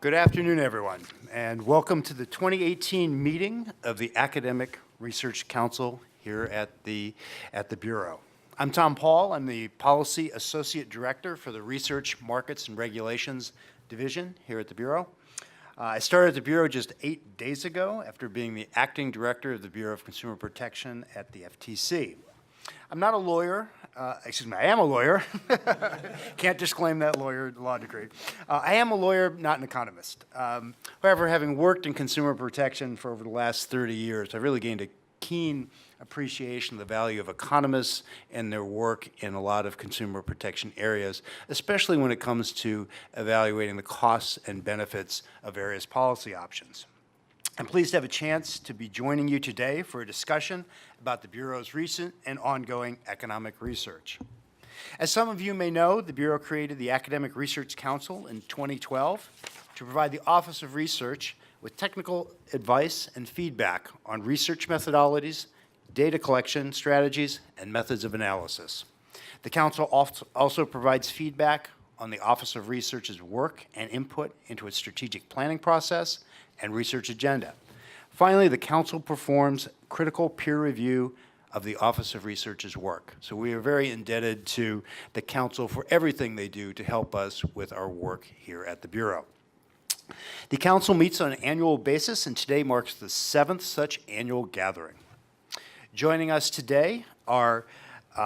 Good afternoon, everyone, and welcome to the 2018 meeting of the Academic Research Council here at the Bureau. I'm Tom Paul. I'm the Policy Associate Director for the Research, Markets, and Regulations Division here at the Bureau. I started at the Bureau just 8 days ago after being the Acting Director of the Bureau of Consumer Protection at the FTC. I'm not a lawyer. I am a lawyer. Can't disclaim that law degree. I am a lawyer, not an economist. However, having worked in consumer protection for over the last 30 years, I've really gained a keen appreciation of the value of economists and their work in a lot of consumer protection areas, especially when it comes to evaluating the costs and benefits of various policy options. I'm pleased to have a chance to be joining you today for a discussion about the Bureau's recent and ongoing economic research. As some of you may know, the Bureau created the Academic Research Council in 2012 to provide the Office of Research with technical advice and feedback on research methodologies, data collection strategies, and methods of analysis. The Council also provides feedback on the Office of Research's work and input into its strategic planning process and research agenda. Finally, the Council performs critical peer review of the Office of Research's work. So we are very indebted to the Council for everything they do to help us with our work here at the Bureau. The Council meets on an annual basis, and today marks the 7th such annual gathering. Joining us today are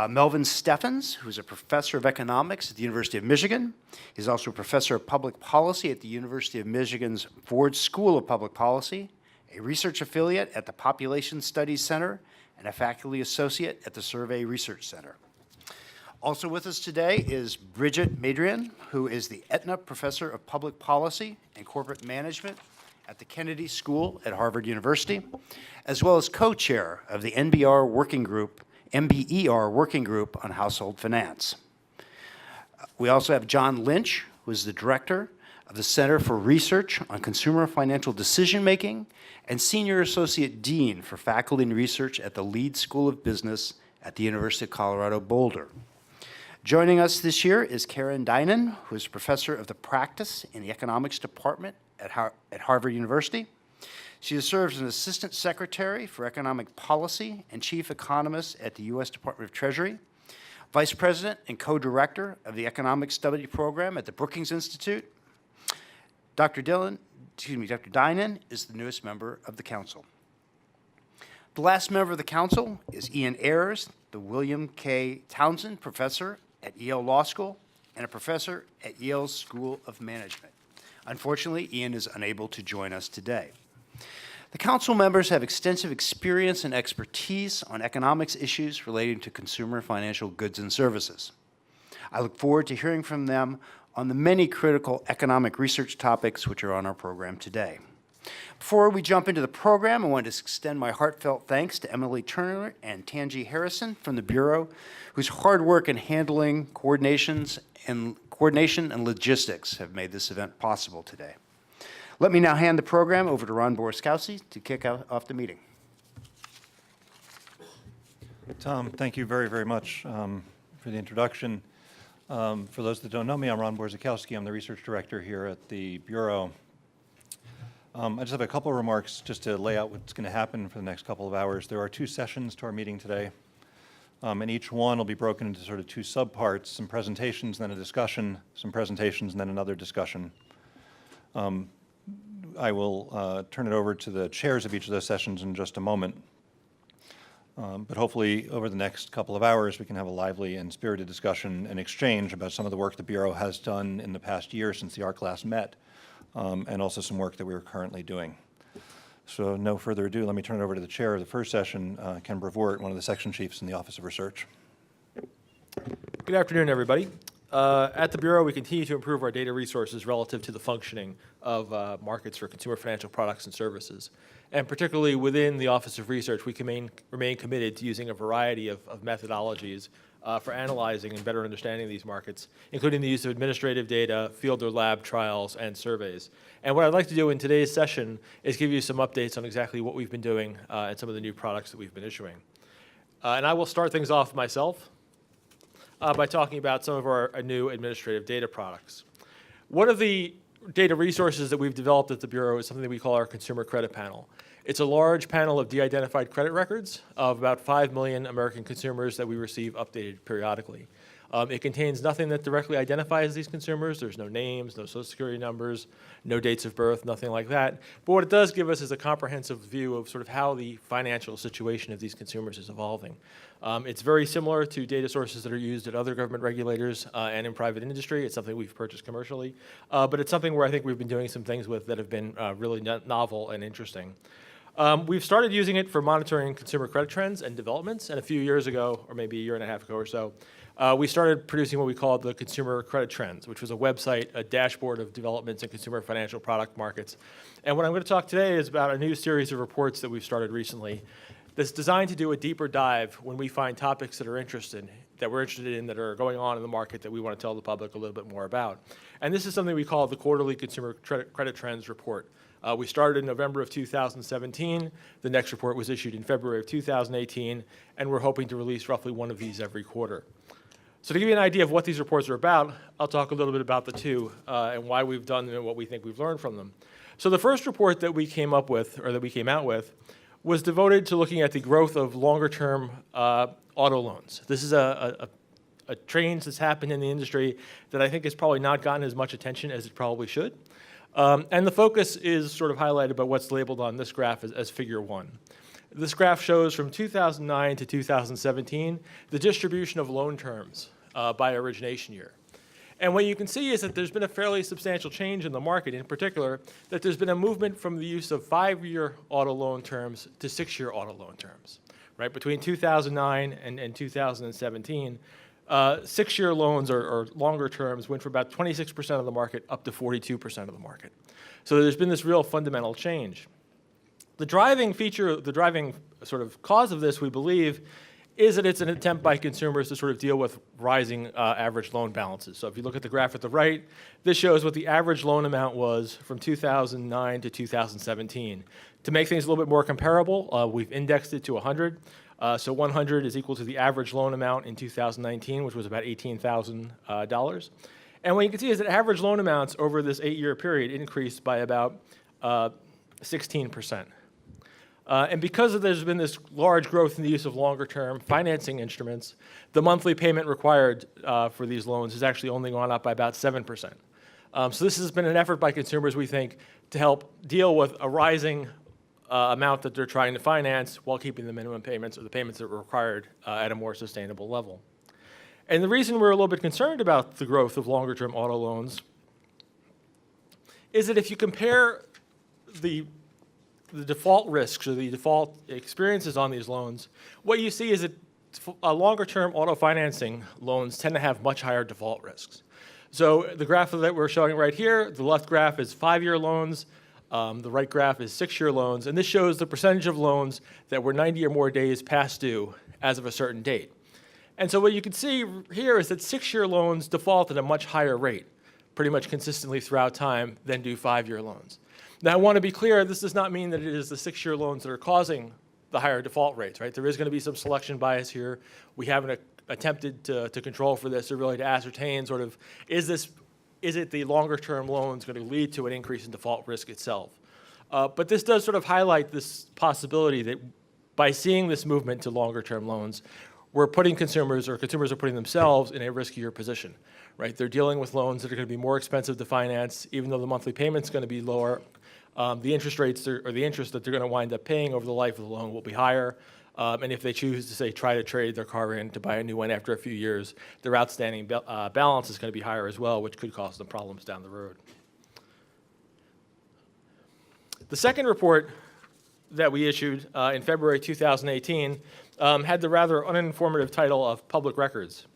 Melvin Steffens, who's a professor of economics at the University of Michigan. He's also a professor of public policy at the University of Michigan's Ford School of Public Policy, a research affiliate at the Population Studies Center, and a faculty associate at the Survey Research Center. Also with us today is Bridget Madrian, who is the Aetna Professor of Public Policy and Corporate Management at the Kennedy School at Harvard University, as well as co-chair of the MBER Working Group on Household Finance. We also have John Lynch, who is the director of the Center for Research on Consumer Financial Decision-Making and Senior Associate Dean for Faculty and Research at the Leeds School of Business at the University of Colorado Boulder. Joining us this year is Karen Dinan, who is professor of the practice in the economics department at Harvard University. She has served as an assistant secretary for economic policy and chief economist at the U.S. Department of Treasury, vice president and co-director of the economic study program at the Brookings Institute. Dr. Dinan is the newest member of the council. The last member of the council is Ian Ayers, the William K. Townsend Professor at Yale Law School and a professor at Yale's School of Management. Unfortunately, Ian is unable to join us today. The council members have extensive experience and expertise on economics issues relating to consumer financial goods and services. I look forward to hearing from them on the many critical economic research topics which are on our program today. Before we jump into the program, I want to extend my heartfelt thanks to Emily Turner and Tanji Harrison from the Bureau, whose hard work in handling coordination and logistics have made this event possible today. Let me now hand the program over to Ron Boriskowski to kick off the meeting. Tom, thank you very, very much for the introduction. For those that don't know me, I'm Ron Boriskowski. I'm the research director here at the Bureau. I just have a couple of remarks just to lay out what's going to happen for the next couple of hours. There are 2 sessions to our meeting today, and each one will be broken into sort of 2 subparts, some presentations, then a discussion, some presentations, and then another discussion. I will turn it over to the chairs of each of those sessions in just a moment. But hopefully over the next couple of hours we can have a lively and spirited discussion and exchange about some of the work the Bureau has done in the past year since the art class met, and also some work that we are currently doing. So no further ado, let me turn it over to the chair of the first session, Ken Brevoort, one of the section chiefs in the Office of Research. Good afternoon, everybody. At the Bureau, we continue to improve our data resources relative to the functioning of markets for consumer financial products and services. And particularly within the Office of Research, we remain committed to using a variety of methodologies for analyzing and better understanding these markets, including the use of administrative data, field or lab trials, and surveys. And what I'd like to do in today's session is give you some updates on exactly what we've been doing and some of the new products that we've been issuing. And I will start things off myself by talking about some of our new administrative data products. One of the data resources that we've developed at the Bureau is something that we call our Consumer Credit Panel. It's a large panel of de-identified credit records of about 5 million American consumers that we receive updated periodically. It contains nothing that directly identifies these consumers. There's no names, no social security numbers, no dates of birth, nothing like that. But what it does give us is a comprehensive view of sort of how the financial situation of these consumers is evolving. It's very similar to data sources that are used at other government regulators and in private industry. It's something we've purchased commercially, but it's something where I think we've been doing some things with that have been really novel and interesting. We've started using it for monitoring consumer credit trends and developments, and a few years ago, or maybe a year and a half ago or so, we started producing what we called the Consumer Credit Trends, which was a website, a dashboard of developments in consumer financial product markets. And what I'm going to talk today is about a new series of reports that we've started recently that's designed to do a deeper dive when we find topics that we're interested in that are going on in the market that we want to tell the public a little bit more about. And this is something we call the Quarterly Consumer Credit Trends Report. We started in November of 2017. The next report was issued in February of 2018, and we're hoping to release roughly one of these every quarter. So to give you an idea of what these reports are about, I'll talk a little bit about the two and why we've done them and what we think we've learned from them. So the first report that we came out with, was devoted to looking at the growth of longer-term auto loans. This is a change that's happened in the industry that I think has probably not gotten as much attention as it probably should. And the focus is sort of highlighted by what's labeled on this graph as Figure 1. This graph shows from 2009 to 2017 the distribution of loan terms by origination year. And what you can see is that there's been a fairly substantial change in the market, in particular, that there's been a movement from the use of 5-year auto loan terms to 6-year auto loan terms. Right? Between 2009 and 2017, 6-year loans or longer terms went from about 26% of the market up to 42% of the market. So there's been this real fundamental change. The driving sort of cause of this, we believe, is that it's an attempt by consumers to sort of deal with rising average loan balances. So if you look at the graph at the right, this shows what the average loan amount was from 2009 to 2017. To make things a little bit more comparable, we've indexed it to 100. So 100 is equal to the average loan amount in 2019, which was about $18,000. And what you can see is that average loan amounts over this 8-year period increased by about 16%. And because there's been this large growth in the use of longer-term financing instruments, the monthly payment required for these loans has actually only gone up by about 7%. So this has been an effort by consumers, we think, to help deal with a rising amount that they're trying to finance while keeping the minimum payments or the payments that are required at a more sustainable level. And the reason we're a little bit concerned about the growth of longer-term auto loans is that if you compare the default risks or the default experiences on these loans, what you see is that longer-term auto financing loans tend to have much higher default risks. So the graph that we're showing right here, the left graph is 5-year loans, the right graph is 6-year loans, and this shows the percentage of loans that were 90 or more days past due as of a certain date. And so what you can see here is that 6-year loans default at a much higher rate, pretty much consistently throughout time, than do 5-year loans. Now, I want to be clear, this does not mean that it is the 6-year loans that are causing the higher default rates, right? There is going to be some selection bias here. We haven't attempted to control for this or really to ascertain sort of, is it the longer-term loans going to lead to an increase in default risk itself? But this does sort of highlight this possibility that by seeing this movement to longer-term loans, we're putting consumers are putting themselves in a riskier position, right? They're dealing with loans that are going to be more expensive to finance, even though the monthly payment's going to be lower. The interest rates or the interest that they're going to wind up paying over the life of the loan will be higher. And if they choose to, say, try to trade their car in to buy a new one after a few years, their outstanding balance is going to be higher as well, which could cause them problems down the road. The second report that we issued in February 2018 had the rather uninformative title of Public Records.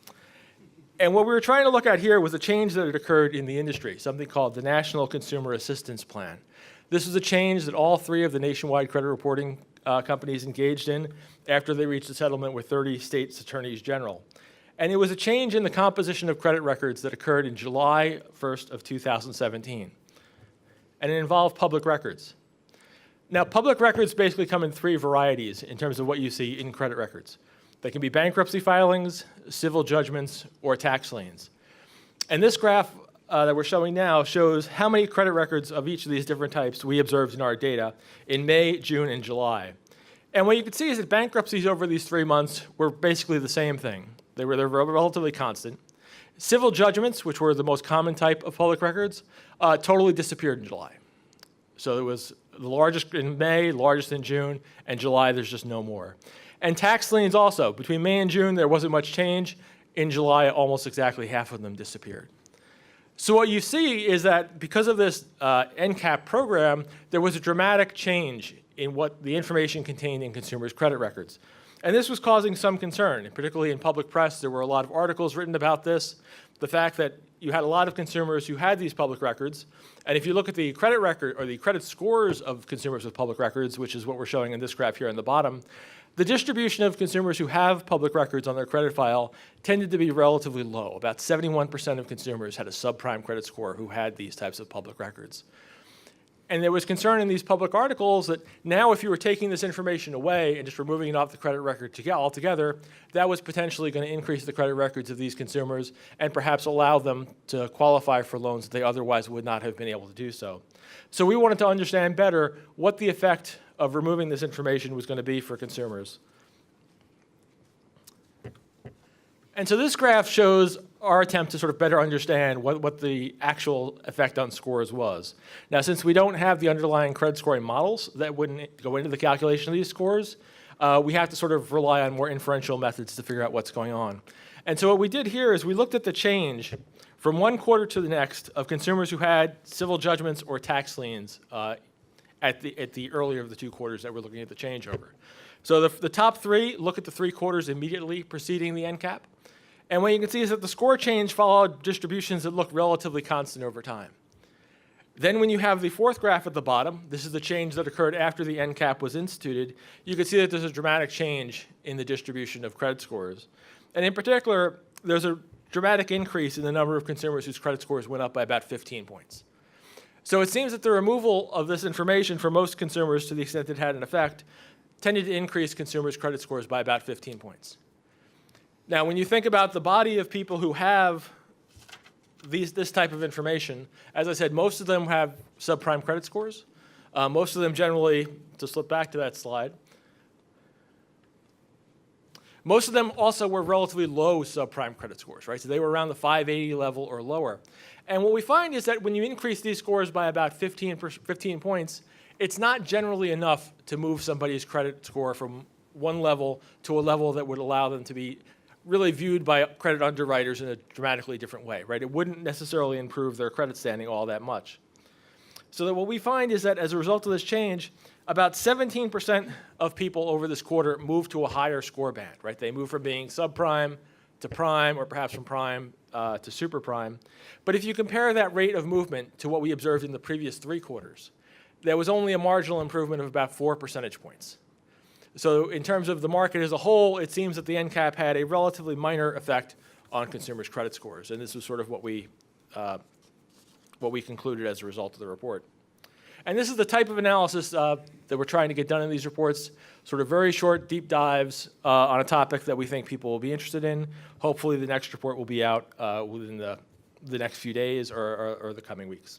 And what we were trying to look at here was a change that had occurred in the industry, something called the National Consumer Assistance Plan. This was a change that all 3 of the nationwide credit reporting companies engaged in after they reached a settlement with 30 states' attorneys general. And it was a change in the composition of credit records that occurred in July 1st of 2017. And it involved public records. Now, public records basically come in 3 varieties in terms of what you see in credit records. They can be bankruptcy filings, civil judgments, or tax liens. And this graph that we're showing now shows how many credit records of each of these different types we observed in our data in May, June, and July. And what you can see is that bankruptcies over these 3 months were basically the same thing. They're relatively constant. Civil judgments, which were the most common type of public records, totally disappeared in July. So it was the largest in May, largest in June, and July there's just no more. And tax liens also. Between May and June, there wasn't much change. In July, almost exactly half of them disappeared. So what you see is that because of this NCAP program, there was a dramatic change in what the information contained in consumers' credit records. And this was causing some concern, particularly in public press. There were a lot of articles written about this, the fact that you had a lot of consumers who had these public records. And if you look at the credit record or the credit scores of consumers with public records, which is what we're showing in this graph here on the bottom, the distribution of consumers who have public records on their credit file tended to be relatively low. About 71% of consumers had a subprime credit score who had these types of public records. And there was concern in these public articles that now if you were taking this information away and just removing it off the credit record altogether, that was potentially going to increase the credit records of these consumers and perhaps allow them to qualify for loans that they otherwise would not have been able to do so. So we wanted to understand better what the effect of removing this information was going to be for consumers. And so this graph shows our attempt to sort of better understand what the actual effect on scores was. Now, since we don't have the underlying credit scoring models that wouldn't go into the calculation of these scores, we have to sort of rely on more inferential methods to figure out what's going on. And so what we did here is we looked at the change from one quarter to the next of consumers who had civil judgments or tax liens at the earlier of the 2 quarters that we're looking at the changeover. So the top 3 look at the 3 quarters immediately preceding the NCAP. And what you can see is that the score change followed distributions that look relatively constant over time. Then when you have the 4th graph at the bottom, this is the change that occurred after the NCAP was instituted, you can see that there's a dramatic change in the distribution of credit scores. And in particular, there's a dramatic increase in the number of consumers whose credit scores went up by about 15 points. So it seems that the removal of this information for most consumers, to the extent it had an effect, tended to increase consumers' credit scores by about 15 points. Now, when you think about the body of people who have this type of information, as I said, most of them have subprime credit scores. Most of them generally, to slip back to that slide, most of them also were relatively low subprime credit scores, right? So they were around the 580 level or lower. And what we find is that when you increase these scores by about 15 points, it's not generally enough to move somebody's credit score from one level to a level that would allow them to be really viewed by credit underwriters in a dramatically different way, right? It wouldn't necessarily improve their credit standing all that much. So that what we find is that as a result of this change, about 17% of people over this quarter moved to a higher score band, right? They moved from being subprime to prime, or perhaps from prime to super prime. But if you compare that rate of movement to what we observed in the previous 3 quarters, there was only a marginal improvement of about 4 percentage points. So in terms of the market as a whole, it seems that the NCAP had a relatively minor effect on consumers' credit scores. And this is sort of what we concluded as a result of the report. And this is the type of analysis that we're trying to get done in these reports, sort of very short, deep dives on a topic that we think people will be interested in. Hopefully the next report will be out within the next few days or the coming weeks.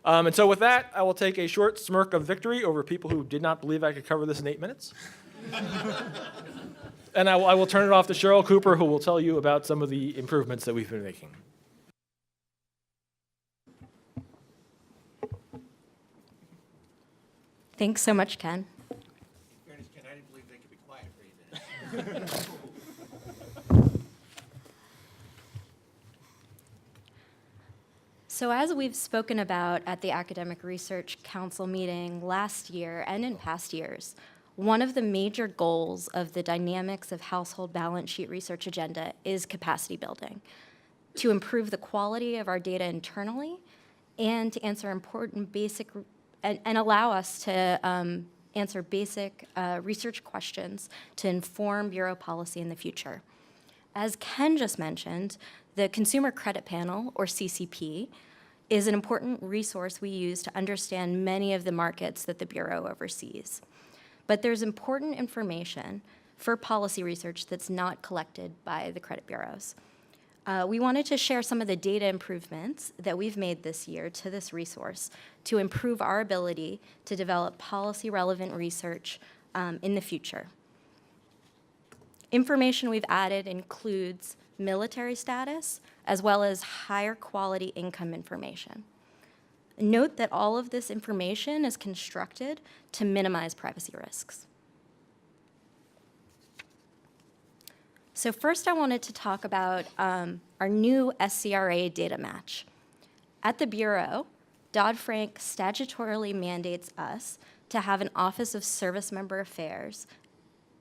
And so with that, I will take a short smirk of victory over people who did not believe I could cover this in 8 minutes. And I will turn it off to Cheryl Cooper, who will tell you about some of the improvements that we've been making. Thanks so much, Ken. Fairness, Ken, I didn't believe they could be quiet for 8 minutes. So as we've spoken about at the Academic Research Council meeting last year and in past years, one of the major goals of the Dynamics of Household Balance Sheet Research agenda is capacity building to improve the quality of our data internally and to answer important basic and allow us to answer basic research questions to inform Bureau policy in the future. As Ken just mentioned, the Consumer Credit Panel, or CCP, is an important resource we use to understand many of the markets that the Bureau oversees. But there's important information for policy research that's not collected by the credit bureaus. we wanted to share some of the data improvements that we've made this year to this resource to improve our ability to develop policy-relevant research in the future. Information we've added includes military status, as well as higher quality income information. Note that all of this information is constructed to minimize privacy risks. So first I wanted to talk about our new SCRA data match. At the Bureau, Dodd-Frank statutorily mandates us to have an Office of Service Member Affairs,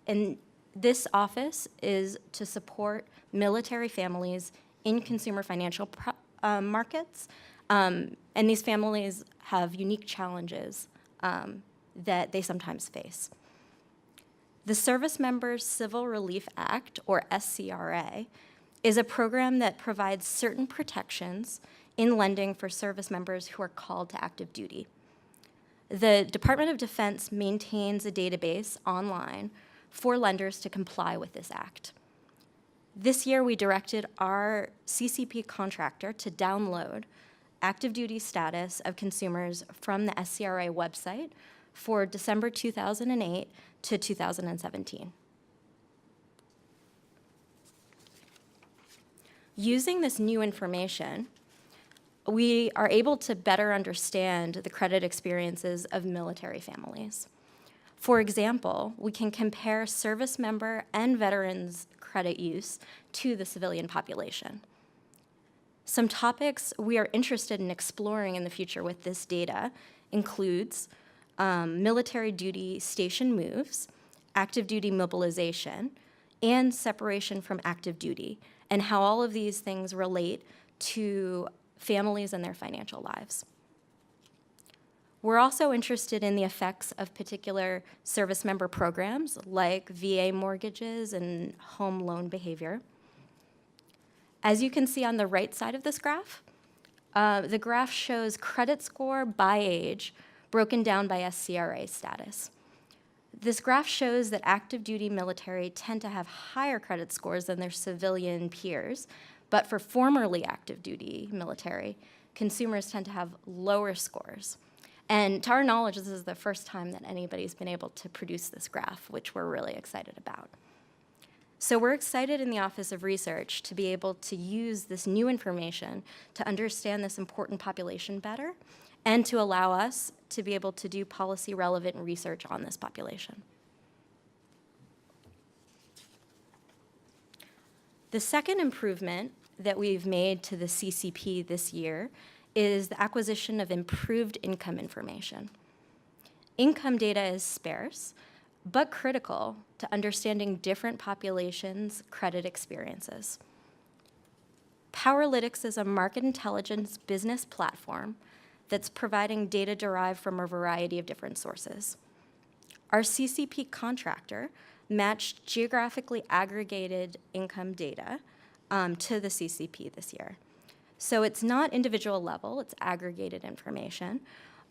and this office is to support military families in consumer financial markets, and these families have unique challenges that they sometimes face. The Service Members Civil Relief Act, or SCRA, is a program that provides certain protections in lending for service members who are called to active duty. The Department of Defense maintains a database online for lenders to comply with this act. This year, we directed our CCP contractor to download active duty status of consumers from the SCRA website for December 2008 to 2017. Using this new information, we are able to better understand the credit experiences of military families. For example, we can compare service member and veterans' credit use to the civilian population. Some topics we are interested in exploring in the future with this data includes military duty station moves, active duty mobilization, and separation from active duty, and how all of these things relate to families and their financial lives. We're also interested in the effects of particular service member programs like VA mortgages and home loan behavior. As you can see on the right side of this graph, the graph shows credit score by age broken down by SCRA status. This graph shows that active duty military tend to have higher credit scores than their civilian peers, but for formerly active duty military, consumers tend to have lower scores. And to our knowledge, this is the first time that anybody's been able to produce this graph, which we're really excited about. So we're excited in the Office of Research to be able to use this new information to understand this important population better and to allow us to be able to do policy-relevant research on this population. The second improvement that we've made to the CCP this year is the acquisition of improved income information. Income data is sparse, but critical to understanding different populations' credit experiences. Powerlytics is a market intelligence business platform that's providing data derived from a variety of different sources. Our CCP contractor matched geographically aggregated income data to the CCP this year. So it's not individual level, it's aggregated information,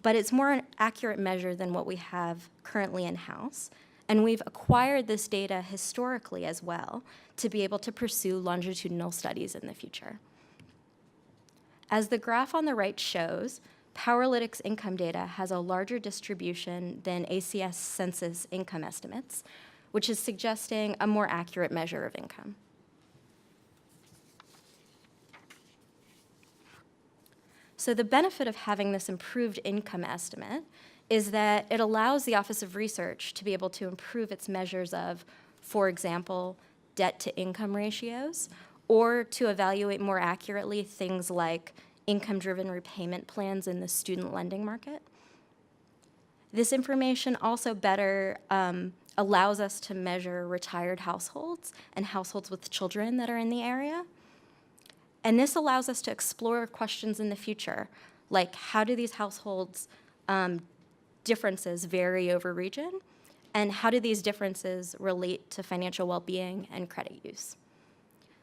but it's more an accurate measure than what we have currently in-house. And we've acquired this data historically as well to be able to pursue longitudinal studies in the future. As the graph on the right shows, Powerlytics income data has a larger distribution than ACS census income estimates, which is suggesting a more accurate measure of income. So the benefit of having this improved income estimate is that it allows the Office of Research to be able to improve its measures of, for example, debt-to-income ratios, or to evaluate more accurately things like income-driven repayment plans in the student lending market. This information also better allows us to measure retired households and households with children that are in the area. And this allows us to explore questions in the future, like how do these households' differences vary over region, and how do these differences relate to financial well-being and credit use?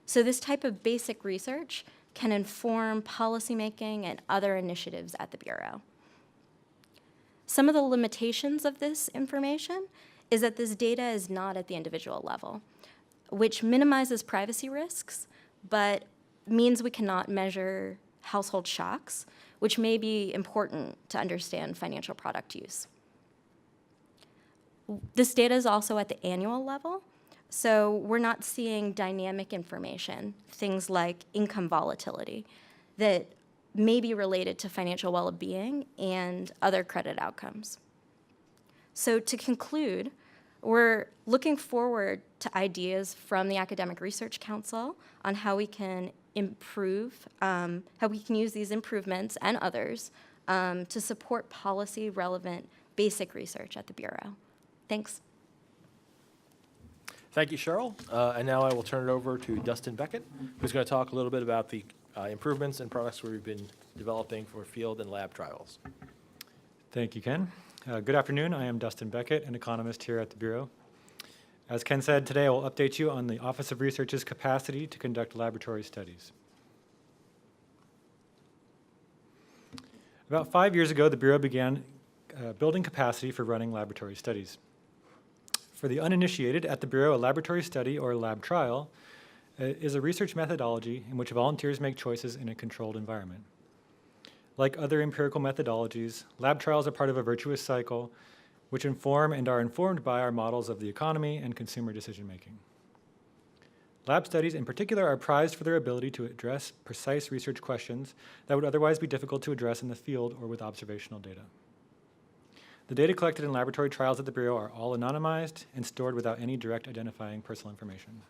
So this type of basic research can inform policymaking and other initiatives at the Bureau. Some of the limitations of this information is that this data is not at the individual level, which minimizes privacy risks, but means we cannot measure household shocks, which may be important to understand financial product use. This data is also at the annual level, so we're not seeing dynamic information, things like income volatility, that may be related to financial well-being and other credit outcomes. So to conclude, we're looking forward to ideas from the Academic Research Council on how we can improve, how we can use these improvements and others to support policy-relevant basic research at the Bureau. Thanks. Thank you, Cheryl. And now I will turn it over to Dustin Beckett, who's going to talk a little bit about the improvements and products we've been developing for field and lab trials. Thank you, Ken. Good afternoon. I am Dustin Beckett, an economist here at the Bureau. As Ken said, today I will update you on the Office of Research's capacity to conduct laboratory studies. About 5 years ago, the Bureau began building capacity for running laboratory studies. For the uninitiated, at the Bureau, a laboratory study or lab trial is a research methodology in which volunteers make choices in a controlled environment. Like other empirical methodologies, lab trials are part of a virtuous cycle which inform and are informed by our models of the economy and consumer decision-making. Lab studies in particular are prized for their ability to address precise research questions that would otherwise be difficult to address in the field or with observational data. The data collected in laboratory trials at the Bureau are all anonymized and stored without any direct identifying personal information.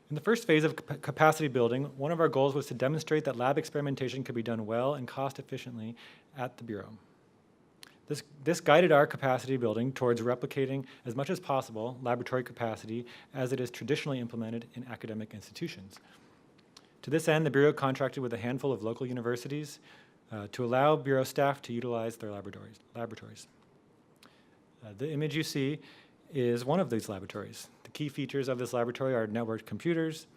In the first phase of capacity building, one of our goals was to demonstrate that lab experimentation could be done well and cost efficiently at the Bureau. This guided our capacity building towards replicating as much as possible laboratory capacity as it is traditionally implemented in academic institutions. To this end, the Bureau contracted with a handful of local universities to allow Bureau staff to utilize their laboratories. The image you see is one of these laboratories. The key features of this laboratory are networked computers,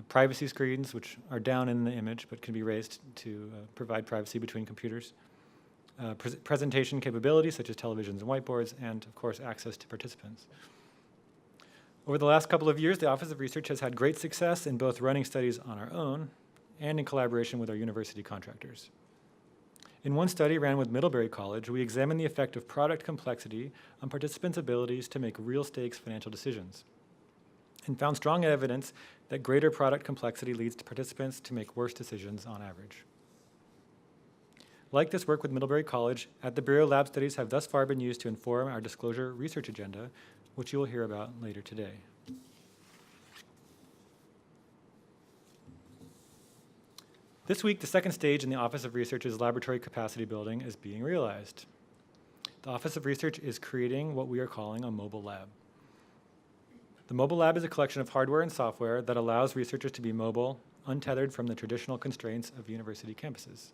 privacy screens, which are down in the image but can be raised to provide privacy between computers, presentation capabilities such as televisions and whiteboards, and of course access to participants. Over the last couple of years, the Office of Research has had great success in both running studies on our own and in collaboration with our university contractors. In one study ran with Middlebury College, we examined the effect of product complexity on participants' abilities to make real stakes financial decisions, and found strong evidence that greater product complexity leads to participants to make worse decisions on average. Like this work with Middlebury College, at the Bureau, lab studies have thus far been used to inform our disclosure research agenda, which you will hear about later today. This week, the second stage in the Office of Research's laboratory capacity building is being realized. The Office of Research is creating what we are calling a mobile lab. The mobile lab is a collection of hardware and software that allows researchers to be mobile, untethered from the traditional constraints of university campuses.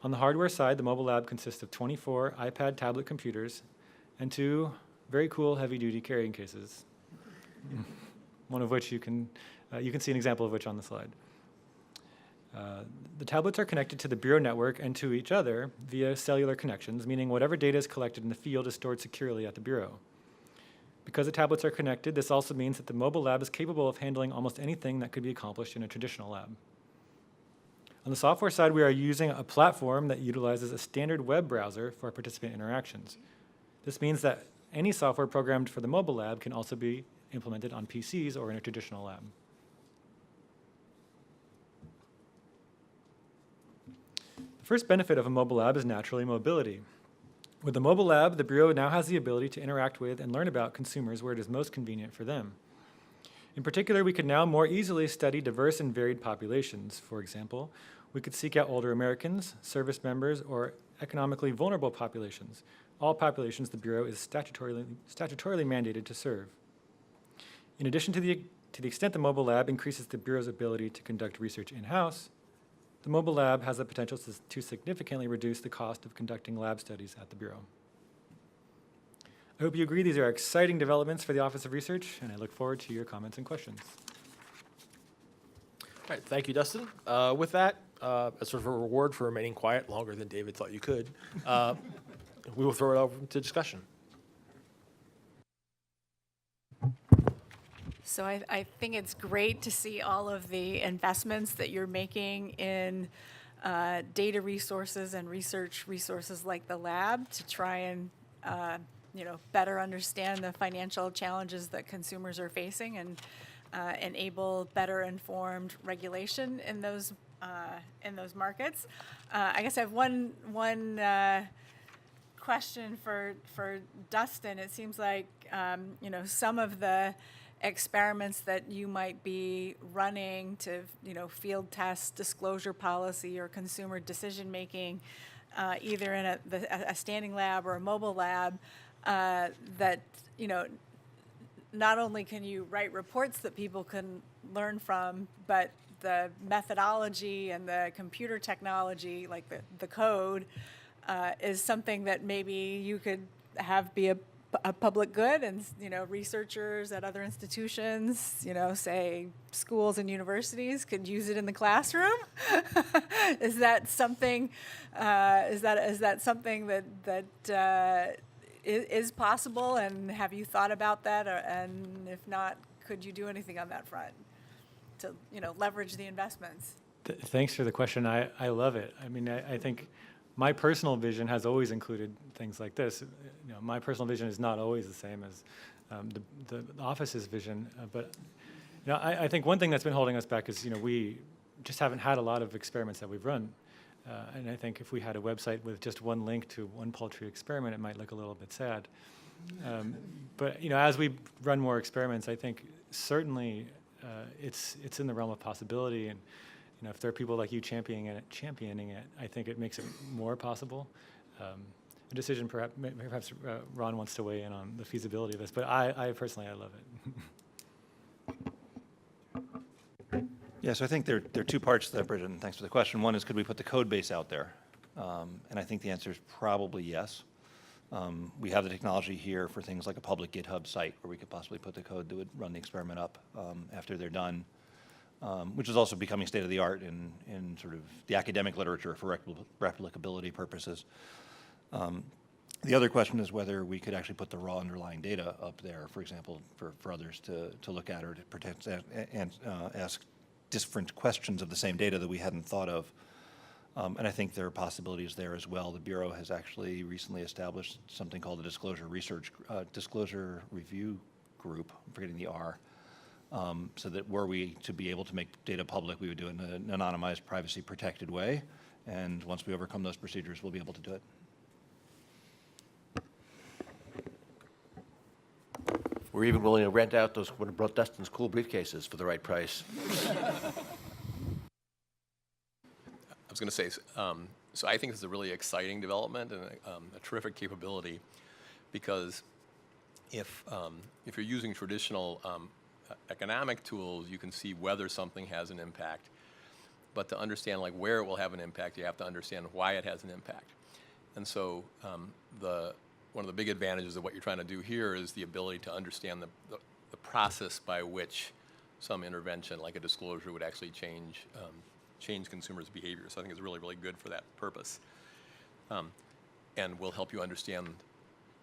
On the hardware side, the mobile lab consists of 24 iPad tablet computers and 2 very cool heavy-duty carrying cases, one of which you can see an example of which on the slide. The tablets are connected to the Bureau network and to each other via cellular connections, meaning whatever data is collected in the field is stored securely at the Bureau. Because the tablets are connected, this also means that the mobile lab is capable of handling almost anything that could be accomplished in a traditional lab. On the software side, we are using a platform that utilizes a standard web browser for participant interactions. This means that any software programmed for the mobile lab can also be implemented on PCs or in a traditional lab. The first benefit of a mobile lab is naturally mobility. With the mobile lab, the Bureau now has the ability to interact with and learn about consumers where it is most convenient for them. In particular, we could now more easily study diverse and varied populations. For example, we could seek out older Americans, service members, or economically vulnerable populations, all populations the Bureau is statutorily mandated to serve. In addition to the extent the mobile lab increases the Bureau's ability to conduct research in-house, the mobile lab has the potential to significantly reduce the cost of conducting lab studies at the Bureau. I hope you agree these are exciting developments for the Office of Research, and I look forward to your comments and questions. All right, thank you, Dustin. With that, as sort of a reward for remaining quiet longer than David thought you could, we will throw it over to discussion. So I think it's great to see all of the investments that you're making in data resources and research resources like the lab to try and better understand the financial challenges that consumers are facing and enable better informed regulation in those markets. I guess I have one question for Dustin. It seems like some of the experiments that you might be running to field test disclosure policy or consumer decision making, either in a standing lab or a mobile lab, that not only can you write reports that people can learn from, but the methodology and the computer technology, like the code, is something that maybe you could have be a public good, and researchers at other institutions, say schools and universities, could use it in the classroom. Is that something? Is that something that is possible? And have you thought about that? And if not, could you do anything on that front to leverage the investments? Thanks for the question. I love it. I mean, I think my personal vision has always included things like this. My personal vision is not always the same as the office's vision. But I think one thing that's been holding us back is we just haven't had a lot of experiments that we've run. And I think if we had a website with just one link to one poultry experiment, it might look a little bit sad. But as we run more experiments, I think certainly it's in the realm of possibility. And if there are people like you championing it, I think it makes it more possible. A decision, perhaps Ron wants to weigh in on the feasibility of this, but I personally love it. Yeah, so I think there are two parts to that, Bridget, and thanks for the question. One is, could we put the code base out there? And I think the answer is probably yes. We have the technology here for things like a public GitHub site where we could possibly put the code that would run the experiment up after they're done, which is also becoming state-of-the-art in sort of the academic literature for replicability purposes. The other question is whether we could actually put the raw underlying data up there, for example, for others to look at or to protect and ask different questions of the same data that we hadn't thought of. And I think there are possibilities there as well. The Bureau has actually recently established something called the Disclosure Review Group, I'm forgetting the R, so that were we to be able to make data public, we would do it in an anonymized, privacy-protected way. And once we overcome those procedures, we'll be able to do it. We're even willing to rent out those Dustin's cool briefcases for the right price. I was going to say, so I think this is a really exciting development and a terrific capability, because if you're using traditional economic tools, you can see whether something has an impact. But to understand where it will have an impact, you have to understand why it has an impact. And so one of the big advantages of what you're trying to do here is the ability to understand the process by which some intervention, like a disclosure, would actually change consumers' behavior. So I think it's really, really good for that purpose. And will help you understand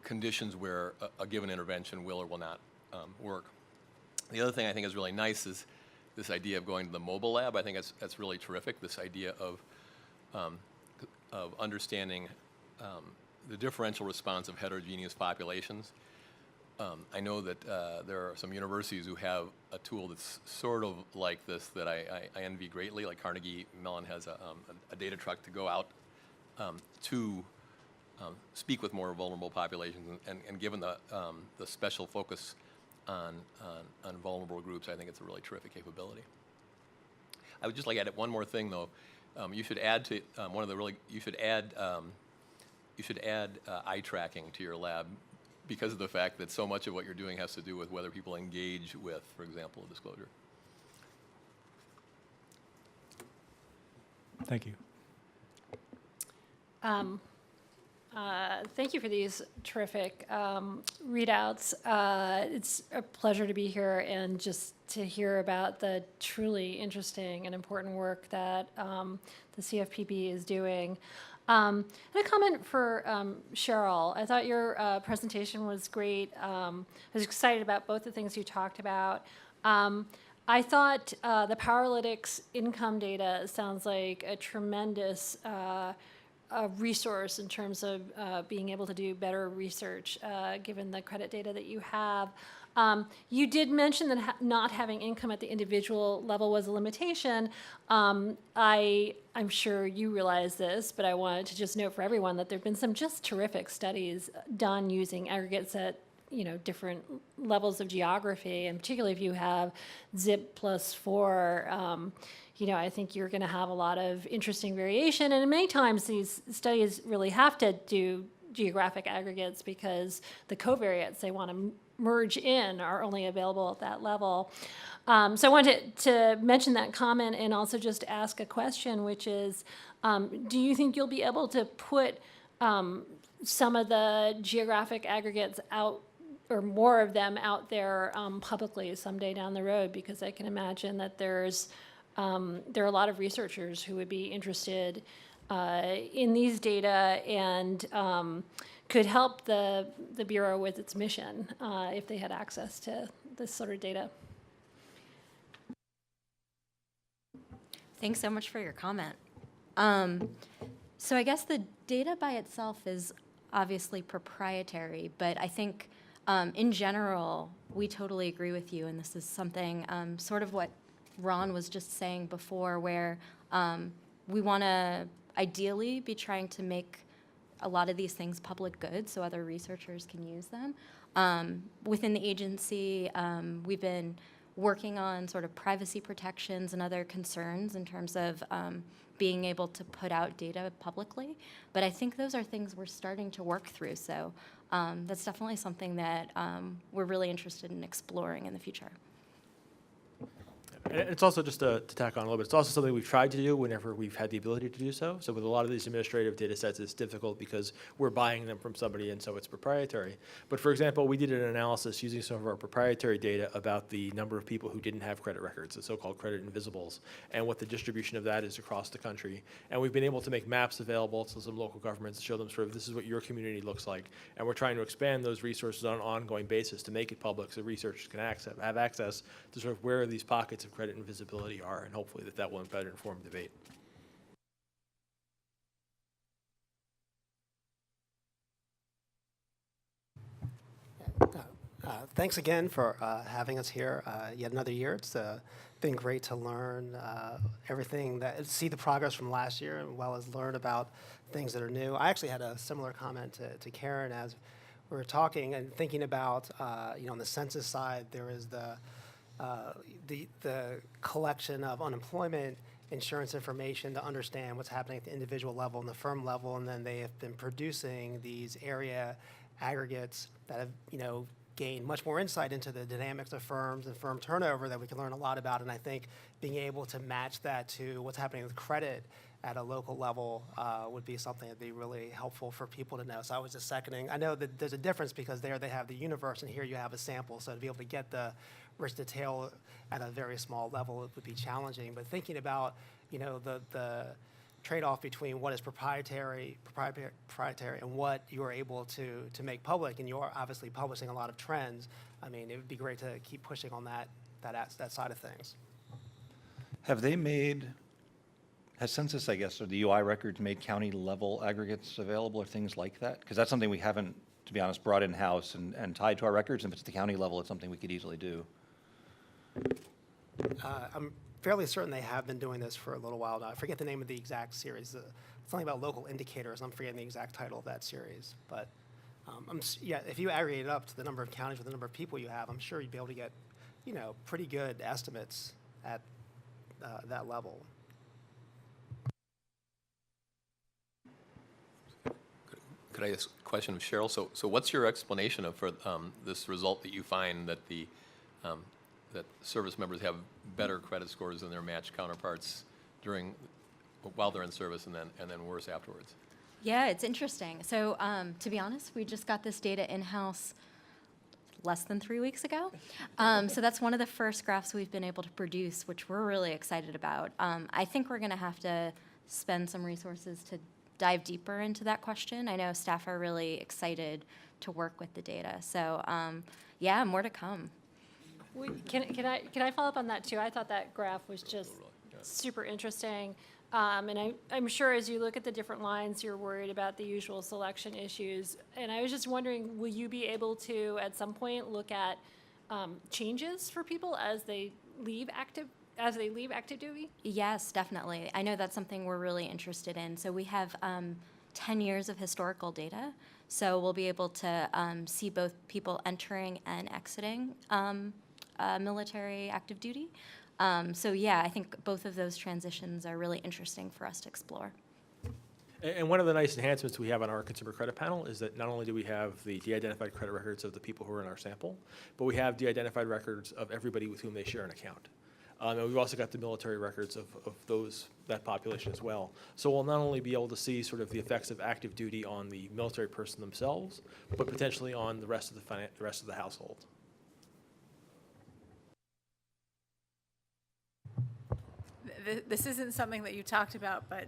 conditions where a given intervention will or will not work. The other thing I think is really nice is this idea of going to the mobile lab. I think that's really terrific, this idea of understanding the differential response of heterogeneous populations. I know that there are some universities who have a tool that's sort of like this that I envy greatly. Like Carnegie Mellon has a data truck to go out to speak with more vulnerable populations. And given the special focus on vulnerable groups, I think it's a really terrific capability. I would just like to add one more thing, though. You should add to you should add eye tracking to your lab, because of the fact that so much of what you're doing has to do with whether people engage with, for example, a disclosure. Thank you. Thank you for these terrific readouts. It's a pleasure to be here and just to hear about the truly interesting and important work that the CFPB is doing. And a comment for Cheryl. I thought your presentation was great. I was excited about both the things you talked about. I thought the Powerlytics income data sounds like a tremendous resource in terms of being able to do better research, given the credit data that you have. You did mention that not having income at the individual level was a limitation. I'm sure you realize this, but I wanted to just note for everyone that there have been some just terrific studies done using aggregates at different levels of geography, and particularly if you have zip +4, I think you're going to have a lot of interesting variation. And many times these studies really have to do geographic aggregates because the covariates they want to merge in are only available at that level. So I wanted to mention that comment and also just ask a question, which is, do you think you'll be able to put some of the geographic aggregates out, or more of them out there publicly someday down the road? Because I can imagine that there are a lot of researchers who would be interested in these data and could help the Bureau with its mission if they had access to this sort of data. Thanks so much for your comment. So I guess the data by itself is obviously proprietary, but I think in general, we totally agree with you, and this is something sort of what Ron was just saying before, where we want to ideally be trying to make a lot of these things public goods so other researchers can use them. Within the agency, we've been working on sort of privacy protections and other concerns in terms of being able to put out data publicly. But I think those are things we're starting to work through. So that's definitely something that we're really interested in exploring in the future. And it's also, just to tack on a little bit, it's also something we've tried to do whenever we've had the ability to do so. So with a lot of these administrative data sets, it's difficult because we're buying them from somebody, and so it's proprietary. But for example, we did an analysis using some of our proprietary data about the number of people who didn't have credit records, the so-called credit invisibles, and what the distribution of that is across the country. And we've been able to make maps available to some local governments to show them sort of this is what your community looks like. And we're trying to expand those resources on an ongoing basis to make it public so researchers can have access to sort of where these pockets of credit and visibility are, and hopefully that will better inform debate. Thanks again for having us here yet another year. It's been great to learn everything, see the progress from last year, as well as learn about things that are new. I actually had a similar comment to Karen as we were talking and thinking about, on the census side, there is the collection of unemployment insurance information to understand what's happening at the individual level and the firm level, and then they have been producing these area aggregates that have, gained much more insight into the dynamics of firms and firm turnover that we can learn a lot about. And I think being able to match that to what's happening with credit at a local level would be something that'd be really helpful for people to know. So I was just seconding. I know that there's a difference because there they have the universe and here you have a sample. So to be able to get the rich detail at a very small level, it would be challenging. But thinking about, the trade-off between what is proprietary and what you are able to make public, and you're obviously publishing a lot of trends. I mean, it would be great to keep pushing on that side of things. Has Census, I guess, or the UI records made county-level aggregates available or things like that? Because that's something we haven't, to be honest, brought in-house and tied to our records. And if it's the county level, it's something we could easily do. I'm fairly certain they have been doing this for a little while now. I forget the name of the exact series. Something about local indicators. I'm forgetting the exact title of that series. But if you aggregate it up to the number of counties with the number of people you have, I'm sure you'd be able to get, pretty good estimates at that level. Could I ask a question of Cheryl? So what's your explanation for this result that you find that that service members have better credit scores than their matched counterparts while they're in service and then worse afterwards? Yeah, it's interesting. So to be honest, we just got this data in-house less than 3 weeks ago. So that's one of the first graphs we've been able to produce, which we're really excited about. I think we're going to have to spend some resources to dive deeper into that question. I know staff are really excited to work with the data. So yeah, more to come. Can I follow up on that too? I thought that graph was just super interesting. And I'm sure as you look at the different lines, you're worried about the usual selection issues. And I was just wondering, will you be able to, at some point, look at changes for people as they leave active duty? Yes, definitely. I know that's something we're really interested in. So we have 10 years of historical data. So we'll be able to see both people entering and exiting military active duty. So yeah, I think both of those transitions are really interesting for us to explore. And one of the nice enhancements we have on our consumer credit panel is that not only do we have the de-identified credit records of the people who are in our sample, but we have de-identified records of everybody with whom they share an account. And we've also got the military records of that population as well. So we'll not only be able to see sort of the effects of active duty on the military person themselves, but potentially on the rest of the household. This isn't something that you talked about, but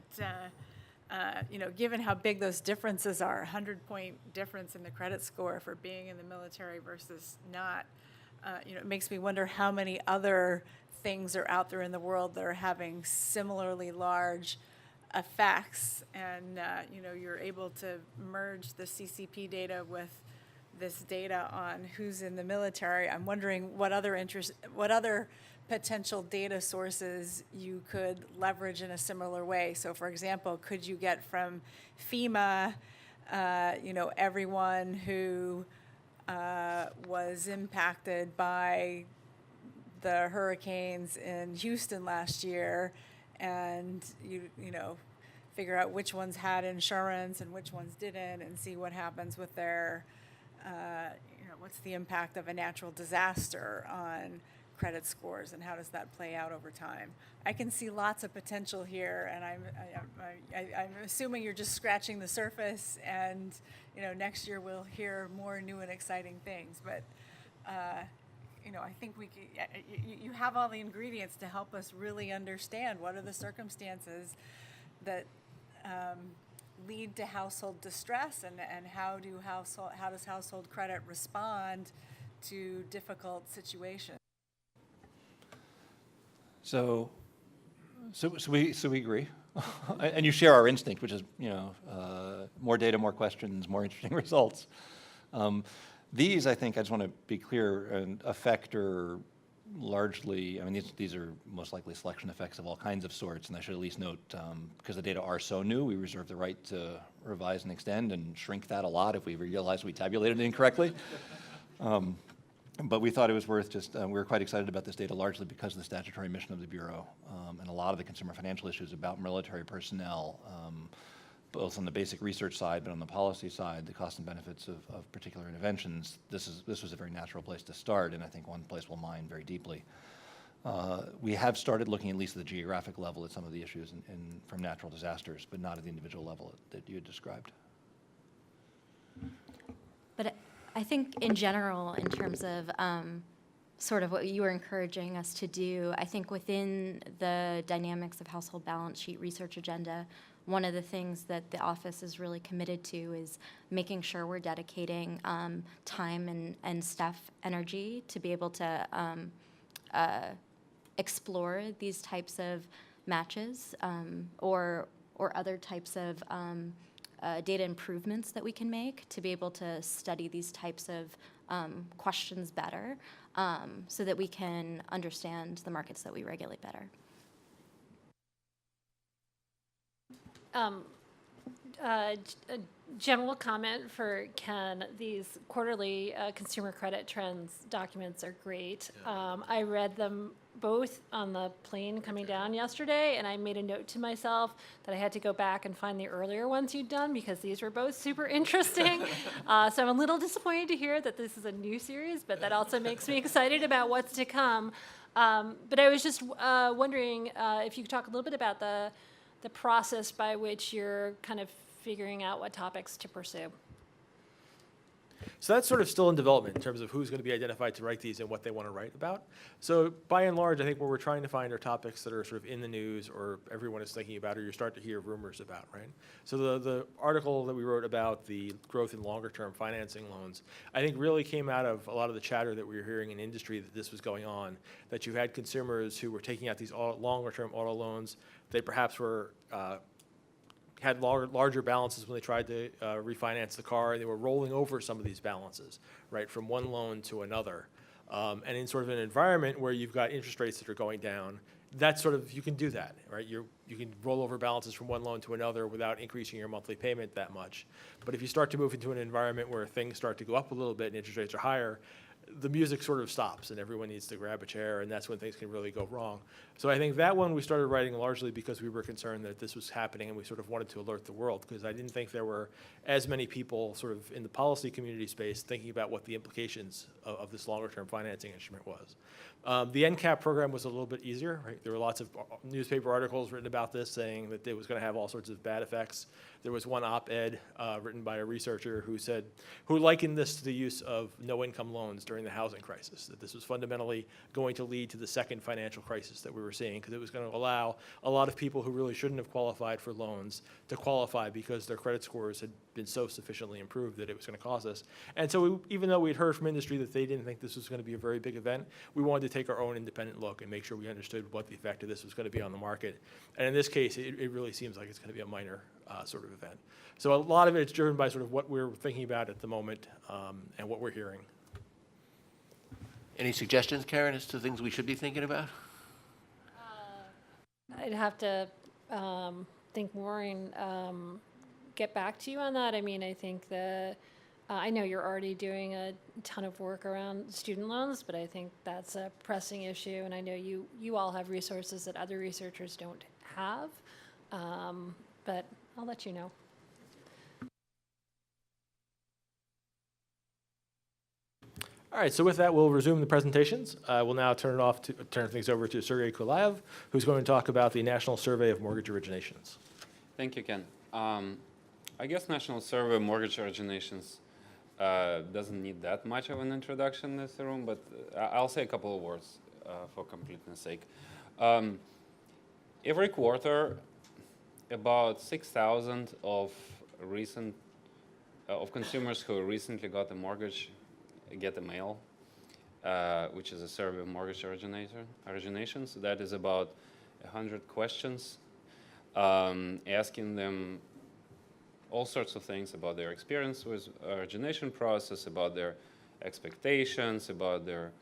given how big those differences are, 100-point difference in the credit score for being in the military versus not, it makes me wonder how many other things are out there in the world that are having similarly large effects. And, you're able to merge the CCP data with this data on who's in the military. I'm wondering what other potential data sources you could leverage in a similar way. So for example, could you get from FEMA, everyone who was impacted by the hurricanes in Houston last year, and figure out which ones had insurance and which ones didn't, and see what happens with their, what's the impact of a natural disaster on credit scores, and how does that play out over time? I can see lots of potential here, and I'm assuming you're just scratching the surface, and next year we'll hear more new and exciting things. But I think you have all the ingredients to help us really understand what are the circumstances that lead to household distress, and how does household credit respond to difficult situations. So we agree, and you share our instinct, which is more data, more questions, more interesting results. These, I think, I just want to be clear, and affect or largely, these are most likely selection effects of all kinds of sorts, and I should at least note, because the data are so new, we reserve the right to revise and extend and shrink that a lot if we realize we tabulated it incorrectly. But we thought it was worth just, we were quite excited about this data largely because of the statutory mission of the Bureau, and a lot of the consumer financial issues about military personnel, both on the basic research side, but on the policy side, the costs and benefits of particular interventions. This was a very natural place to start, and I think one place we'll mine very deeply. We have started looking at least at the geographic level at some of the issues from natural disasters, but not at the individual level that you had described. But I think in general, in terms of sort of what you were encouraging us to do, I think within the dynamics of household balance sheet research agenda, one of the things that the office is really committed to is making sure we're dedicating time and staff energy to be able to explore these types of matches or other types of data improvements that we can make to be able to study these types of questions better, so that we can understand the markets that we regulate better. A general comment for Ken, these quarterly consumer credit trends documents are great. I read them both on the plane coming down yesterday, and I made a note to myself that I had to go back and find the earlier ones you'd done because these were both super interesting. So I'm a little disappointed to hear that this is a new series, but that also makes me excited about what's to come. But I was just wondering if you could talk a little bit about the process by which you're kind of figuring out what topics to pursue. So that's sort of still in development in terms of who's going to be identified to write these and what they want to write about. So by and large, I think what we're trying to find are topics that are sort of in the news or everyone is thinking about or you start to hear rumors about, right? So the article that we wrote about the growth in longer-term financing loans, I think really came out of a lot of the chatter that we were hearing in industry that this was going on, that you had consumers who were taking out these longer-term auto loans. They perhaps were had larger balances when they tried to refinance the car, and they were rolling over some of these balances, right, from one loan to another. And in sort of an environment where you've got interest rates that are going down, that's sort of, you can do that, right? You can roll over balances from one loan to another without increasing your monthly payment that much. But if you start to move into an environment where things start to go up a little bit and interest rates are higher, the music sort of stops and everyone needs to grab a chair, and that's when things can really go wrong. So I think that one we started writing largely because we were concerned that this was happening and we sort of wanted to alert the world, because I didn't think there were as many people sort of in the policy community space thinking about what the implications of this longer term financing instrument was. The NCAP program was a little bit easier, right? There were lots of newspaper articles written about this saying that it was going to have all sorts of bad effects. There was one op-ed written by a researcher who likened this to the use of no-income loans during the housing crisis, that this was fundamentally going to lead to the second financial crisis that we were seeing, because it was going to allow a lot of people who really shouldn't have qualified for loans to qualify because their credit scores had been so sufficiently improved that it was going to cause us. And so even though we'd heard from industry that they didn't think this was going to be a very big event, we wanted to take our own independent look and make sure we understood what the effect of this was going to be on the market. And in this case, it really seems like it's going to be a minor sort of event. So a lot of it is driven by sort of what we're thinking about at the moment and what we're hearing. Any suggestions, Karen, as to things we should be thinking about? I'd have to think more and get back to you on that. I mean, I think I know you're already doing a ton of work around student loans, but I think that's a pressing issue, and I know you all have resources that other researchers don't have, but I'll let you know. All right, so with that, we'll resume the presentations. We'll now turn things over to Sergey Kulaev, who's going to talk about the National Survey of Mortgage Originations. Thank you, Ken. I guess National Survey of Mortgage Originations doesn't need that much of an introduction in this room, but I'll say a couple of words for completeness sake. Every quarter, about 6,000 of consumers who recently got a mortgage get a mail, which is a survey of mortgage originations. That is about 100 questions, asking them all sorts of things about their experience with origination process, about their expectations, about their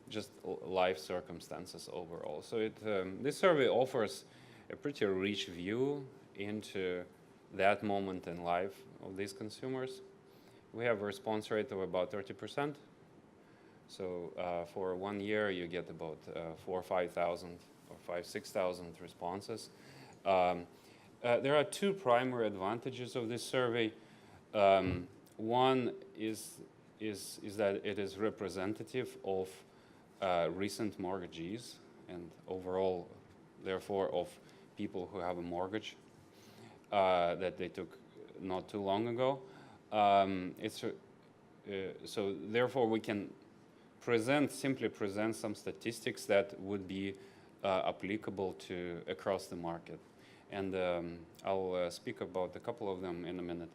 just life circumstances overall. So this survey offers a pretty rich view into that moment in life of these consumers. We have a response rate of about 30%. So for 1 year, you get about 4,000 or 5,000 or 6,000 responses. There are two primary advantages of this survey. One is that it is representative of recent mortgagees and overall, therefore, of people who have a mortgage that they took not too long ago. So therefore, we can simply present some statistics that would be applicable to across the market. And I'll speak about a couple of them in a minute.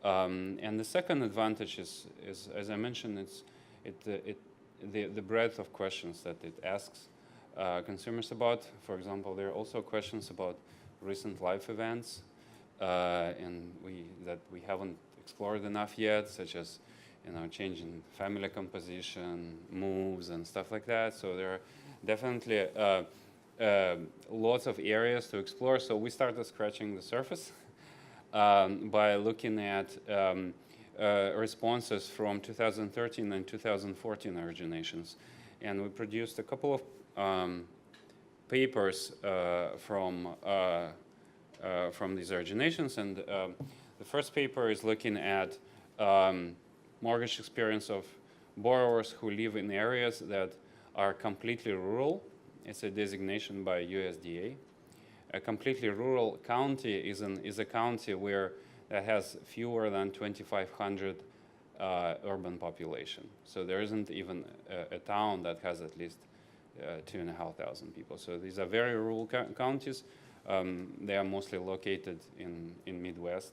And the second advantage is as I mentioned, the breadth of questions that it asks consumers about. For example, there are also questions about recent life events and that we haven't explored enough yet, such as change in family composition, moves, and stuff like that. So there are definitely lots of areas to explore. So we started scratching the surface by looking at responses from 2013 and 2014 originations. And we produced a couple of papers from these originations. And the first paper is looking at mortgage experience of borrowers who live in areas that are completely rural. It's a designation by USDA. A completely rural county is a county that has fewer than 2,500 urban population. So there isn't even a town that has at least 2,500 people. So these are very rural counties. They are mostly located in Midwest.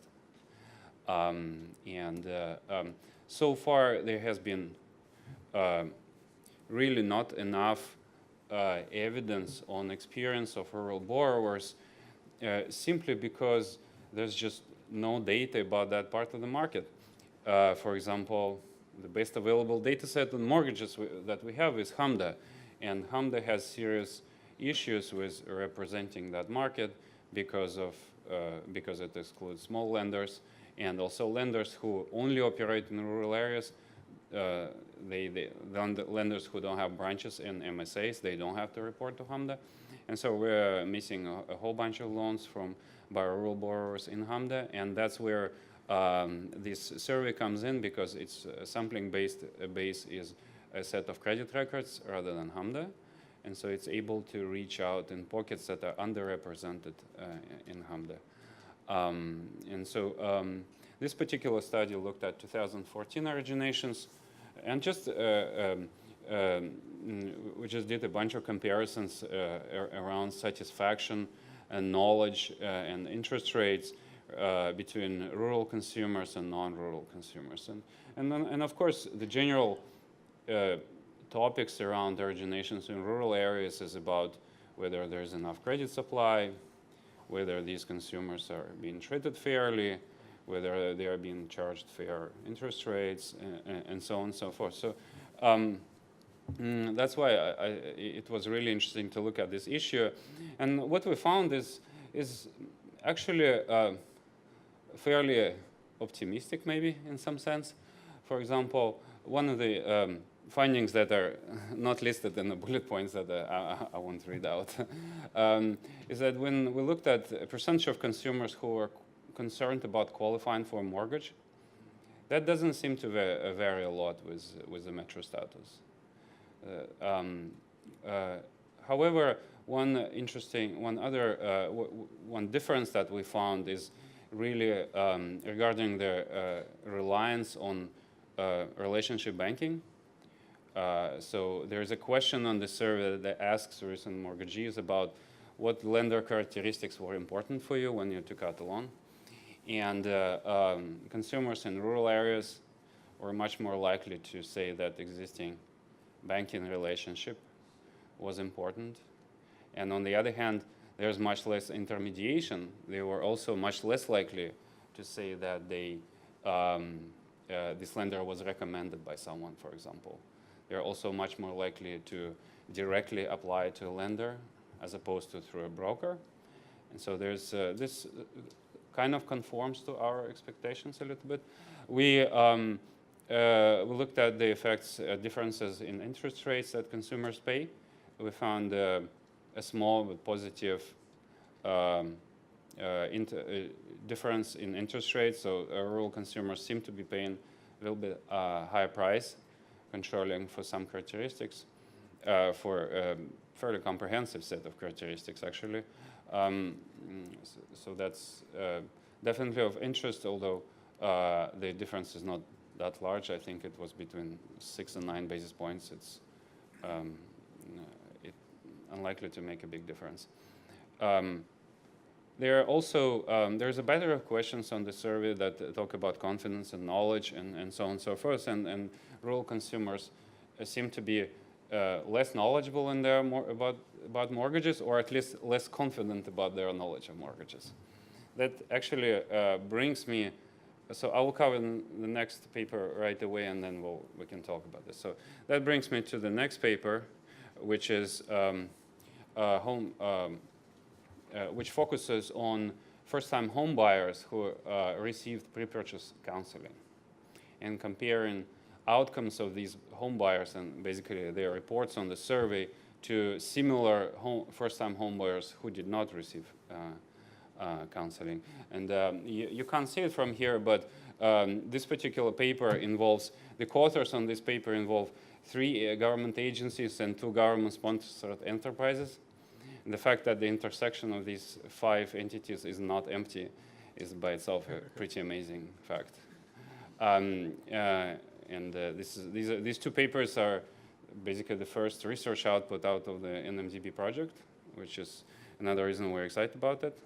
So far there has been really not enough evidence on experience of rural borrowers simply because there's just no data about that part of the market. For example, the best available data set on mortgages that we have is HMDA, and HMDA has serious issues with representing that market because it excludes small lenders and also lenders who only operate in rural areas. The lenders who don't have branches in MSAs, they don't have to report to HMDA. And so we're missing a whole bunch of loans by rural borrowers in HMDA, and that's where this survey comes in, because it's sampling base is a set of credit records rather than HMDA, and so it's able to reach out in pockets that are underrepresented in HMDA. This particular study looked at 2014 originations, and we just did a bunch of comparisons around satisfaction and knowledge and interest rates between rural consumers and non-rural consumers. And of course, the general topics around originations in rural areas is about whether there's enough credit supply, whether these consumers are being treated fairly, whether they are being charged fair interest rates, and so on and so forth. So that's why it was really interesting to look at this issue. And what we found is actually fairly optimistic, maybe, in some sense. For example, one of the findings that are not listed in the bullet points that I won't read out is that when we looked at a percentage of consumers who are concerned about qualifying for a mortgage, that doesn't seem to vary a lot with the metro status. However, one difference that we found is really regarding the reliance on relationship banking. So there's a question on the survey that asks recent mortgagees about what lender characteristics were important for you when you took out a loan. And consumers in rural areas were much more likely to say that existing banking relationship was important. And on the other hand, there's much less intermediation. They were also much less likely to say that this lender was recommended by someone, for example. They're also much more likely to directly apply to a lender as opposed to through a broker. And so there's this kind of conforms to our expectations a little bit. We looked at the effects, differences in interest rates that consumers pay. We found a small but positive difference in interest rates. So rural consumers seem to be paying a little bit higher price, controlling for some characteristics, for a fairly comprehensive set of characteristics, actually. So that's definitely of interest, although the difference is not that large. I think it was between 6 and 9 basis points. It's unlikely to make a big difference. There are also, there's a battery of questions on the survey that talk about confidence and knowledge and so on and so forth, and rural consumers seem to be less knowledgeable in their about mortgages, or at least less confident about their knowledge of mortgages. That actually brings me, so I will cover the next paper right away, and then we can talk about this. So that brings me to the next paper, which is which focuses on first-time home buyers who received pre-purchase counseling, and comparing outcomes of these home buyers and basically their reports on the survey to similar first-time home buyers who did not receive counseling. And you can't see it from here, but this particular paper involves, the co-authors on this paper involve 3 government agencies and 2 government-sponsored enterprises. And the fact that the intersection of these 5 entities is not empty is by itself a pretty amazing fact. These two papers are basically the first research output out of the NMDB project, which is another reason we're excited about it.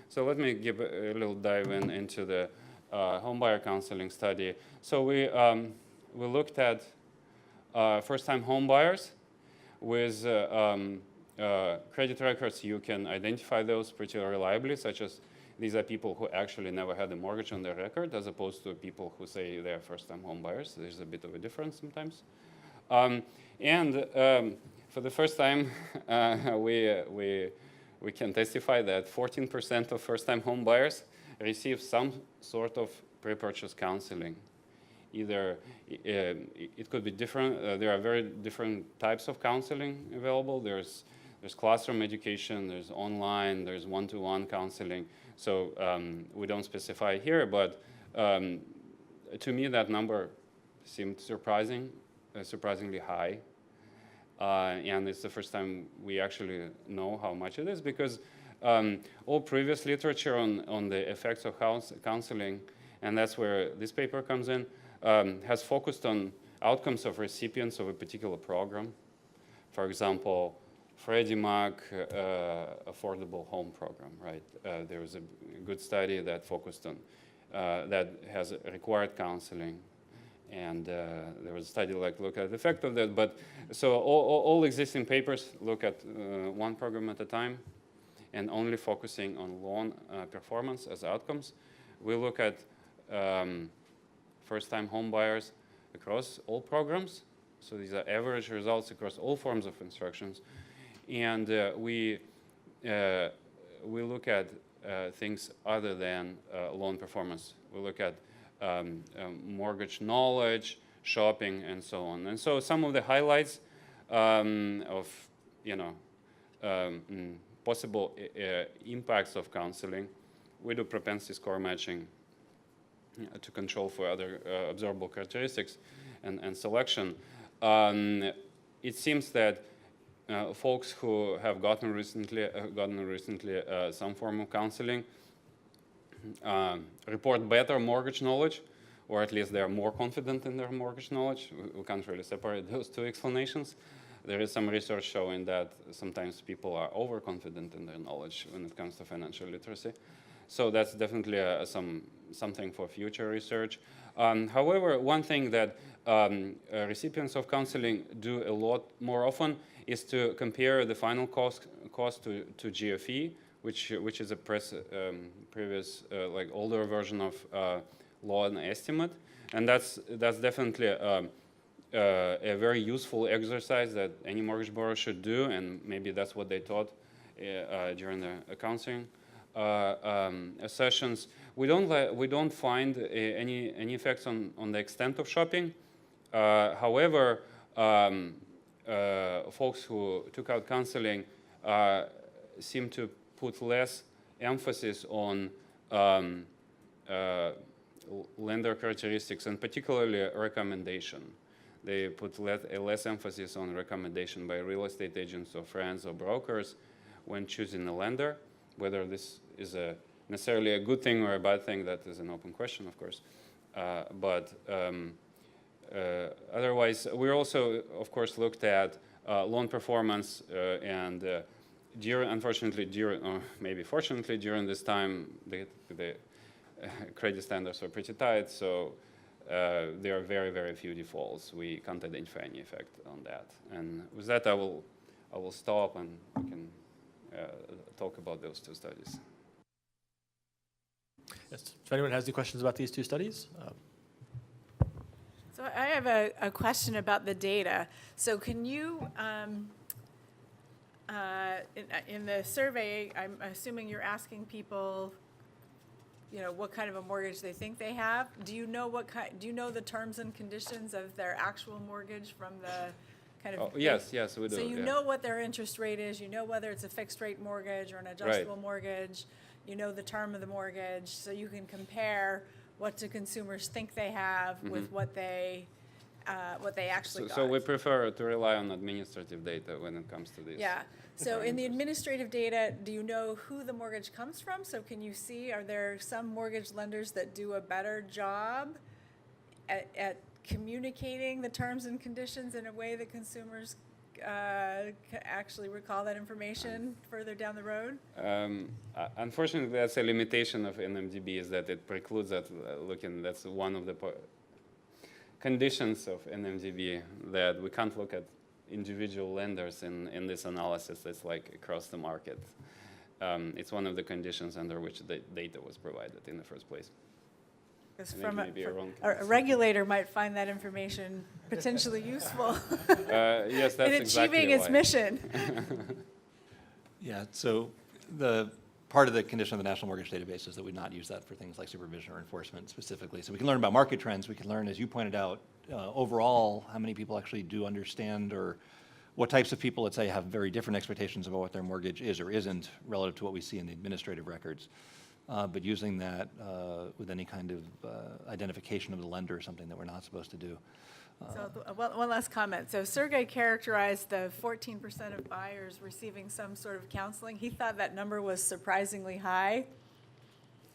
So let me give a little dive into the homebuyer counseling study. So we looked at first-time homebuyers with credit records. You can identify those pretty reliably, such as these are people who actually never had a mortgage on their record, as opposed to people who say they're first-time homebuyers. There's a bit of a difference sometimes. For the first time, we can testify that 14% of first-time homebuyers receive some sort of pre-purchase counseling. Either it could be different. There are very different types of counseling available. There's classroom education. There's online. There's one-to-one counseling. So we don't specify here, but to me that number seemed surprisingly high. And it's the first time we actually know how much it is, because all previous literature on the effects of counseling, and that's where this paper comes in, has focused on outcomes of recipients of a particular program. For example, Freddie Mac Affordable Home Program, right? There was a good study that focused on, that has required counseling. And there was a study look at the effect of that. But so all existing papers look at one program at a time and only focusing on loan performance as outcomes. We look at first-time home buyers across all programs. So these are average results across all forms of instructions. And we look at things other than loan performance. We look at mortgage knowledge, shopping, and so on. And so some of the highlights of possible impacts of counseling, we do propensity score matching to control for other observable characteristics and selection. It seems that folks who have gotten recently some form of counseling report better mortgage knowledge, or at least they are more confident in their mortgage knowledge. We can't really separate those two explanations. There is some research showing that sometimes people are overconfident in their knowledge when it comes to financial literacy. So that's definitely something for future research. However, one thing that recipients of counseling do a lot more often is to compare the final cost to GFE, which is a previous like older version of loan estimate, and that's definitely a very useful exercise that any mortgage borrower should do, and maybe that's what they taught during the counseling sessions. We don't find any effects on the extent of shopping. However, folks who took out counseling seem to put less emphasis on lender characteristics, and particularly recommendation. They put less emphasis on recommendation by real estate agents or friends or brokers when choosing a lender. Whether this is necessarily a good thing or a bad thing, that is an open question, of course. Otherwise, we also, of course, looked at loan performance and unfortunately, or maybe fortunately, during this time, the credit standards were pretty tight, so there are very, very few defaults. We can't identify any effect on that. And with that, I will stop, and we can talk about those two studies. Yes. If anyone has any questions about these two studies. So I have a question about the data. So can you, in the survey, I'm assuming you're asking people, what kind of a mortgage they think they have. Do you know do you know the terms and conditions of their actual mortgage from the kind of? Oh, yes, we do. So you know what their interest rate is. You know whether it's a fixed rate mortgage or an adjustable mortgage. You know the term of the mortgage, so you can compare what do consumers think they have with what they actually got. So we prefer to rely on administrative data when it comes to this. Yeah. So in the administrative data, do you know who the mortgage comes from? So can you see, are there some mortgage lenders that do a better job at communicating the terms and conditions in a way that consumers can actually recall that information further down the road? Unfortunately, that's a limitation of NMDB, is that it precludes that looking. That's one of the conditions of NMDB, that we can't look at individual lenders in this analysis. It's like across the market. It's one of the conditions under which the data was provided in the first place. Because I think from maybe a wrong a regulator might find that information potentially useful Yes, that's in exactly achieving its why. mission. Yeah, so the part of the condition of the National Mortgage Database is that we not use that for things like supervision or enforcement specifically. So we can learn about market trends. We can learn, as you pointed out, overall, how many people actually do understand, or what types of people, let's say, have very different expectations about what their mortgage is or isn't relative to what we see in the administrative records. But using that with any kind of identification of the lender is something that we're not supposed to do. So one last comment. So Sergey characterized the 14% of buyers receiving some sort of counseling. He thought that number was surprisingly high.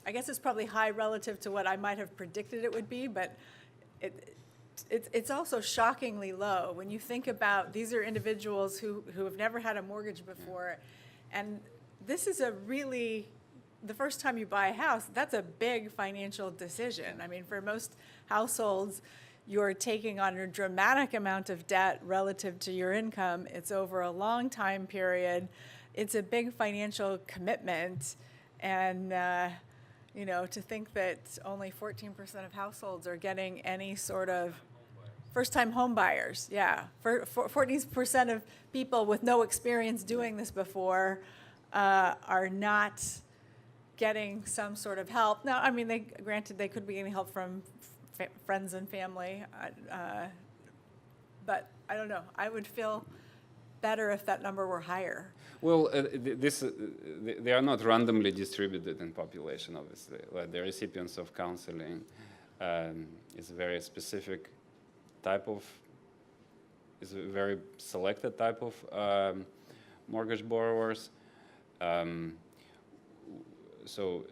I guess it's probably high relative to what I might have predicted it would be, but it's also shockingly low. When you think about, these are individuals who have never had a mortgage before, and this is a really, the first time you buy a house, that's a big financial decision. I mean, for most households, you're taking on a dramatic amount of debt relative to your income. It's over a long time period. It's a big financial commitment. And, you know, to think that only 14% of households are getting any sort of first-time home buyers, yeah. 14% of people with no experience doing this before are not getting some sort of help. Now, I mean, granted, they could be getting help from friends and family, but I don't know. I would feel better if that number were higher. Well, they are not randomly distributed in population, obviously. Like the recipients of counseling is a very specific type of, is a very selected type of mortgage borrowers. So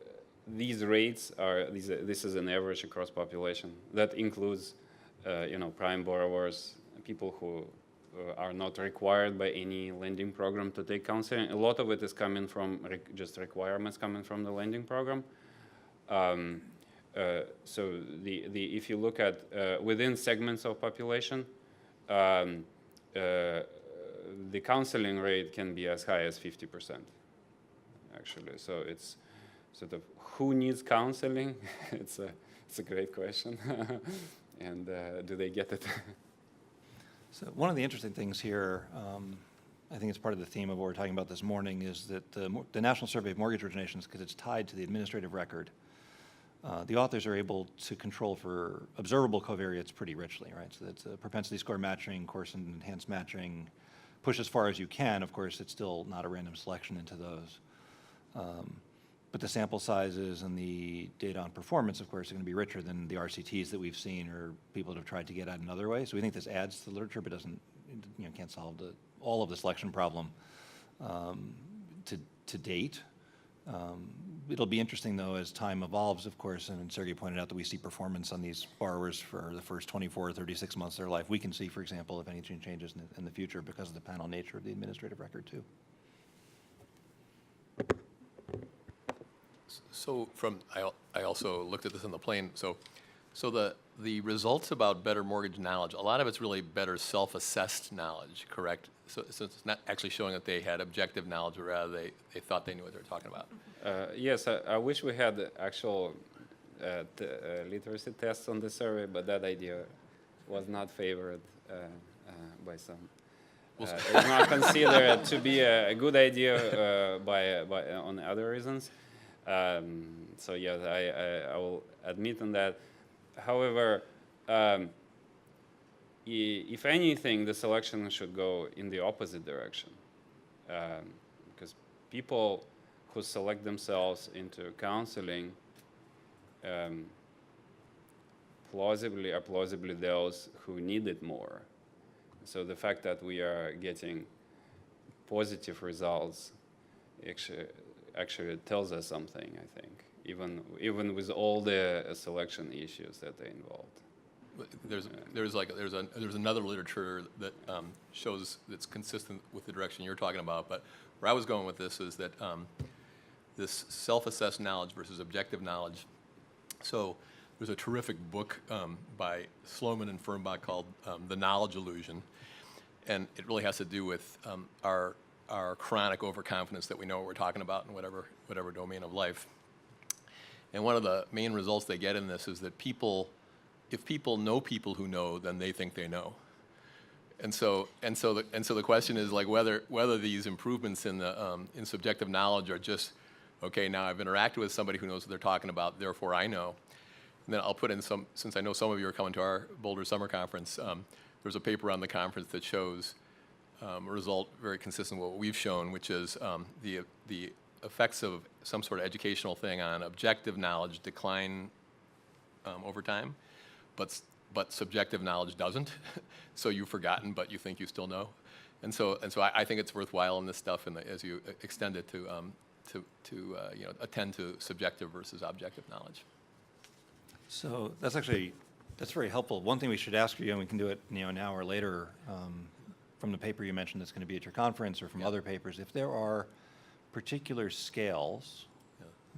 these rates are, this is an average across population. That includes, you know, prime borrowers, people who are not required by any lending program to take counseling. A lot of it is coming from just requirements coming from the lending program. So if you look at within segments of population, the counseling rate can be as high as 50%, actually. So it's sort of who needs counseling? It's a great question. And do they get it? So one of the interesting things here, I think it's part of the theme of what we're talking about this morning, is that the National Survey of Mortgage Originations, because it's tied to the administrative record, the authors are able to control for observable covariates pretty richly, right? So that's propensity score matching, coarse and enhanced matching, push as far as you can. Of course, it's still not a random selection into those. But the sample sizes and the data on performance, of course, are going to be richer than the RCTs that we've seen or people that have tried to get at another way. So we think this adds to the literature, but doesn't, you know, can't solve all of the selection problem to date. It'll be interesting, though, as time evolves, of course, and Sergey pointed out that we see performance on these borrowers for the first 24 or 36 months of their life. We can see, for example, if anything changes in the future because of the panel nature of the administrative record, too. So I also looked at this on the plane. So the results about better mortgage knowledge, a lot of it's really better self-assessed knowledge, correct? So it's not actually showing that they had objective knowledge, but rather they thought they knew what they were talking about. Yes, I wish we had actual literacy tests on the survey, but that idea was not favored by some. It's not considered to be a good idea by on other reasons. So yes, I will admit on that. However, if anything, the selection should go in the opposite direction, because people who select themselves into counseling plausibly are plausibly those who need it more. So the fact that we are getting positive results actually tells us something, I think, even with all the selection issues that are involved. there's another literature that shows that's consistent with the direction you're talking about. But where I was going with this is that this self-assessed knowledge versus objective knowledge. So there's a terrific book by Sloman and Fernbach called The Knowledge Illusion, and it really has to do with our chronic overconfidence that we know what we're talking about in whatever domain of life. And one of the main results they get in this is that if people know people who know, then they think they know. And so the question is like whether these improvements in subjective knowledge are just, okay, now I've interacted with somebody who knows what they're talking about, therefore I know. And then I'll put in since I know some of you are coming to our Boulder Summer Conference, there's a paper on the conference that shows a result very consistent with what we've shown, which is the effects of some sort of educational thing on objective knowledge decline over time, but subjective knowledge doesn't. So you've forgotten, but you think you still know. And so I think it's worthwhile in this stuff, and as you extend it to attend to subjective versus objective knowledge. So that's very helpful. One thing we should ask you, and we can do it now or later, from the paper you mentioned that's going to be at your conference or from other papers, if there are particular scales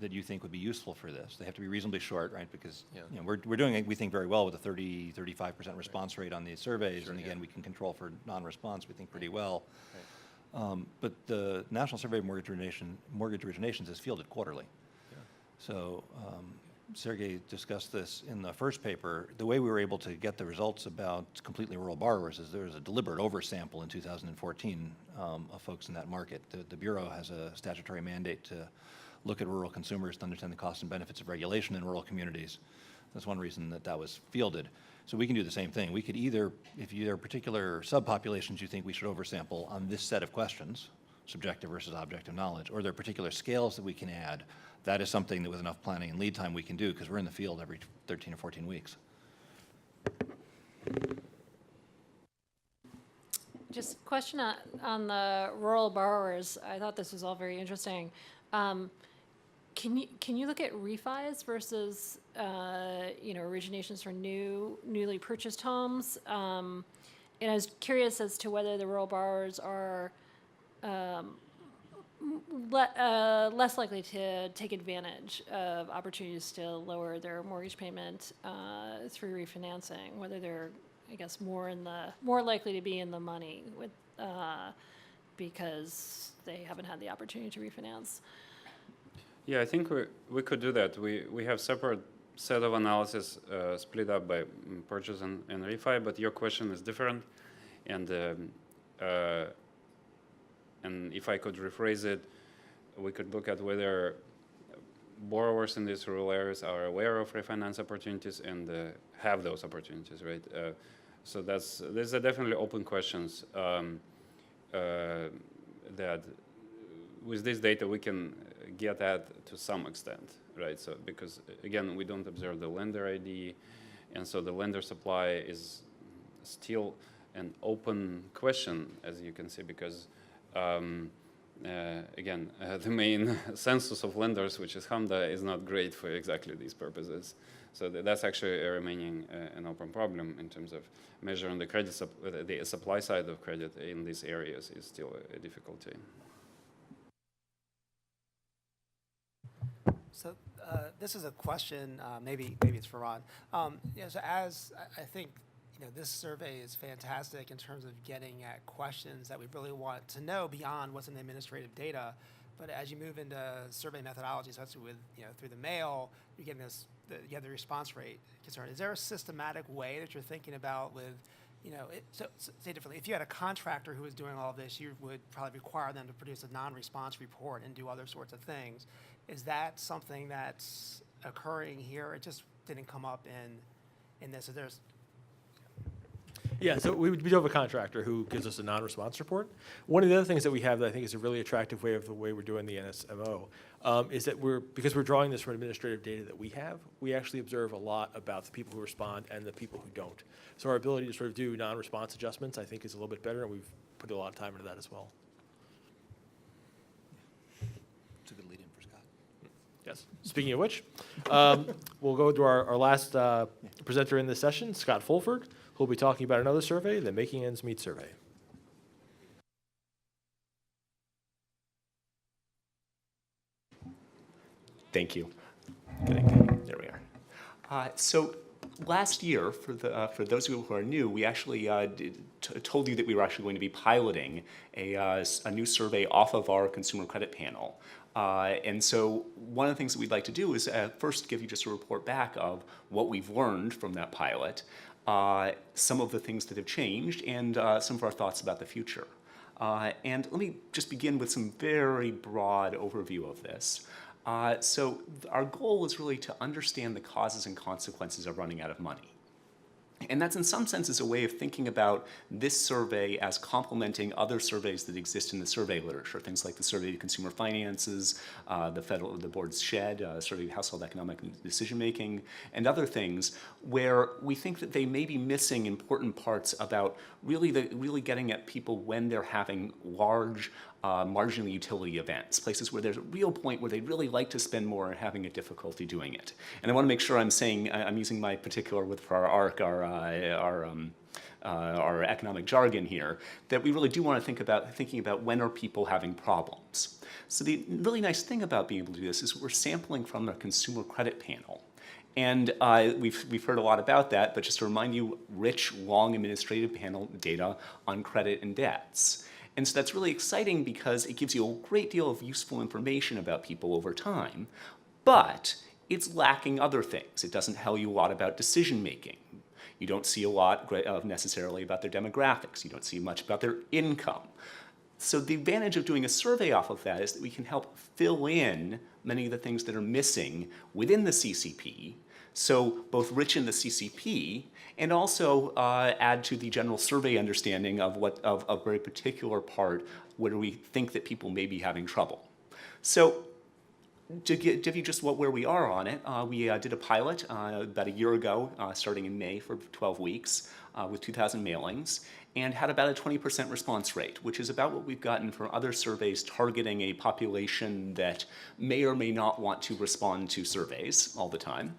that you think would be useful for this. They have to be reasonably short, right? Because we're doing, we think, very well with a 35% response rate on these surveys, and again, we can control for non-response, we think, pretty well. But the National Survey of Mortgage Originations is fielded quarterly. So Sergey discussed this in the first paper. The way we were able to get the results about completely rural borrowers is there was a deliberate oversample in 2014 of folks in that market. The Bureau has a statutory mandate to look at rural consumers to understand the costs and benefits of regulation in rural communities. That's one reason that was fielded. So we can do the same thing. We could either, if there are particular subpopulations you think we should oversample on this set of questions, subjective versus objective knowledge, or there are particular scales that we can add, that is something that with enough planning and lead time we can do, because we're in the field every 13 or 14 weeks. Just a question on the rural borrowers. I thought this was all very interesting. Can you look at refis versus originations for newly purchased homes? And I was curious as to whether the rural borrowers are less likely to take advantage of opportunities to lower their mortgage payment through refinancing, whether they're, I guess, more likely to be in the money with because they haven't had the opportunity to refinance. Yeah, I think we could do that. We have separate set of analysis split up by purchase and refi, but your question is different, and if I could rephrase it, we could look at whether borrowers in these rural areas are aware of refinance opportunities and have those opportunities, right? So these are definitely open questions that with this data we can get at to some extent, right? So because again, we don't observe the lender ID, and so the lender supply is still an open question, as you can see, because again, the main census of lenders, which is HMDA, is not great for exactly these purposes. So that's actually a remaining an open problem in terms of measuring the credit the supply side of credit in these areas is still a difficulty. So this is a question, maybe it's for Ron. So as I think, this survey is fantastic in terms of getting at questions that we really want to know beyond what's in the administrative data. But as you move into survey methodology, especially with through the mail, you're getting you have the response rate concern. Is there a systematic way that you're thinking about with, so say differently, if you had a contractor who was doing all of this, you would probably require them to produce a non-response report and do other sorts of things. Is that something that's occurring here? It just didn't come up in this. So there's. Yeah, so we do have a contractor who gives us a non-response report. One of the other things that we have that I think is a really attractive way of the way we're doing the NSMO is that because we're drawing this from administrative data that we have, we actually observe a lot about the people who respond and the people who don't. So our ability to sort of do non-response adjustments, I think, is a little bit better, and we've put a lot of time into that as well. It's a good lead-in for Scott. Yes. Speaking of which, we'll go to our last The presenter in this session, Scott Fulford, who will be talking about another survey, the Making Ends Meet survey. Thank you. There we are. So last year, for those of you who are new, we actually told you that we were actually going to be piloting a new survey off of our consumer credit panel. And so one of the things that we'd like to do is first give you just a report back of what we've learned from that pilot, some of the things that have changed, and some of our thoughts about the future. And let me just begin with some very broad overview of this. So our goal is really to understand the causes and consequences of running out of money. And that's in some senses a way of thinking about this survey as complementing other surveys that exist in the survey literature, things like the Survey of Consumer Finances, the board's SHED, Survey of Household Economic Decision Making, and other things where we think that they may be missing important parts about really getting at people when they're having large marginal utility events, places where there's a real point where they'd really like to spend more and having a difficulty doing it. And I want to make sure I'm using my particular for our ARC, our economic jargon here, that we really do want to thinking about when are people having problems. So the really nice thing about being able to do this is we're sampling from the consumer credit panel. And we've heard a lot about that, but just to remind you, rich, long administrative panel data on credit and debts. And so that's really exciting because it gives you a great deal of useful information about people over time, but it's lacking other things. It doesn't tell you a lot about decision making. You don't see a lot necessarily about their demographics. You don't see much about their income. So the advantage of doing a survey off of that is that we can help fill in many of the things that are missing within the CCP. So both rich in the CCP and also add to the general survey understanding of a very particular part where we think that people may be having trouble. So to give you just where we are on it, we did a pilot about a year ago, starting in May for 12 weeks with 2,000 mailings, and had about a 20% response rate, which is about what we've gotten from other surveys targeting a population that may or may not want to respond to surveys all the time.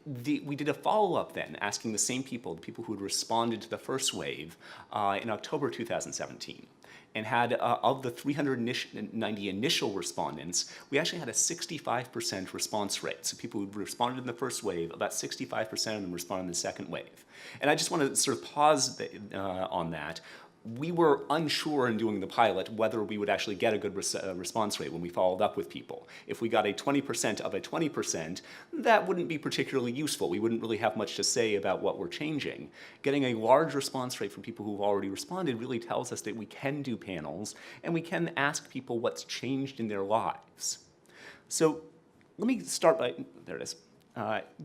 We did a follow-up then, asking the same people, the people who had responded to the first wave, in October 2017. And had, of the 390 initial respondents, we actually had a 65% response rate. So people who responded in the first wave, about 65% of them responded in the second wave. And I just want to sort of pause on that. We were unsure in doing the pilot whether we would actually get a good response rate when we followed up with people. If we got a 20% of a 20%, that wouldn't be particularly useful. We wouldn't really have much to say about what we're changing. Getting a large response rate from people who've already responded really tells us that we can do panels and we can ask people what's changed in their lives. So let me start by, there it is.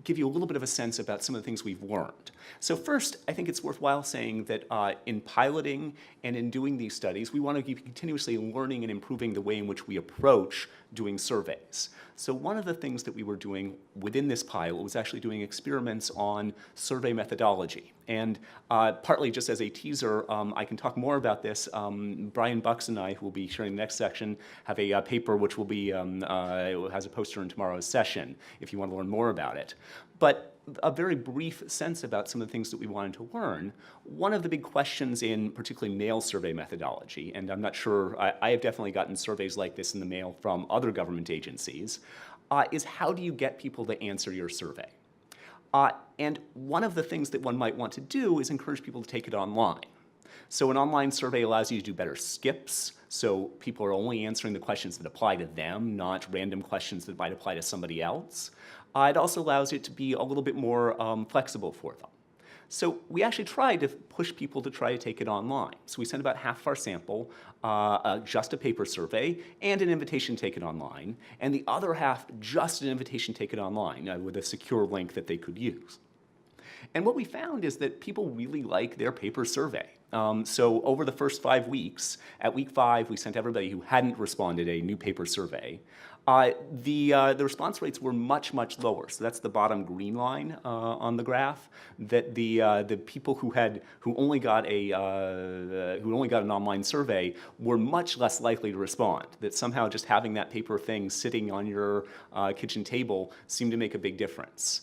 Give you a little bit of a sense about some of the things we've learned. So first, I think it's worthwhile saying that in piloting and in doing these studies, we want to keep continuously learning and improving the way in which we approach doing surveys. So one of the things that we were doing within this pilot was actually doing experiments on survey methodology. And partly just as a teaser, I can talk more about this. Brian Bucks and I, who will be sharing the next section, have a paper which will be, has a poster in tomorrow's session if you want to learn more about it. But a very brief sense about some of the things that we wanted to learn. One of the big questions in particularly mail survey methodology, and I'm not sure, I have definitely gotten surveys like this in the mail from other government agencies, is how do you get people to answer your survey? And one of the things that one might want to do is encourage people to take it online. So an online survey allows you to do better skips, so people are only answering the questions that apply to them, not random questions that might apply to somebody else. It also allows it to be a little bit more flexible for them. So we actually tried to push people to try to take it online. So we sent about half of our sample, just a paper survey, and an invitation to take it online, and the other half just an invitation to take it online with a secure link that they could use. And what we found is that people really like their paper survey. So over the first 5 weeks, at week 5, we sent everybody who hadn't responded a new paper survey. The response rates were much, much lower. So that's the bottom green line on the graph. That the people who only got an online survey were much less likely to respond. That somehow just having that paper thing sitting on your kitchen table seemed to make a big difference.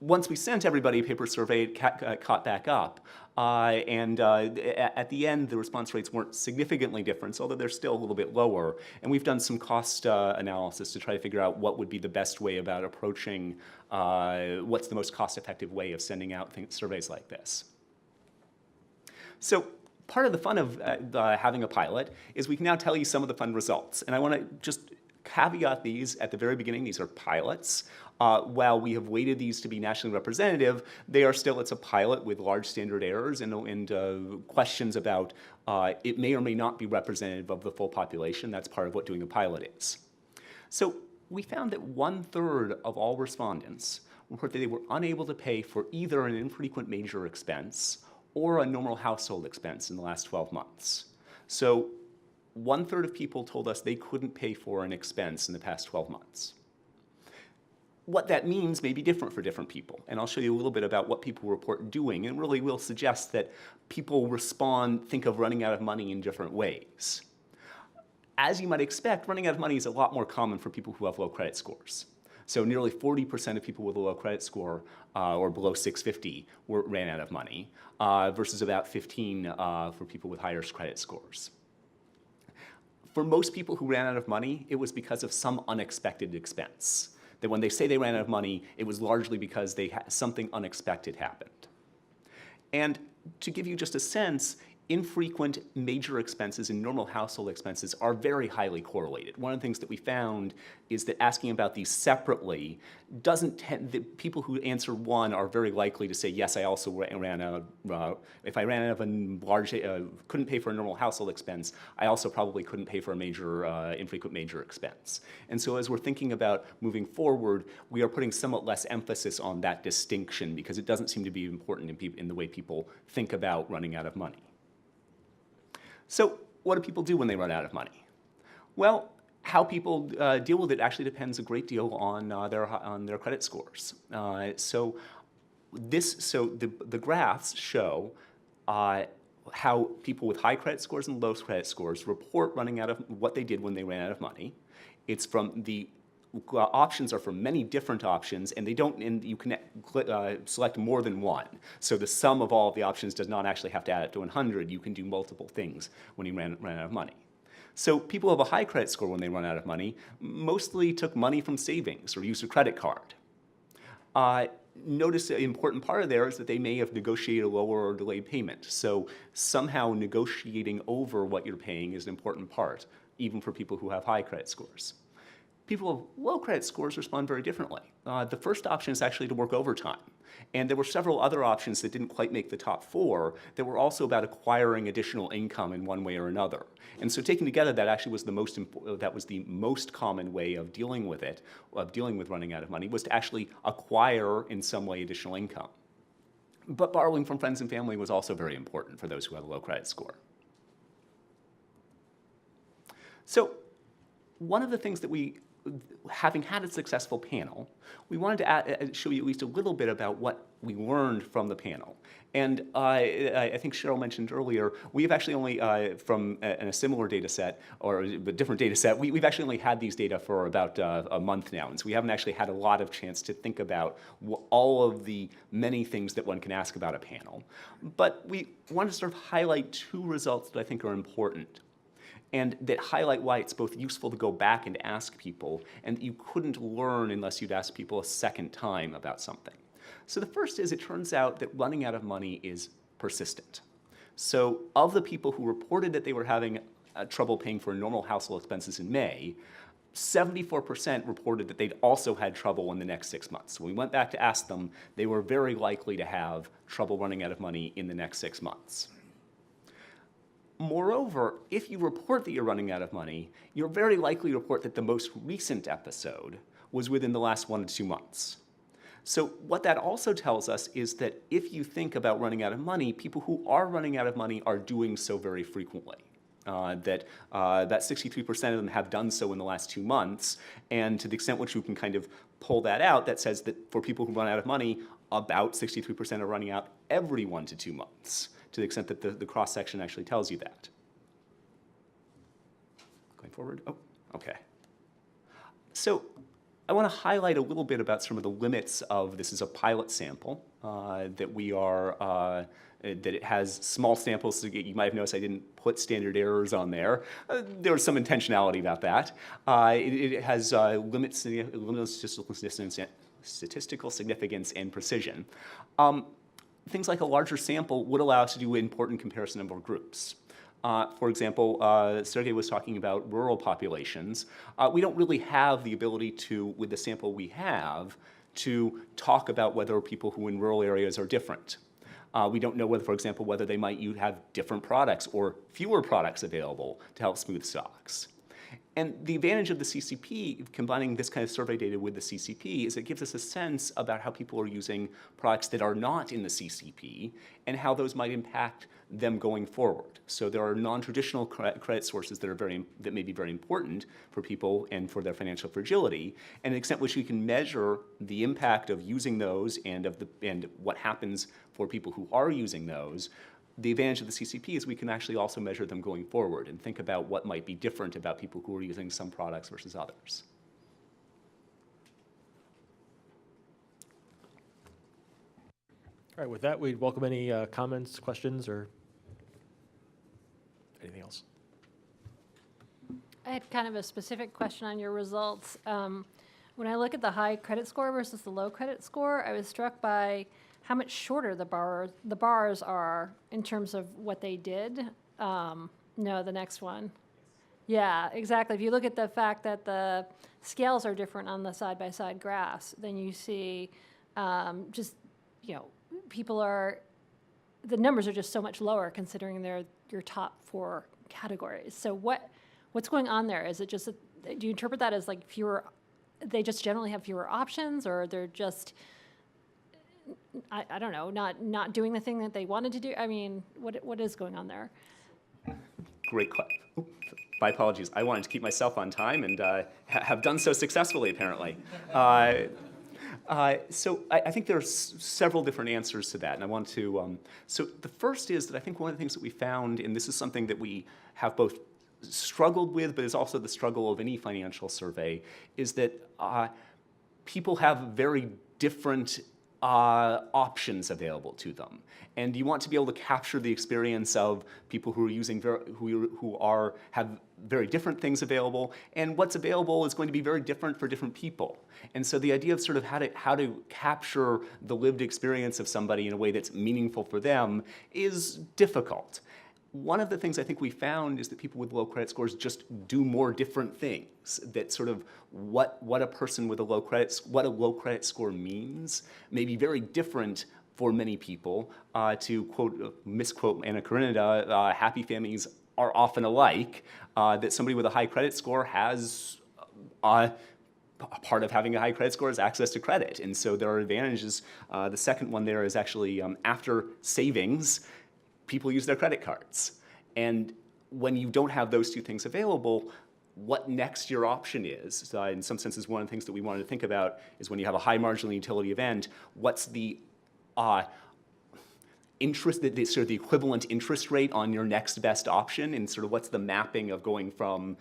once we sent everybody a paper survey, it caught back up. At the end, the response rates weren't significantly different, although they're still a little bit lower. And we've done some cost analysis to try to figure out what would be the best way about approaching what's the most cost-effective way of sending out surveys like this. So part of the fun of having a pilot is we can now tell you some of the fun results. And I want to just caveat these at the very beginning. These are pilots. While we have weighted these to be nationally representative, they are still, it's a pilot with large standard errors and questions about it may or may not be representative of the full population. That's part of what doing a pilot is. So we found that 1/3 of all respondents report that they were unable to pay for either an infrequent major expense or a normal household expense in the last 12 months. So 1/3 of people told us they couldn't pay for an expense in the past 12 months. What that means may be different for different people, and I'll show you a little bit about what people report doing, and really will suggest that people think of running out of money in different ways. As you might expect, running out of money is a lot more common for people who have low credit scores. So nearly 40% of people with a low credit score or below 650 ran out of money, versus about 15% for people with higher credit scores. For most people who ran out of money, it was because of some unexpected expense. That when they say they ran out of money, it was largely because something unexpected happened. And to give you just a sense, infrequent major expenses and normal household expenses are very highly correlated. One of the things that we found is that asking about these separately the people who answer one are very likely to say, yes, I also ran out of, if I ran out of a large, couldn't pay for a normal household expense, I also probably couldn't pay for a major, infrequent major expense. And so as we're thinking about moving forward, we are putting somewhat less emphasis on that distinction because it doesn't seem to be important in the way people think about running out of money. So what do people do when they run out of money? Well, how people deal with it actually depends a great deal on their credit scores. So the graphs show how people with high credit scores and low credit scores report running out of what they did when they ran out of money. It's from the options are from many different options, and you can select more than one. So the sum of all of the options does not actually have to add up to 100. You can do multiple things when you ran out of money. So people who have a high credit score when they run out of money mostly took money from savings or used a credit card. Notice an important part of there is that they may have negotiated a lower or delayed payment. So somehow negotiating over what you're paying is an important part, even for people who have high credit scores. People with low credit scores respond very differently. The first option is actually to work overtime. And there were several other options that didn't quite make the top 4 that were also about acquiring additional income in one way or another. And so taken together, that actually was the most common way of dealing with it, of dealing with running out of money, was to actually acquire in some way additional income. But borrowing from friends and family was also very important for those who had a low credit score. So one of the things that having had a successful panel, we wanted to show you at least a little bit about what we learned from the panel. And I think Cheryl mentioned earlier, we've actually only, in a similar data set, or a different data set, we've actually only had these data for about a month now. And so we haven't actually had a lot of chance to think about all of the many things that one can ask about a panel. But we want to sort of highlight 2 results that I think are important, and that highlight why it's both useful to go back and ask people, and that you couldn't learn unless you'd ask people a second time about something. So the first is, it turns out that running out of money is persistent. So of the people who reported that they were having trouble paying for normal household expenses in May, 74% reported that they'd also had trouble in the next 6 months. So when we went back to ask them, they were very likely to have trouble running out of money in the next 6 months. Moreover, if you report that you're running out of money, you're very likely to report that the most recent episode was within the last 1 to 2 months. So what that also tells us is that if you think about running out of money, people who are running out of money are doing so very frequently. That 63% of them have done so in the last 2 months, and to the extent which you can kind of pull that out, that says that for people who run out of money, about 63% are running out every 1 to 2 months. To the extent that the cross-section actually tells you that. Going forward? Oh, okay. So I want to highlight a little bit about some of the limits of this is a pilot sample that we are, that it has small samples. So you might have noticed I didn't put standard errors on there. There was some intentionality about that. It has limited statistical significance and precision. Things like a larger sample would allow us to do important comparison of more groups. For example, Sergey was talking about rural populations. We don't really have the ability to, with the sample we have, to talk about whether people who in rural areas are different. We don't know whether, for example, whether they might have different products or fewer products available to help smooth stocks. And the advantage of the CCP, combining this kind of survey data with the CCP, is it gives us a sense about how people are using products that are not in the CCP and how those might impact them going forward. So there are non-traditional credit sources that may be very important for people and for their financial fragility, and the extent which we can measure the impact of using those and what happens for people who are using those. The advantage of the CCP is we can actually also measure them going forward and think about what might be different about people who are using some products versus others. All right, with that, we'd welcome any comments, questions, or anything else. I had kind of a specific question on your results. When I look at the high credit score versus the low credit score, I was struck by how much shorter the bars are in terms of what they did. No, the next one. Yeah, exactly. If you look at the fact that the scales are different on the side-by-side graphs, then you see the numbers are just so much lower considering they're your top 4 categories. So what's going on there? Is it just, do you interpret that as like they just generally have fewer options, or they're just, I don't know, not doing the thing that they wanted to do? I mean, what is going on there? Great question. My apologies. I wanted to keep myself on time and have done so successfully, apparently. So I think there's several different answers to that, and I want to. So the first is that I think one of the things that we found, and this is something that we have both struggled with, but is also the struggle of any financial survey, is that people have very different options available to them, and you want to be able to capture the experience of people who are using have very different things available, and what's available is going to be very different for different people. And so the idea of sort of how to capture the lived experience of somebody in a way that's meaningful for them is difficult. One of the things I think we found is that people with low credit scores just do more different things. That sort of what a person with a low credit score means may be very different for many people. To misquote Anna Karenina, happy families are often alike. That somebody with a high credit score has a part of having a high credit score is access to credit, and so there are advantages. The second one there is actually after savings, people use their credit cards. And when you don't have those two things available, what next your option is, in some senses, one of the things that we wanted to think about is when you have a high marginal utility event, what's the interest, sort of the equivalent interest rate on your next best option, and sort of what's the mapping of going from,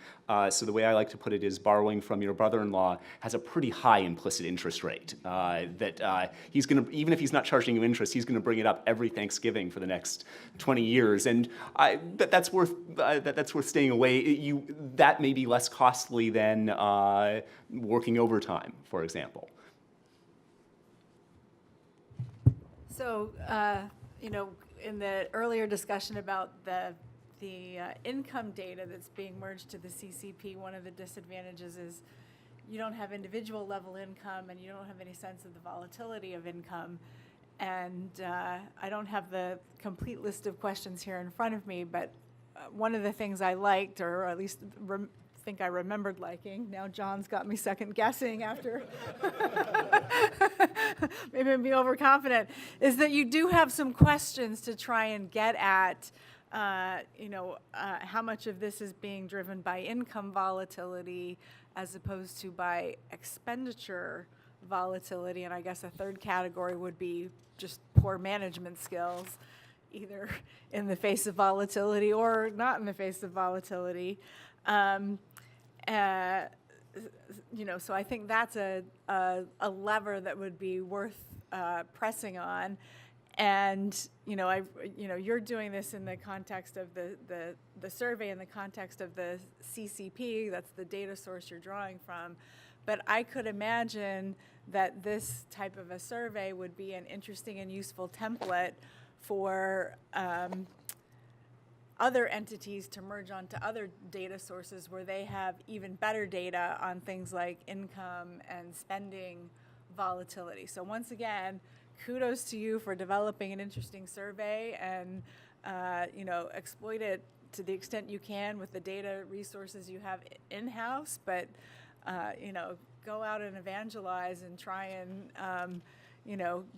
so the way I like to put it is borrowing from your brother-in-law has a pretty high implicit interest rate, that he's gonna, even if he's not charging you interest, he's gonna bring it up every Thanksgiving for the next 20 years, and that's worth staying away. That may be less costly than working overtime, for example. So, in the earlier discussion about the income data that's being merged to the CCP, one of the disadvantages is you don't have individual level income and you don't have any sense of the volatility of income. And I don't have the complete list of questions here in front of me, but one of the things I liked, or at least think I remembered liking, now John's got me second guessing after maybe I'm being overconfident, is that you do have some questions to try and get at how much of this is being driven by income volatility as opposed to by expenditure volatility. And I guess a third category would be just poor management skills, either in the face of volatility or not in the face of volatility. so I think that's a lever that would be worth pressing on. And, you're doing this in the context of the survey, in the context of the CCP, that's the data source you're drawing from. But I could imagine that this type of a survey would be an interesting and useful template for other entities to merge onto other data sources where they have even better data on things like income and spending volatility. So once again, kudos to you for developing an interesting survey and exploit it to the extent you can with the data resources you have in-house, but go out and evangelize and try and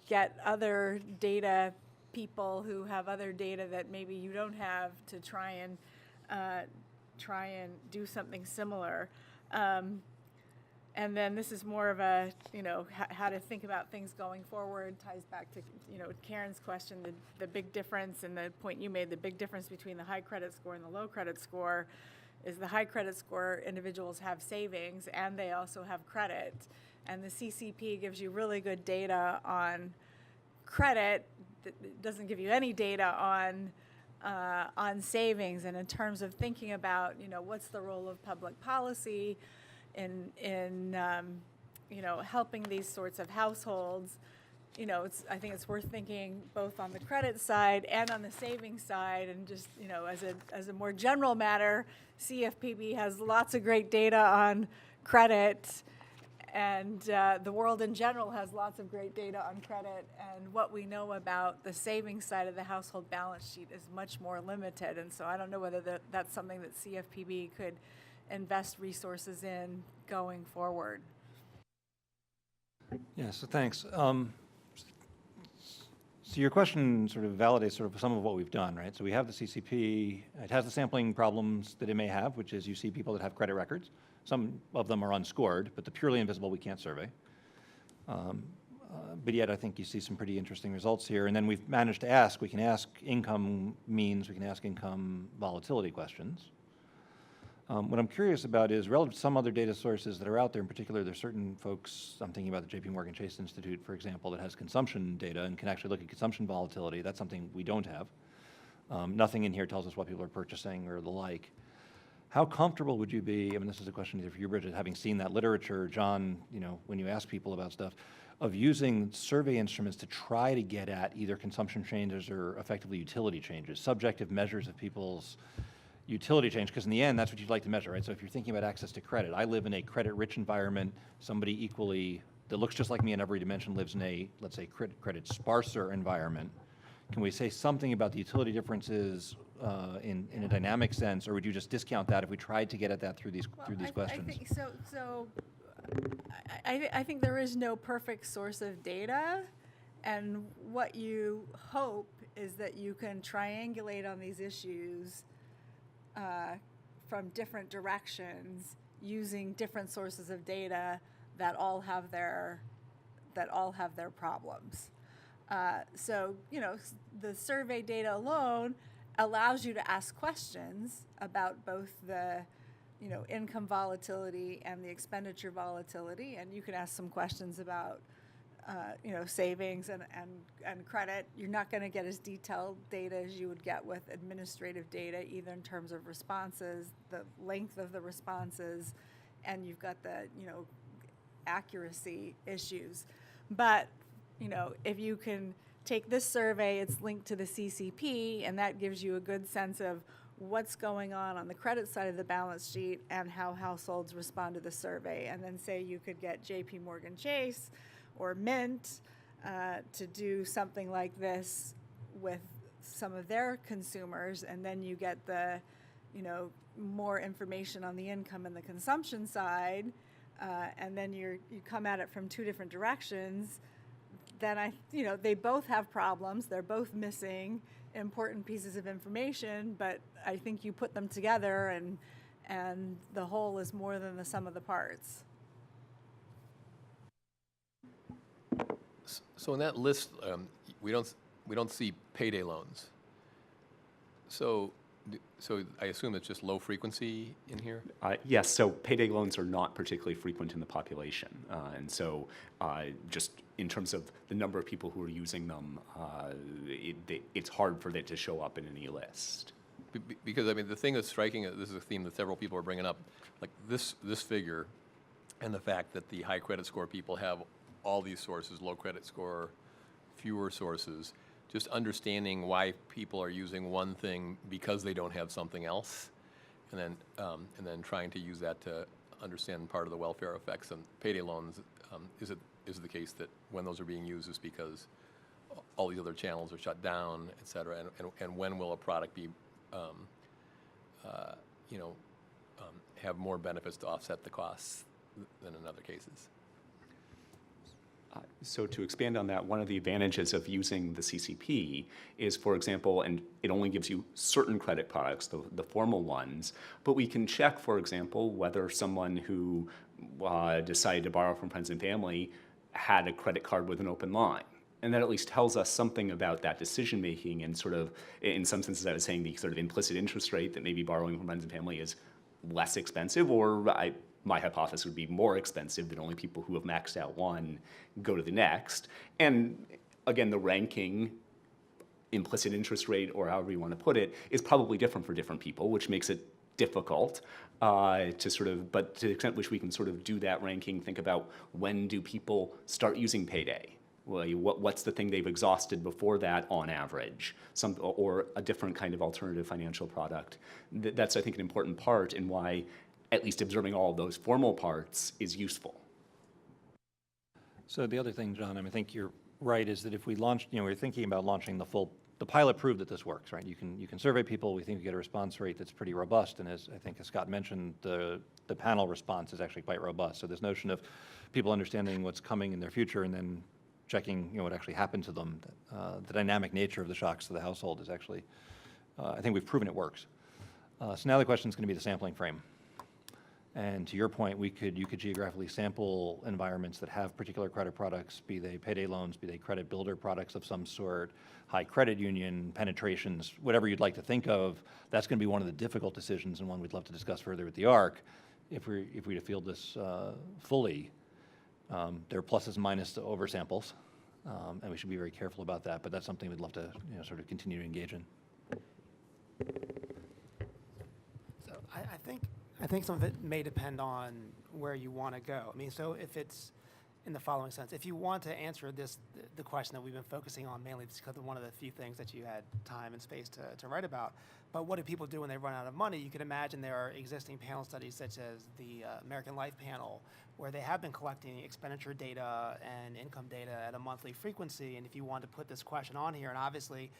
get other data people who have other data that maybe you don't have to try and do something similar. And then this is more of a, how to think about things going forward, ties back to, Karen's question, the big difference, and the point you made, the big difference between the high credit score and the low credit score is the high credit score individuals have savings and they also have credit. And the CCP gives you really good data on credit. It doesn't give you any data on savings. And in terms of thinking about, what's the role of public policy in helping these sorts of households, I think it's worth thinking both on the credit side and on the savings side. And just, as a more general matter, CFPB has lots of great data on credit, and the world in general has lots of great data on credit. And what we know about the savings side of the household balance sheet is much more limited. And so I don't know whether that's something that CFPB could invest resources in going forward. Yeah, so thanks. So your question sort of validates sort of some of what we've done, right? So we have the CCP. It has the sampling problems that it may have, which is you see people that have credit records. Some of them are unscored, but the purely invisible we can't survey. But yet I think you see some pretty interesting results here. And then we've managed to ask, we can ask income means, we can ask income volatility questions. What I'm curious about is relative to some other data sources that are out there, in particular, there's certain folks, I'm thinking about the JP Chase Institute, for example, that has consumption data and can actually look at consumption volatility. That's something we don't have. Nothing in here tells us what people are purchasing or the like. How comfortable would you be, I mean, this is a question either for you, Bridget, having seen that literature, John, when you ask people about stuff, of using survey instruments to try to get at either consumption changes or effectively utility changes, subjective measures of people's utility change, because in the end, that's what you'd like to measure, right? So if you're thinking about access to credit, I live in a credit-rich environment, somebody equally, that looks just like me in every dimension lives in a, let's say, credit sparser environment. Can we say something about the utility differences in a dynamic sense, or would you just discount that if we tried to get at that through these questions? I think so. I think there is no perfect source of data, and what you hope is that you can triangulate on these issues from different directions using different sources of data that all have their problems. So the survey data alone allows you to ask questions about both the income volatility and the expenditure volatility, and you can ask some questions about savings and credit. You're not going to get as detailed data as you would get with administrative data, either in terms of responses, the length of the responses, and you've got the accuracy issues. But if you can take this survey, it's linked to the CCP, and that gives you a good sense of what's going on the credit side of the balance sheet and how households respond to the survey. And then say you could get JP Chase or Mint to do something like this with some of their consumers, and then you get the more information on the income and the consumption side, and then you come at it from two different directions. Then they both have problems. They're both missing important pieces of information, but I think you put them together and the whole is more than the sum of the parts. So in that list, we don't see payday loans. So So I assume it's just low frequency in here? Yes, so payday loans are not particularly frequent in the population. And so just in terms of the number of people who are using them, it's hard for it to show up in any list. Because, I mean, the thing that's striking, this is a theme that several people are bringing up, like this figure and the fact that the high credit score people have all these sources, low credit score, fewer sources, just understanding why people are using one thing because they don't have something else, and then trying to use that to understand part of the welfare effects. And payday loans, is it the case that when those are being used is because all these other channels are shut down, et cetera, and when will a product be, have more benefits to offset the costs than in other cases? So to expand on that, one of the advantages of using the CCP is, for example, and it only gives you certain credit products, the formal ones, but we can check, for example, whether someone who decided to borrow from friends and family had a credit card with an open line. And that at least tells us something about that decision making and sort of, in some senses, I was saying the sort of implicit interest rate that maybe borrowing from friends and family is less expensive, or my hypothesis would be more expensive, that only people who have maxed out one go to the next. And again, the ranking, implicit interest rate, or however you want to put it, is probably different for different people, which makes it difficult to sort of, but to the extent which we can sort of do that ranking, think about when do people start using payday? Well, what's the thing they've exhausted before that on average, or a different kind of alternative financial product. That's, I think, an important part in why at least observing all of those formal parts is useful. So the other thing, John, I think you're right, is that if we launched, we're thinking about launching the pilot proved that this works, right? You can survey people, we think we get a response rate that's pretty robust, and as Scott mentioned, the panel response is actually quite robust. So this notion of people understanding what's coming in their future and then checking, what actually happened to them, the dynamic nature of the shocks to the household is actually, I think we've proven it works. So now the question is going to be the sampling frame. And to your point, you could geographically sample environments that have particular credit products, be they payday loans, be they credit builder products of some sort, high credit union, penetrations, whatever you'd like to think of. That's going to be one of the difficult decisions, and one we'd love to discuss further with the ARC. If we to field this fully, there are pluses and minuses to oversamples, and we should be very careful about that. But that's something we'd love to sort of continue to engage in. So I think some of it may depend on where you want to go. I mean, so if it's in the following sense, if you want to answer the question that we've been focusing on mainly, it's because of one of the few things that you had time and space to write about. But what do people do when they run out of money? You can imagine there are existing panel studies such as the American Life panel, where they have been collecting expenditure data and income data at a monthly frequency. And if you want to put this question on here, and obviously,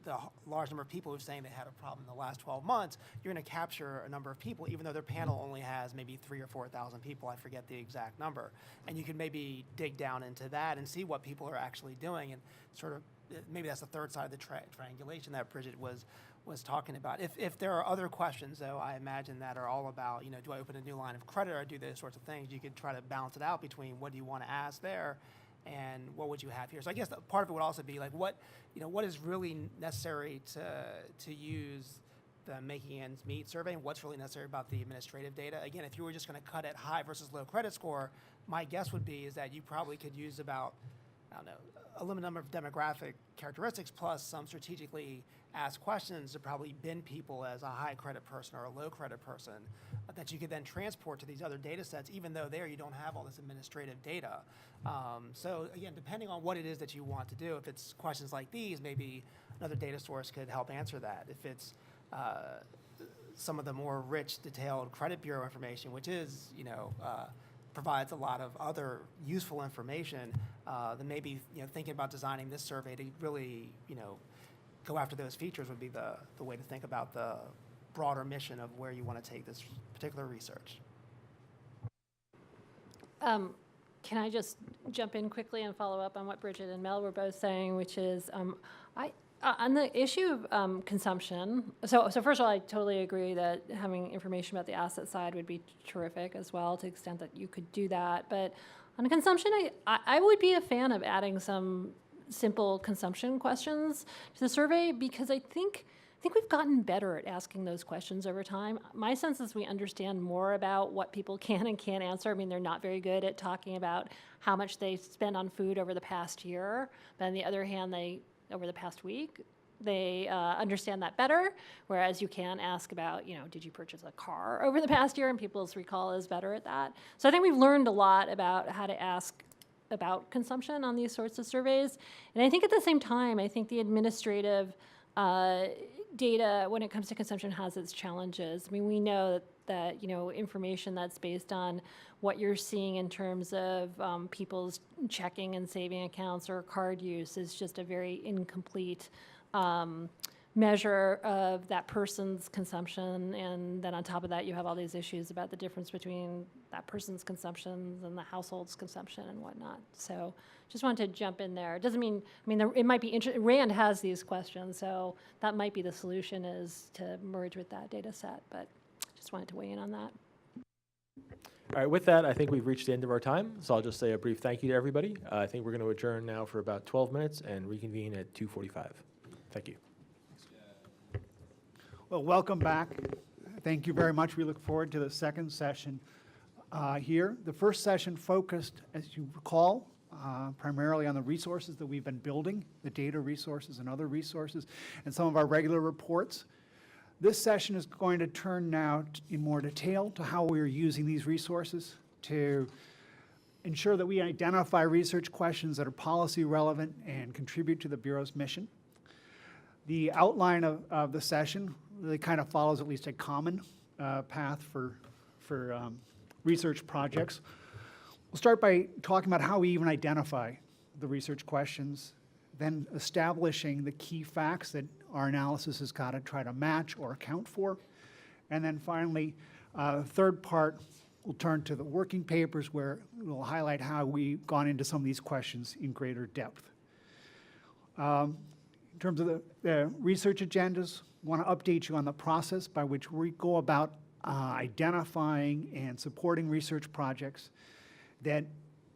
the large number of people who are saying they had a problem in the last 12 months, you're going to capture a number of people, even though their panel only has maybe 3,000 or 4,000 people. I forget the exact number. And you can maybe dig down into that and see what people are actually doing, and sort of maybe that's the third side of the triangulation that Bridget was talking about. If there are other questions, though, I imagine that are all about, do I open a new line of credit or do those sorts of things? You could try to balance it out between what do you want to ask there and what would you have here. So I guess part of it would also be like what is really necessary to use the making ends meet survey, and what's really necessary about the administrative data. Again, if you were just going to cut it high versus low credit score, my guess would be is that you probably could use about, a limited number of demographic characteristics plus some strategically asked questions to probably bin people as a high credit person or a low credit person that you could then transport to these other data sets, even though there you don't have all this administrative data. So again, depending on what it is that you want to do, if it's questions like these, maybe another data source could help answer that. If it's some of the more rich, detailed credit bureau information, which is, provides a lot of other useful information, then maybe thinking about designing this survey to really go after those features would be the way to think about the broader mission of where you want to take this particular research. Can I just jump in quickly and follow up on what Bridget and Mel were both saying, which is on the issue of consumption. So first of all, I totally agree that having information about the asset side would be terrific as well, to the extent that you could do that. But on consumption, I would be a fan of adding some simple consumption questions to the survey, because I think think we've gotten better at asking those questions over time. My sense is we understand more about what people can and can't answer. I mean, they're not very good at talking about how much they spend on food over the past year, but on the other hand, over the past week, they understand that better, whereas you can ask about, did you purchase a car over the past year, and people's recall is better at that. So I think we've learned a lot about how to ask about consumption on these sorts of surveys. And I think at the same time, I think the administrative data when it comes to consumption has its challenges. I mean, we know that information that's based on what you're seeing in terms of people's checking and saving accounts or card use is just a very incomplete measure of that person's consumption. And then on top of that, you have all these issues about the difference between that person's consumptions and the household's consumption and whatnot. So just wanted to jump in there. It doesn't mean, it might be interesting. Rand has these questions, so that might be the solution, is to merge with that data set, but just wanted to weigh in on that. All right, with that, I think we've reached the end of our time, so I'll just say a brief thank you to everybody. I think we're going to adjourn now for about 12 minutes and reconvene at 2:45. Thank you. Well, welcome back. Thank you very much. We look forward to the second session here. The first session focused, as you recall, primarily on the resources that we've been building, the data resources and other resources, and some of our regular reports. This session is going to turn now in more detail to how we are using these resources to ensure that we identify research questions that are policy relevant and contribute to the Bureau's mission. The outline of the session really kind of follows at least a common path for research projects. We'll start by talking about how we even identify the research questions, then establishing the key facts that our analysis has got to try to match or account for. And then finally, third part, we'll turn to the working papers where we'll highlight how we've gone into some of these questions in greater depth. In terms of the research agendas, I want to update you on the process by which we go about identifying and supporting research projects that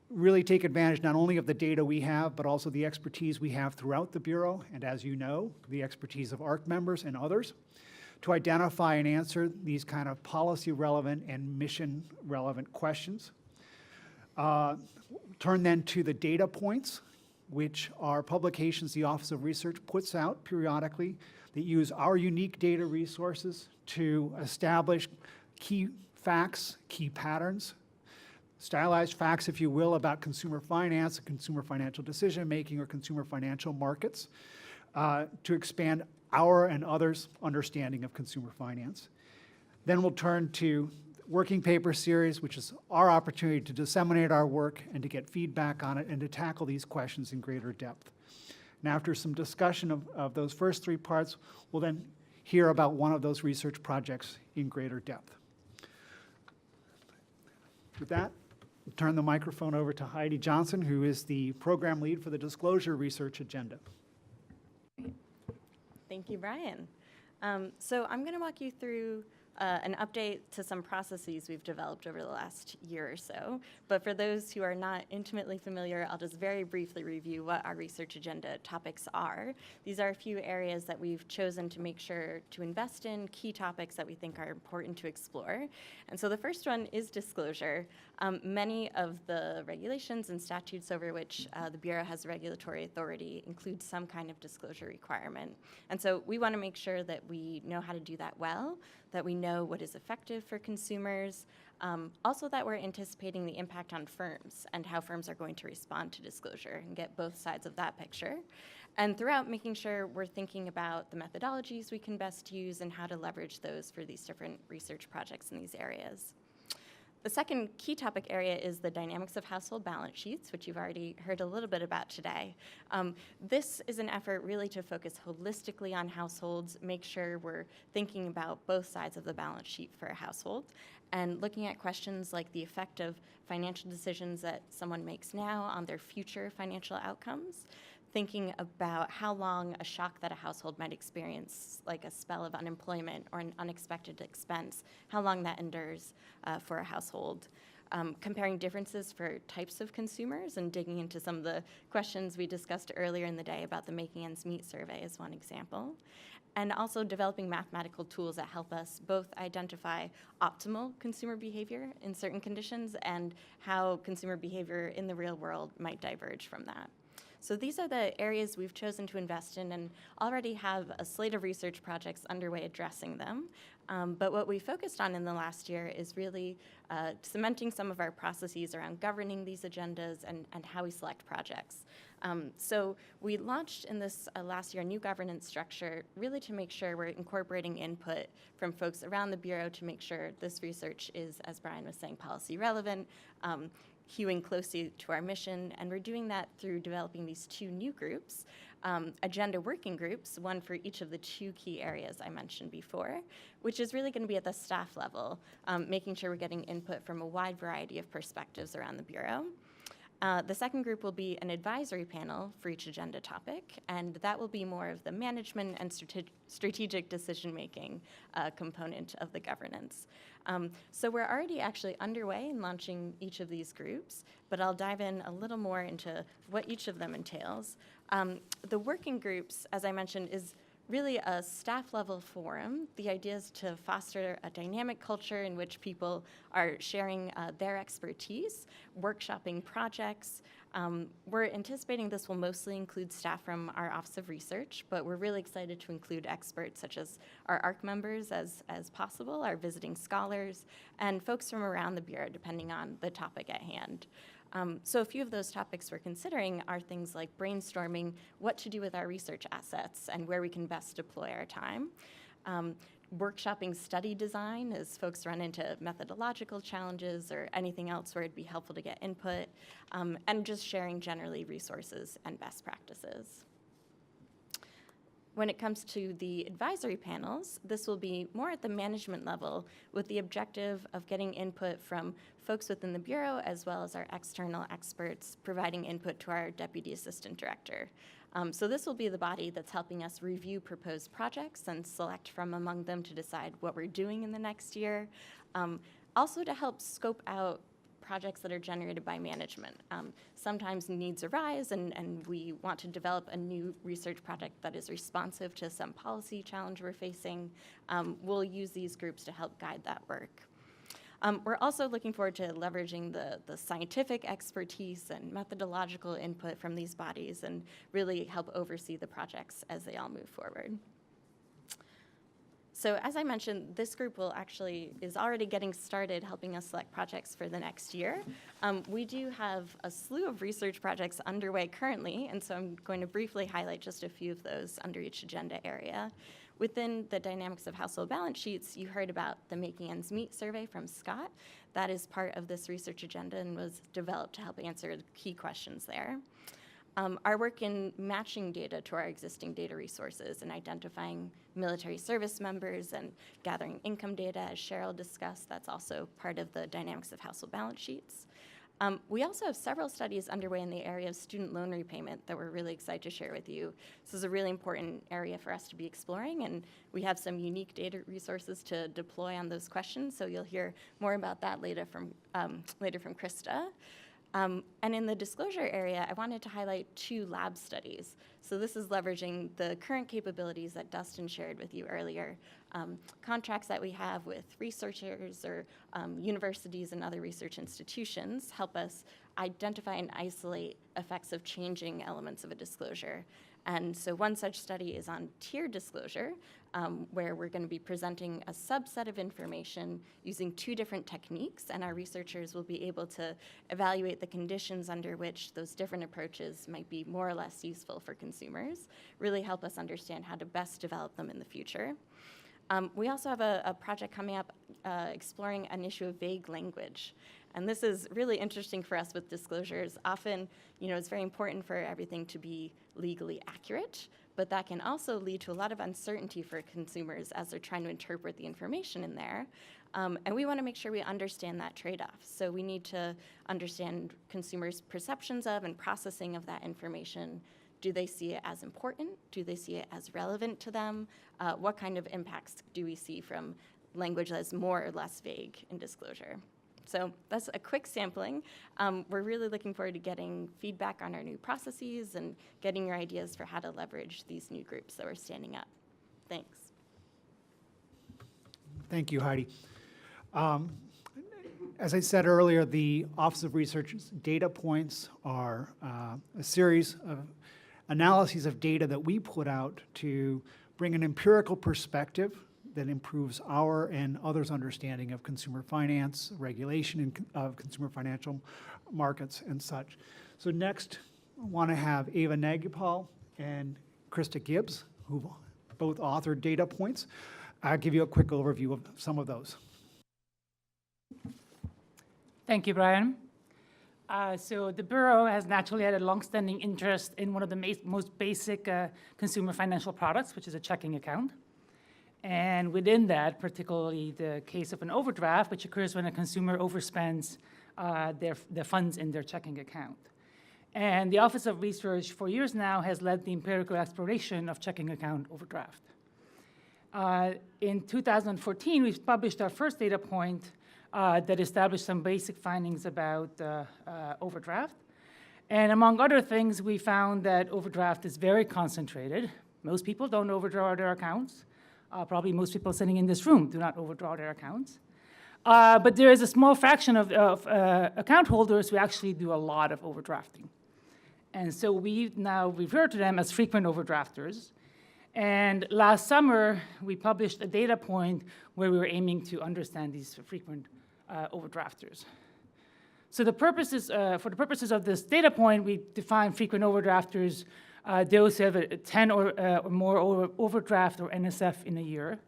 really take advantage not only of the data we have, but also the expertise we have throughout the Bureau, and as you know, the expertise of ARC members and others, to identify and answer these kind of policy-relevant and mission-relevant questions. Turn then to the data points, which are publications the Office of Research puts out periodically that use our unique data resources to establish key facts, key patterns, stylized facts, if you will, about consumer finance, consumer financial decision-making, or consumer financial markets, to expand our and others' understanding of consumer finance. Then we'll turn to working paper series, which is our opportunity to disseminate our work and to get feedback on it and to tackle these questions in greater depth. And after some discussion of those first three parts, we'll then hear about one of those research projects in greater depth. With that, I'll turn the microphone over to Heidi Johnson, who is the program lead for the Disclosure Research Agenda. Thank you, Brian. So I'm going to walk you through an update to some processes we've developed over the last year or so. But for those who are not intimately familiar, I'll just very briefly review what our research agenda topics are. These are a few areas that we've chosen to make sure to invest in, key topics that we think are important to explore. And so the first one is disclosure. Many of the regulations and statutes over which the Bureau has regulatory authority include some kind of disclosure requirement. And so we want to make sure that we know how to do that well, that we know what is effective for consumers, also that we're anticipating the impact on firms and how firms are going to respond to disclosure and get both sides of that picture. And throughout, making sure we're thinking about the methodologies we can best use and how to leverage those for these different research projects in these areas. The second key topic area is the dynamics of household balance sheets, which you've already heard a little bit about today. This is an effort really to focus holistically on households, make sure we're thinking about both sides of the balance sheet for a household, and looking at questions like the effect of financial decisions that someone makes now on their future financial outcomes, thinking about how long a shock that a household might experience, like a spell of unemployment or an unexpected expense, how long that endures for a household. comparing differences for types of consumers and digging into some of the questions we discussed earlier in the day about the Making Ends Meet survey is one example. And also developing mathematical tools that help us both identify optimal consumer behavior in certain conditions and how consumer behavior in the real world might diverge from that. So these are the areas we've chosen to invest in and already have a slate of research projects underway addressing them. But what we focused on in the last year is really cementing some of our processes around governing these agendas and how we select projects. So we launched in this last year a new governance structure really to make sure we're incorporating input from folks around the Bureau to make sure this research is, as Brian was saying, policy relevant, hewing closely to our mission, and we're doing that through developing these two new groups, agenda working groups, one for each of the two key areas I mentioned before, which is really going to be at the staff level, making sure we're getting input from a wide variety of perspectives around the Bureau. The second group will be an advisory panel for each agenda topic, and that will be more of the management and strategic decision-making component of the governance. So we're already actually underway in launching each of these groups, but I'll dive in a little more into what each of them entails. The working groups, as I mentioned, is really a staff-level forum. The idea is to foster a dynamic culture in which people are sharing their expertise, workshopping projects. We're anticipating this will mostly include staff from our Office of Research, but we're really excited to include experts such as our ARC members as possible, our visiting scholars, and folks from around the Bureau, depending on the topic at hand. So a few of those topics we're considering are things like brainstorming what to do with our research assets and where we can best deploy our time. Workshopping study design as folks run into methodological challenges or anything else where it'd be helpful to get input, and just sharing generally resources and best practices. When it comes to the advisory panels, this will be more at the management level with the objective of getting input from folks within the Bureau as well as our external experts providing input to our Deputy Assistant Director. So this will be the body that's helping us review proposed projects and select from among them to decide what we're doing in the next year. Also to help scope out projects that are generated by management. Sometimes needs arise and we want to develop a new research project that is responsive to some policy challenge we're facing. We'll use these groups to help guide that work. We're also looking forward to leveraging the scientific expertise and methodological input from these bodies and really help oversee the projects as they all move forward. So as I mentioned, this group is already getting started helping us select projects for the next year. We do have a slew of research projects underway currently, and so I'm going to briefly highlight just a few of those under each agenda area. Within the dynamics of household balance sheets, you heard about the Making Ends Meet survey from Scott. That is part of this research agenda and was developed to help answer the key questions there. Our work in matching data to our existing data resources and identifying military service members and gathering income data, as Cheryl discussed, that's also part of the dynamics of household balance sheets. We also have several studies underway in the area of student loan repayment that we're really excited to share with you. This is a really important area for us to be exploring, and we have some unique data resources to deploy on those questions, so you'll hear more about that later from Krista. And in the disclosure area, I wanted to highlight two lab studies. So this is leveraging the current capabilities that Dustin shared with you earlier. Contracts that we have with researchers or universities and other research institutions help us identify and isolate effects of changing elements of a disclosure. And so one such study is on tiered disclosure, where we're going to be presenting a subset of information using two different techniques, and our researchers will be able to evaluate the conditions under which those different approaches might be more or less useful for consumers, really help us understand how to best develop them in the future. We also have a project coming up exploring an issue of vague language. And this is really interesting for us with disclosures. Often, it's very important for everything to be legally accurate, but that can also lead to a lot of uncertainty for consumers as they're trying to interpret the information in there. And we want to make sure we understand that trade-off. So we need to understand consumers' perceptions of and processing of that information. Do they see it as important? Do they see it as relevant to them? What kind of impacts do we see from language that's more or less vague in disclosure? So that's a quick sampling. We're really looking forward to getting feedback on our new processes and getting your ideas for how to leverage these new groups that we're standing up. Thanks. Thank you, Heidi. As I said earlier, the Office of Research's data points are a series of analyses of data that we put out to bring an empirical perspective that improves our and others' understanding of consumer finance, regulation of consumer financial markets and such. So next, I want to have Ava Nagupal and Krista Gibbs, who both authored data points. I'll give you a quick overview of some of those. Thank you, Brian. So the Bureau has naturally had a longstanding interest in one of the most basic consumer financial products, which is a checking account. And within that, particularly the case of an overdraft, which occurs when a consumer overspends their funds in their checking account. And the Office of Research for years now has led the empirical exploration of checking account overdraft. In 2014, we published our first data point that established some basic findings about overdraft. And among other things, we found that overdraft is very concentrated. Most people don't overdraw their accounts. Probably most people sitting in this room do not overdraw their accounts. But there is a small fraction of account holders who actually do a lot of overdrafting. And so we now refer to them as frequent overdrafters. And last summer, we published a data point where we were aiming to understand these frequent overdrafters. So the purposes, for the purposes of this data point, we define frequent overdrafters, those who have 10 or more overdraft or NSF in a year.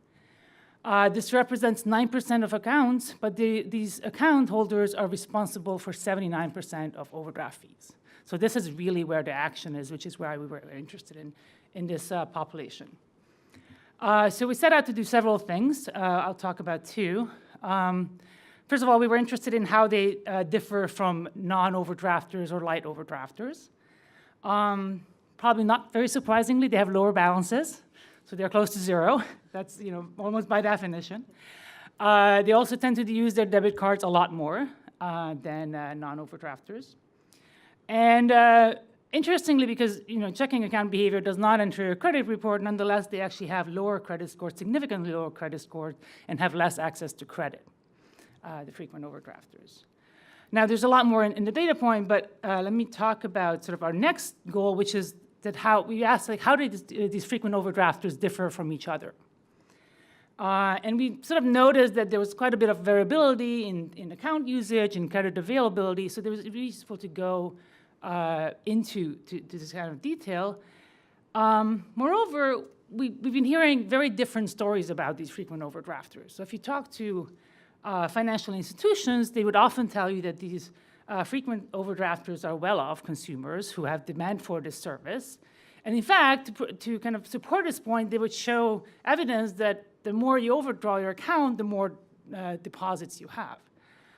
This represents 9% of accounts, but these account holders are responsible for 79% of overdraft fees. So this is really where the action is, which is why we were interested in this population. So we set out to do several things. I'll talk about two. First of all, we were interested in how they differ from non-overdrafters or light overdrafters. Probably not very surprisingly, they have lower balances, so they're close to zero. That's almost by definition. They also tend to use their debit cards a lot more than non-overdrafters. And interestingly, because checking account behavior does not enter a credit report, nonetheless, they actually have lower credit scores, significantly lower credit scores, and have less access to credit, the frequent overdrafters. Now, there's a lot more in the data point, but let me talk about sort of our next goal, which is that how we asked, how do these frequent overdrafters differ from each other? And we sort of noticed that there was quite a bit of variability in account usage and credit availability, so it was really useful to go into this kind of detail. Moreover, we've been hearing very different stories about these frequent overdrafters. So if you talk to financial institutions, they would often tell you that these frequent overdrafters are well-off consumers who have demand for this service. And in fact, to kind of support this point, they would show evidence that the more you overdraw your account, the more deposits you have.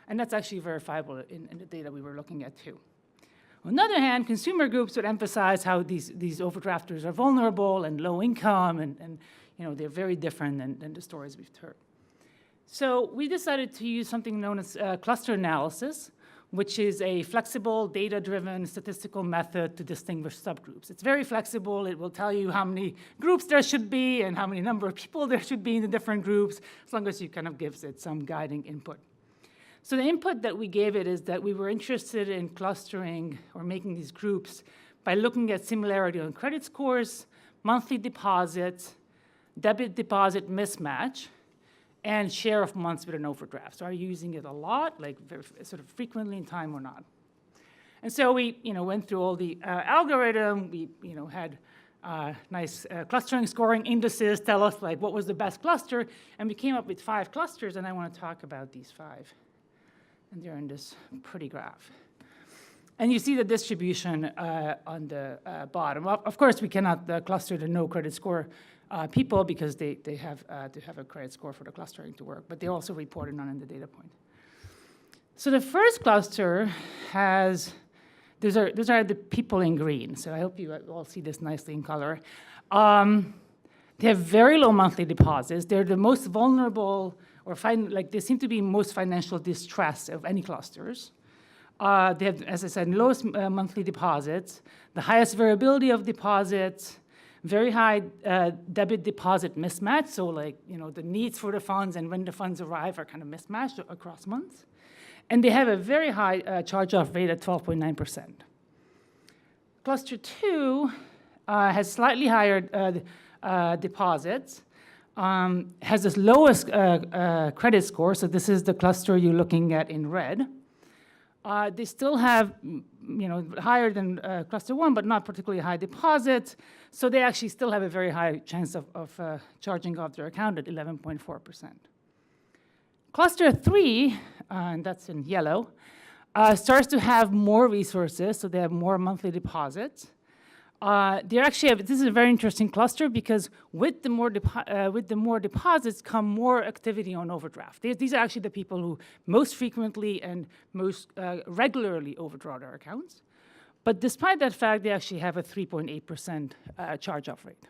And that's actually verifiable in the data we were looking at too. On the other hand, consumer groups would emphasize how these overdrafters are vulnerable and low income, and they're very different than the stories we've heard. So we decided to use something known as cluster analysis, which is a flexible, data-driven statistical method to distinguish subgroups. It's very flexible. It will tell you how many groups there should be and how many number of people there should be in the different groups, as long as you kind of gives it some guiding input. So the input that we gave it is that we were interested in clustering or making these groups by looking at similarity on credit scores, monthly deposits, debit deposit mismatch, and share of months with an overdraft. So are you using it a lot, like very, sort of frequently in time or not? And so we went through all the algorithm. We had nice clustering scoring indices tell us like what was the best cluster, and we came up with 5 clusters, and I want to talk about these 5. And they're in this pretty graph. And you see the distribution on the bottom. Well, of course, we cannot cluster the no credit score people because they have to have a credit score for the clustering to work, but they're also reported on in the data point. So the first cluster has, those are the people in green. So I hope you all see this nicely in color. They have very low monthly deposits. They're the most vulnerable they seem to be most financial distress of any clusters. They have, as I said, lowest monthly deposits, the highest variability of deposits, very high debit deposit mismatch. So the needs for the funds and when the funds arrive are kind of mismatched across months. And they have a very high charge-off rate at 12.9%. Cluster 2 has slightly higher deposits, has the lowest credit score. So this is the cluster you're looking at in red. They still have, higher than cluster 1, but not particularly high deposits. So they actually still have a very high chance of charging off their account at 11.4%. Cluster 3, and that's in yellow, starts to have more resources, so they have more monthly deposits. They actually have, this is a very interesting cluster because with the more deposits come more activity on overdraft. These are actually the people who most frequently and most regularly overdraw their accounts. But despite that fact, they actually have a 3.8% charge-off rate.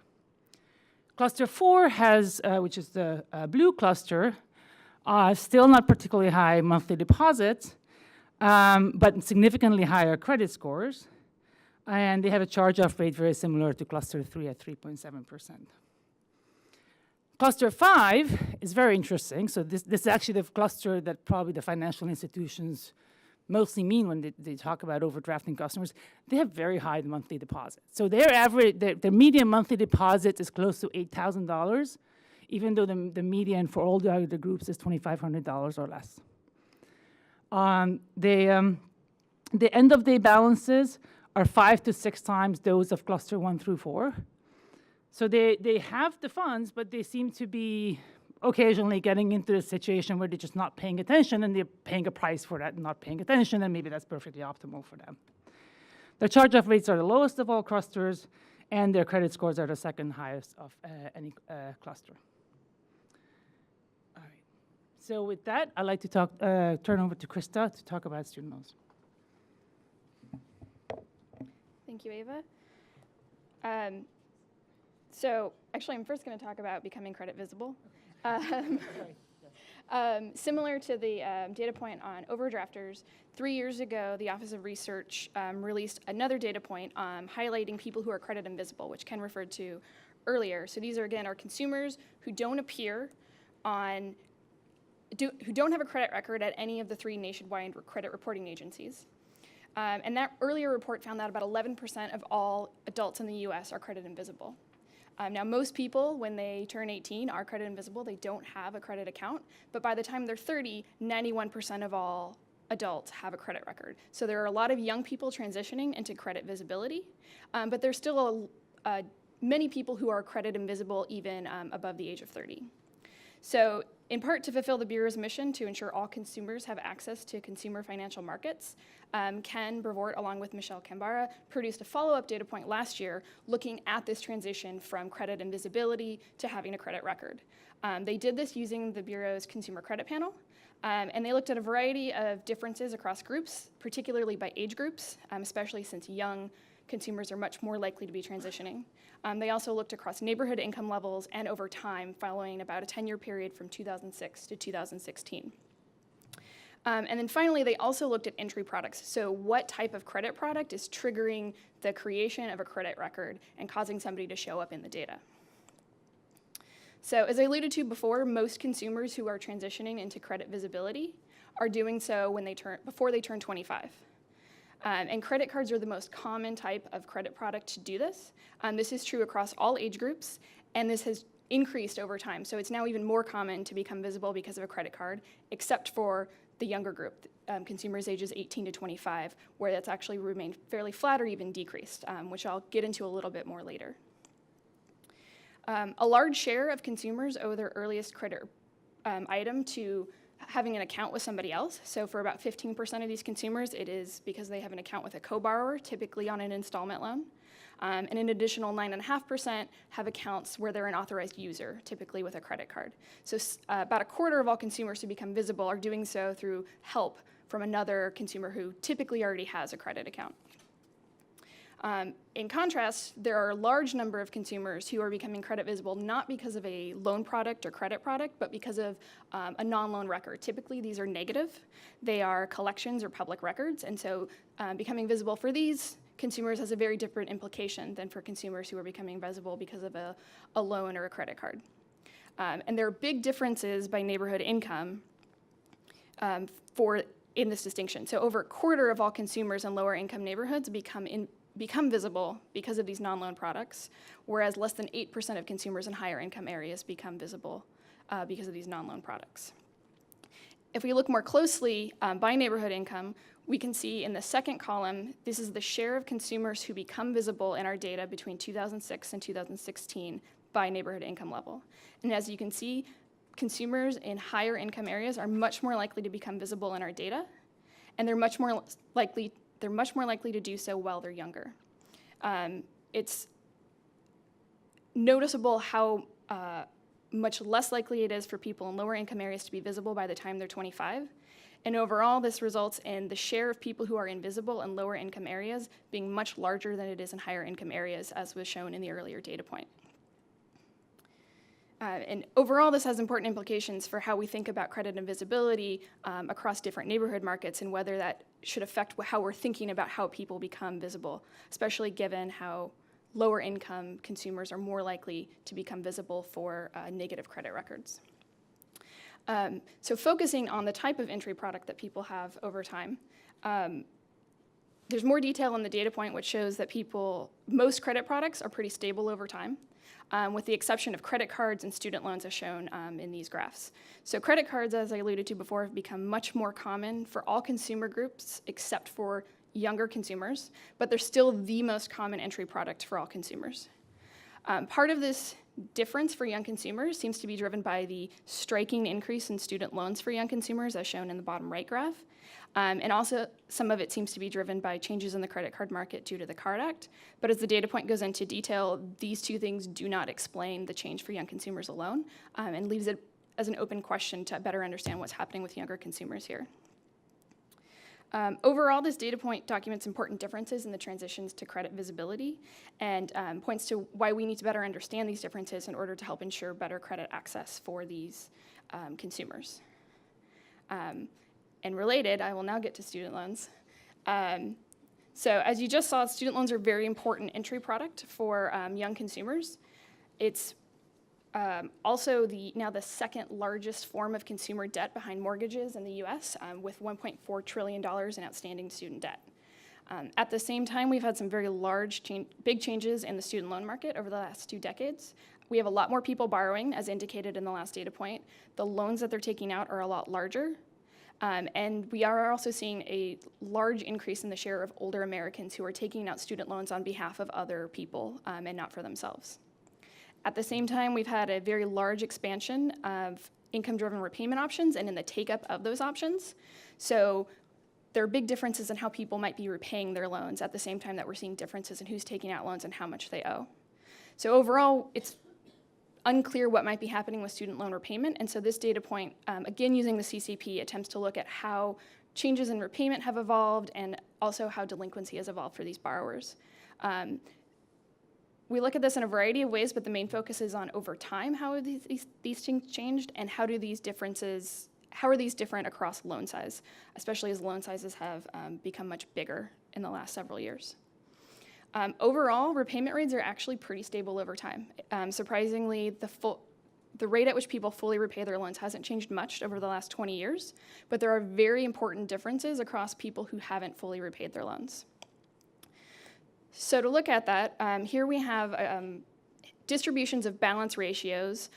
Cluster 4 has, which is the blue cluster, still not particularly high monthly deposits, but significantly higher credit scores. And they have a charge-off rate very similar to cluster 3 at 3.7%. Cluster 5 is very interesting. So this is actually the cluster that probably the financial institutions mostly mean when they talk about overdrafting customers. They have very high monthly deposits. So their median monthly deposit is close to $8,000, even though the median for all the other groups is $2,500 or less. The end-of-day balances are 5 to 6 times those of cluster 1 through 4. So they have the funds, but they seem to be occasionally getting into a situation where they're just not paying attention, and they're paying a price for that and not paying attention, and maybe that's perfectly optimal for them. Their charge-off rates are the lowest of all clusters, and their credit scores are the second highest of any cluster. All right. So with that, I'd like to turn over to Krista to talk about student loans. Thank you, Ava. So actually, I'm first going to talk about becoming credit visible. Similar to the data point on overdrafters, 3 years ago, the Office of Research released another data point highlighting people who are credit invisible, which Ken referred to earlier. So these are, again, our consumers who don't appear on, who don't have a credit record at any of the 3 nationwide credit reporting agencies. And that earlier report found that about 11% of all adults in the US are credit invisible. Now, most people, when they turn 18, are credit invisible. They don't have a credit account. But by the time they're 30, 91% of all adults have a credit record. So there are a lot of young people transitioning into credit visibility. But there's still many people who are credit invisible even above the age of 30. So in part to fulfill the Bureau's mission to ensure all consumers have access to consumer financial markets, Ken Brevoort, along with Michelle Cambara, produced a follow-up data point last year looking at this transition from credit invisibility to having a credit record. They did this using the Bureau's Consumer Credit Panel, and they looked at a variety of differences across groups, particularly by age groups, especially since young consumers are much more likely to be transitioning. They also looked across neighborhood income levels and over time, following about a 10-year period from 2006 to 2016. And then finally, they also looked at entry products. So what type of credit product is triggering the creation of a credit record and causing somebody to show up in the data? So as I alluded to before, most consumers who are transitioning into credit visibility are doing so when before they turn 25. And credit cards are the most common type of credit product to do this. This is true across all age groups, and this has increased over time. So it's now even more common to become visible because of a credit card, except for the younger group, consumers ages 18 to 25, where that's actually remained fairly flat or even decreased, which I'll get into a little bit more later. A large share of consumers owe their earliest credit item to having an account with somebody else. So for about 15% of these consumers, it is because they have an account with a co-borrower, typically on an installment loan. And an additional 9.5% have accounts where they're an authorized user, typically with a credit card. So about a quarter of all consumers who become visible are doing so through help from another consumer who typically already has a credit account. In contrast, there are a large number of consumers who are becoming credit visible not because of a loan product or credit product, but because of a non-loan record. Typically, these are negative. They are collections or public records, and so becoming visible for these consumers has a very different implication than for consumers who are becoming visible because of a loan or a credit card. And there are big differences by neighborhood income in this distinction. So over a quarter of all consumers in lower income neighborhoods become visible because of these non-loan products, whereas less than 8% of consumers in higher income areas become visible because of these non-loan products. If we look more closely by neighborhood income, we can see in the second column, this is the share of consumers who become visible in our data between 2006 and 2016 by neighborhood income level. And as you can see, consumers in higher income areas are much more likely to become visible in our data, and they're much more likely to do so while they're younger. It's noticeable how much less likely it is for people in lower income areas to be visible by the time they're 25. And overall, this results in the share of people who are invisible in lower income areas being much larger than it is in higher income areas, as was shown in the earlier data point. And overall, this has important implications for how we think about credit and visibility across different neighborhood markets and whether that should affect how we're thinking about how people become visible, especially given how lower income consumers are more likely to become visible for negative credit records. So focusing on the type of entry product that people have over time, there's more detail in the data point which shows that most credit products are pretty stable over time. With the exception of credit cards and student loans as shown in these graphs. So credit cards, as I alluded to before, have become much more common for all consumer groups except for younger consumers, but they're still the most common entry product for all consumers. Part of this difference for young consumers seems to be driven by the striking increase in student loans for young consumers, as shown in the bottom right graph. And also, some of it seems to be driven by changes in the credit card market due to the CARD Act. But as the data point goes into detail, these two things do not explain the change for young consumers alone, and leaves it as an open question to better understand what's happening with younger consumers here. Overall, this data point documents important differences in the transitions to credit visibility and points to why we need to better understand these differences in order to help ensure better credit access for these consumers. And related, I will now get to student loans. So as you just saw, student loans are a very important entry product for young consumers. It's also now the second largest form of consumer debt behind mortgages in the US, with $1.4 trillion in outstanding student debt. At the same time, we've had some very big changes in the student loan market over the last 2 decades. We have a lot more people borrowing, as indicated in the last data point. The loans that they're taking out are a lot larger. And we are also seeing a large increase in the share of older Americans who are taking out student loans on behalf of other people and not for themselves. At the same time, we've had a very large expansion of income-driven repayment options and in the take-up of those options. So there are big differences in how people might be repaying their loans at the same time that we're seeing differences in who's taking out loans and how much they owe. So overall, it's unclear what might be happening with student loan repayment, and so this data point, again using the CCP, attempts to look at how changes in repayment have evolved and also how delinquency has evolved for these borrowers. We look at this in a variety of ways, but the main focus is on over time, how have these things changed, and how are these different across loan size, especially as loan sizes have become much bigger in the last several years. Overall, repayment rates are actually pretty stable over time. Surprisingly, the rate at which people fully repay their loans hasn't changed much over the last 20 years, but there are very important differences across people who haven't fully repaid their loans. So to look at that, here we have distributions of balance ratios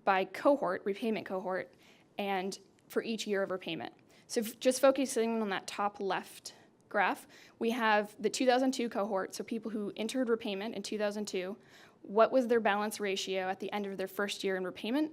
by cohort, repayment cohort, and for each year of repayment. So just focusing on that top left graph, we have the 2002 cohort, so people who entered repayment in 2002, what was their balance ratio at the end of their first year in repayment,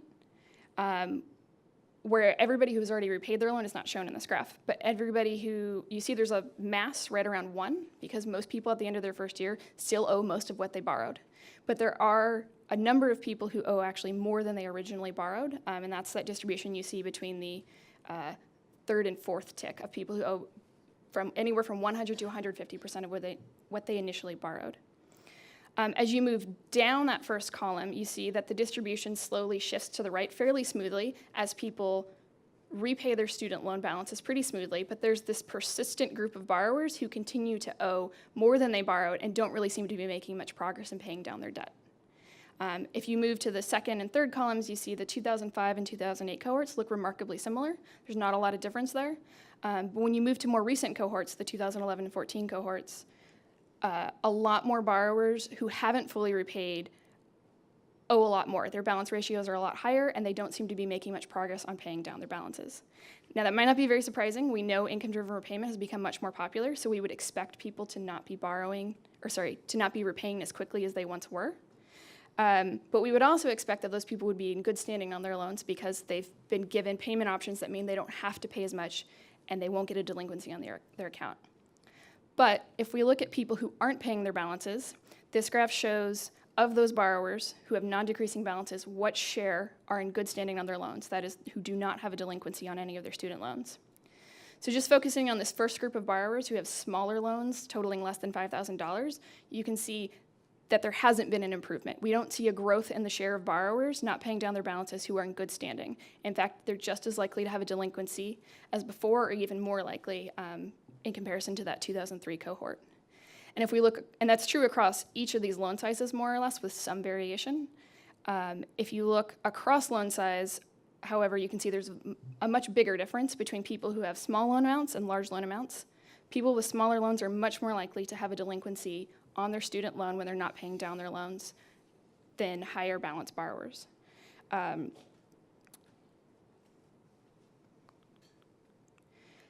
where everybody who's already repaid their loan is not shown in this graph, but everybody who, you see there's a mass right around 1, because most people at the end of their first year still owe most of what they borrowed. But there are a number of people who owe actually more than they originally borrowed, and that's that distribution you see between the third and fourth tick of people who owe from anywhere from 100 to 150% of what they what they initially borrowed. As you move down that first column, you see that the distribution slowly shifts to the right fairly smoothly as people repay their student loan balances pretty smoothly, but there's this persistent group of borrowers who continue to owe more than they borrowed and don't really seem to be making much progress in paying down their debt. If you move to the second and third columns, you see the 2005 and 2008 cohorts look remarkably similar. There's not a lot of difference there. But when you move to more recent cohorts, the 2011 and 14 cohorts, a lot more borrowers who haven't fully repaid owe a lot more. Their balance ratios are a lot higher, and they don't seem to be making much progress on paying down their balances. Now, that might not be very surprising. We know income-driven repayment has become much more popular, so we would expect people to not be to not be repaying as quickly as they once were. But we would also expect that those people would be in good standing on their loans because they've been given payment options that mean they don't have to pay as much, and they won't get a delinquency on their account. But if we look at people who aren't paying their balances, this graph shows of those borrowers who have non-decreasing balances, what share are in good standing on their loans, that is, who do not have a delinquency on any of their student loans. So just focusing on this first group of borrowers who have smaller loans totaling less than $5,000, you can see that there hasn't been an improvement. We don't see a growth in the share of borrowers not paying down their balances who are in good standing. In fact, they're just as likely to have a delinquency as before, or even more likely in comparison to that 2003 cohort. And if we look, and that's true across each of these loan sizes more or less with some variation. If you look across loan size, however, you can see there's a much bigger difference between people who have small loan amounts and large loan amounts. People with smaller loans are much more likely to have a delinquency on their student loan when they're not paying down their loans than higher balance borrowers.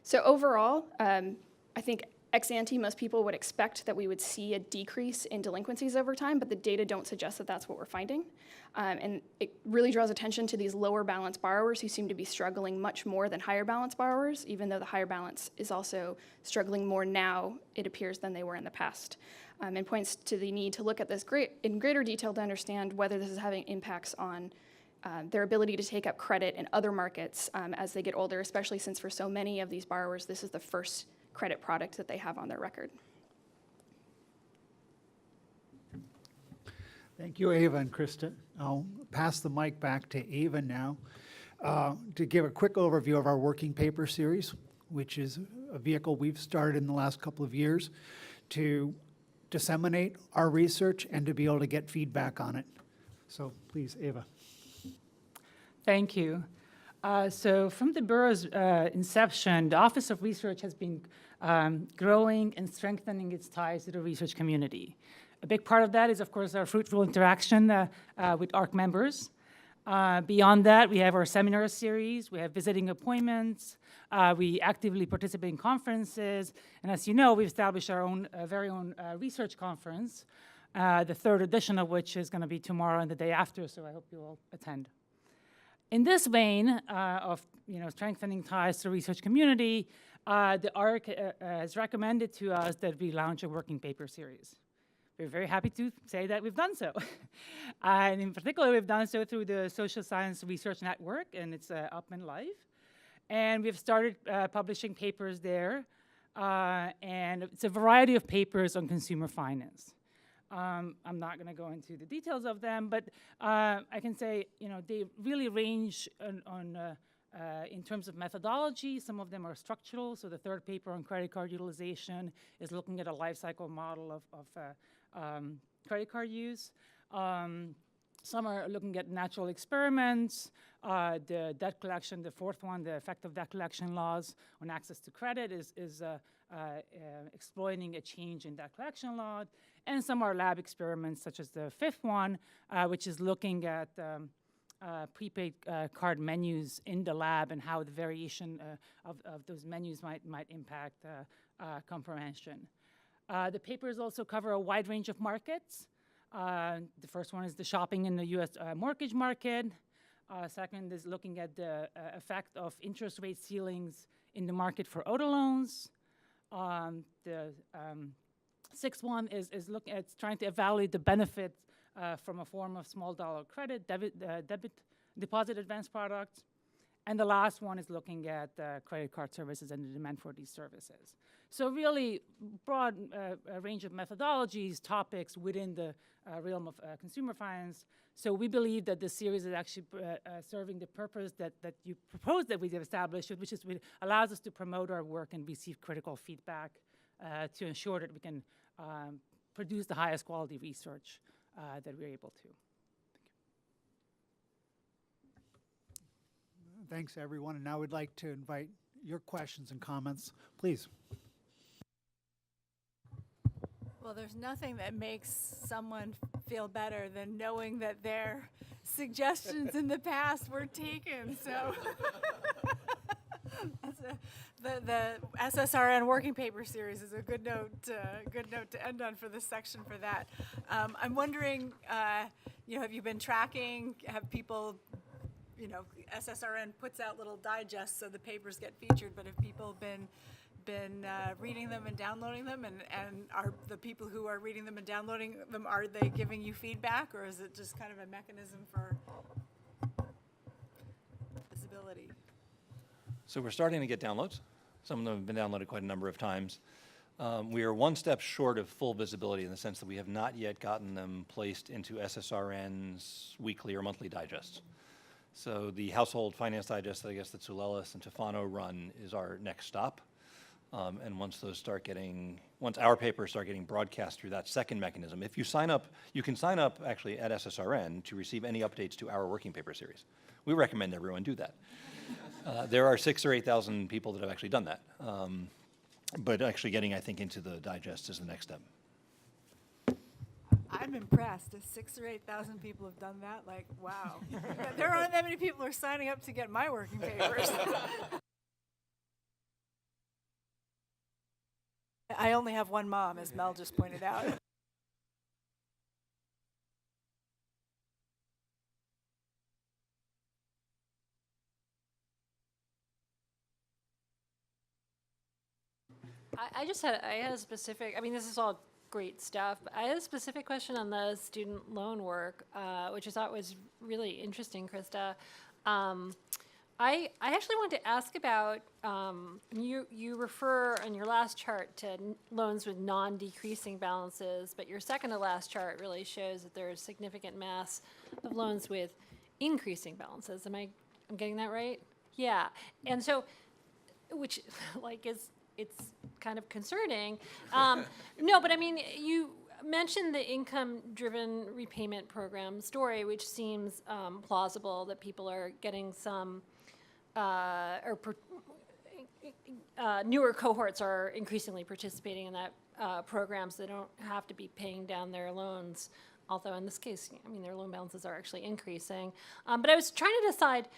So overall, I think ex ante, most people would expect that we would see a decrease in delinquencies over time, but the data don't suggest that that's what we're finding. And it really draws attention to these lower balance borrowers who seem to be struggling much more than higher balance borrowers, even though the higher balance is also struggling more now, it appears, than they were in the past. And points to the need to look at this in greater detail to understand whether this is having impacts on their ability to take up credit in other markets as they get older, especially since for so many of these borrowers, this is the first credit product that they have on their record. Thank you, Ava and Krista. I'll pass the mic back to Ava now to give a quick overview of our working paper series, which is a vehicle we've started in the last couple of years to disseminate our research and to be able to get feedback on it. So please, Ava. Thank you. So from the Bureau's inception, the Office of Research has been growing and strengthening its ties to the research community. A big part of that is, of course, our fruitful interaction with ARC members. Beyond that, we have our seminar series, we have visiting appointments, we actively participate in conferences, and as you know, we've established our own very own research conference, the third edition of which is going to be tomorrow and the day after, so I hope you all attend. In this vein of strengthening ties to the research community, the ARC has recommended to us that we launch a working paper series. We're very happy to say that we've done so. And in particular, we've done so through the Social Science Research Network, and it's up and live. And we've started publishing papers there, and it's a variety of papers on consumer finance. I'm not going to go into the details of them, but I can say, they really range in terms of methodology. Some of them are structural. So the third paper on credit card utilization is looking at a life cycle model of credit card use. Some are looking at natural experiments. The debt collection, the fourth one, the effect of debt collection laws on access to credit is exploiting a change in debt collection law. And some are lab experiments, such as the fifth one, which is looking at prepaid card menus in the lab and how the variation of those menus might impact comprehension. The papers also cover a wide range of markets. The first one is the shopping in the U.S. Mortgage market. Second is looking at the effect of interest rate ceilings in the market for auto loans. The sixth one is looking at trying to evaluate the benefit from a form of small dollar credit, deposit advance products. And the last one is looking at credit card services and the demand for these services. So really broad range of methodologies, topics within the realm of consumer finance. So we believe that this series is actually serving the purpose that you proposed that we've established, which is allows us to promote our work and receive critical feedback to ensure that we can produce the highest quality research that we're able to. Thanks, everyone. And now we'd like to invite your questions and comments. Please. Well, there's nothing that makes someone feel better than knowing that their suggestions in the past were taken. So the SSRN working paper series is a good note to end on for this section for that. I'm wondering, have you been tracking? Have people, SSRN puts out little digests so the papers get featured, but have people been reading them and downloading them, and are the people who are reading them and downloading them, are they giving you feedback, or is it just kind of a mechanism for visibility? So we're starting to get downloads. Some of them have been downloaded quite a number of times. We are one step short of full visibility in the sense that we have not yet gotten them placed into SSRN's weekly or monthly digests. So the Household Finance Digest, I guess, that Sulelis and Tefano run is our next stop. And once our papers start getting broadcast through that second mechanism, if you sign up, you can sign up actually at SSRN to receive any updates to our working paper series. We recommend everyone do that. There are 6,000 or 8,000 people that have actually done that. But actually getting, I think, into the digest is the next step. I'm impressed. If 6,000 or 8,000 people have done that, like, wow. There aren't that many people who are signing up to get my working papers. I only have one mom, as Mel just pointed out. I had a specific, this is all great stuff, but I had a specific question on the student loan work, which I thought was really interesting, Krista. I actually wanted to ask about, you refer on your last chart to loans with non-decreasing balances, but your second to last chart really shows that there's significant mass of loans with increasing balances. I'm getting that right? Yeah. And so, which it's kind of concerning. No, but you mentioned the income-driven repayment program story, which seems plausible that people are getting some, newer cohorts are increasingly participating in that program, so they don't have to be paying down their loans. Although in this case, their loan balances are actually increasing. But I was trying to decide,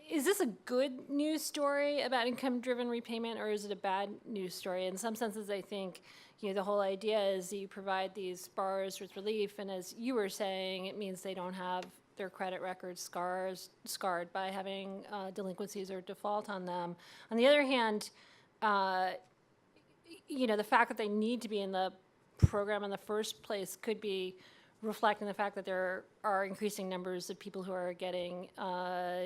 is this a good news story about income-driven repayment, or is it a bad news story? In some senses, I think, the whole idea is that you provide these borrowers with relief, and as you were saying, it means they don't have their credit records scarred by having delinquencies or default on them. On the other hand, the fact that they need to be in the program in the first place could be reflecting the fact that there are increasing numbers of people who are getting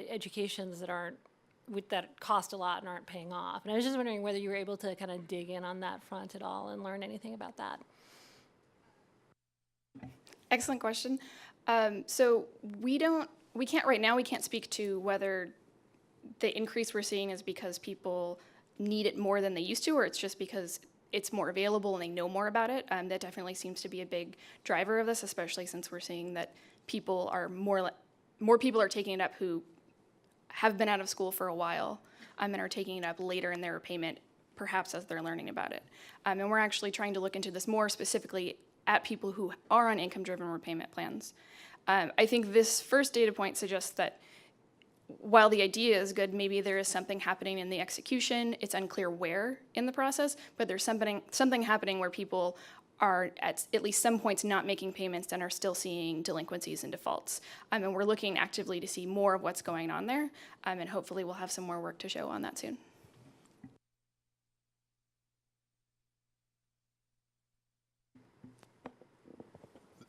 educations that cost a lot and aren't paying off. And I was just wondering whether you were able to kind of dig in on that front at all and learn anything about that. Excellent question. So we can't speak to whether the increase we're seeing is because people need it more than they used to, or it's just because it's more available and they know more about it. That definitely seems to be a big driver of this, especially since we're seeing that more people are taking it up who have been out of school for a while and are taking it up later in their repayment, perhaps as they're learning about it. And we're actually trying to look into this more specifically at people who are on income-driven repayment plans. I think this first data point suggests that while the idea is good, maybe there is something happening in the execution. It's unclear where in the process, but there's something happening where people are at least some points not making payments and are still seeing delinquencies and defaults. And we're looking actively to see more of what's going on there, and hopefully we'll have some more work to show on that soon.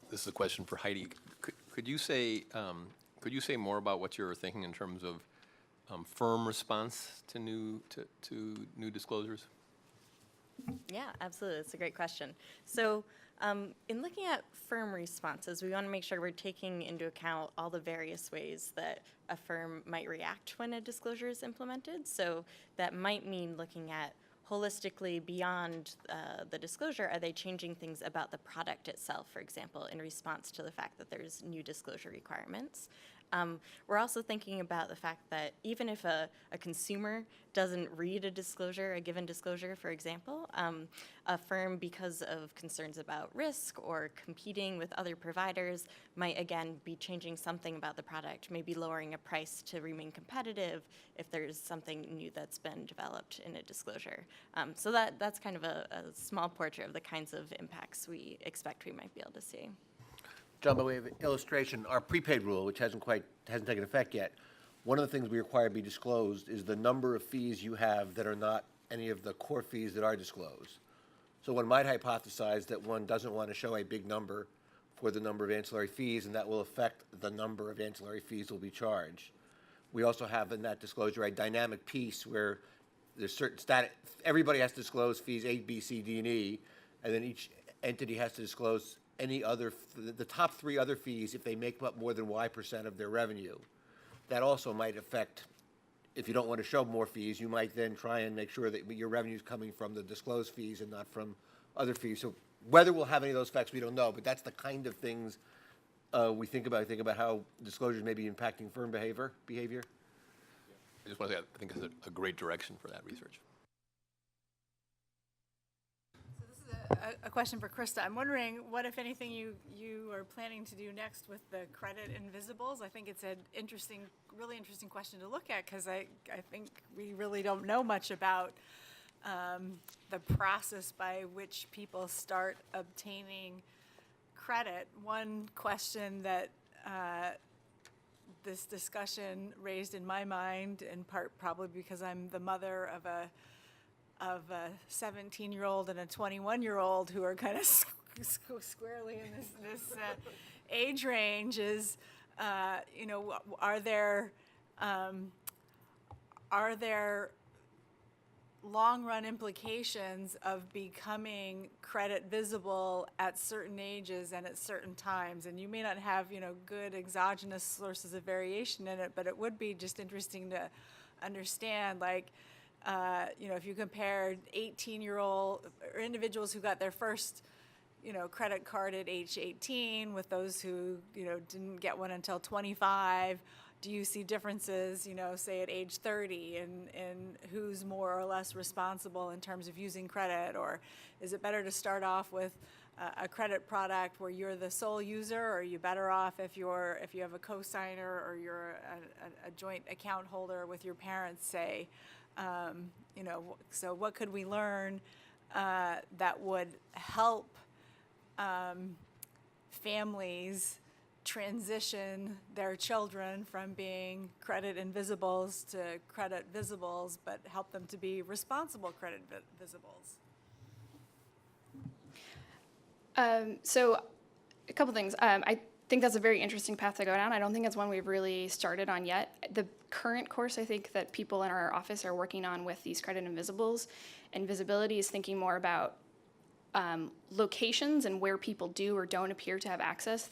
This is a question for Heidi. Could you say more about what you're thinking in terms of firm response to new disclosures? Yeah, absolutely. It's a great question. So, in looking at firm responses, we want to make sure we're taking into account all the various ways that a firm might react when a disclosure is implemented. So, that might mean looking at holistically beyond the disclosure. Are they changing things about the product itself, for example, in response to the fact that there's new disclosure requirements? We're also thinking about the fact that even if a consumer doesn't read a disclosure, a given disclosure, for example, a firm, because of concerns about risk or competing with other providers, might again be changing something about the product, maybe lowering a price to remain competitive if there's something new that's been developed in a disclosure. So that's kind of a small portrait of the kinds of impacts we expect we might be able to see. John, by way of illustration, our prepaid rule, which hasn't taken effect yet, one of the things we require to be disclosed is the number of fees you have that are not any of the core fees that are disclosed. So one might hypothesize that one doesn't want to show a big number for the number of ancillary fees, and that will affect the number of ancillary fees that will be charged. We also have in that disclosure a dynamic piece where there's certain everybody has to disclose fees A, B, C, D, and E, and then each entity has to disclose any other, the top 3 other fees if they make up more than Y% of their revenue. That also might affect, if you don't want to show more fees, you might then try and make sure that your revenue is coming from the disclosed fees and not from other fees. So whether we'll have any of those effects, we don't know, but that's the kind of things we think about. Think about how disclosures may be impacting firm behavior. I just want to say I think it's a great direction for that research. A question for Krista. I'm wondering what, if anything, you are planning to do next with the credit invisibles. I think it's an really interesting question to look at, because I think we really don't know much about the process by which people start obtaining credit. One question that this discussion raised in my mind, in part probably because I'm the mother of a 17-year-old and a 21-year-old who are kind of squarely in this age range, is, are there long-run implications of becoming credit visible at certain ages and at certain times? And you may not have, good exogenous sources of variation in it, but it would be just interesting to understand, like, if you compared 18-year-old or individuals who got their first, credit card at age 18 with those who, didn't get one until 25, do you see differences, say at age 30 in who's more or less responsible in terms of using credit? Or is it better to start off with a credit product where you're the sole user, or are you better off if you have a co-signer or you're a joint account holder with your parents, say? So what could we learn that would help families transition their children from being credit invisibles to credit visibles, but help them to be responsible credit visibles? So a couple things. I think that's a very interesting path to go down. I don't think it's one we've really started on yet. The current course I think that people in our office are working on with these credit invisibles and visibility is thinking more about locations and where people do or don't appear to have access.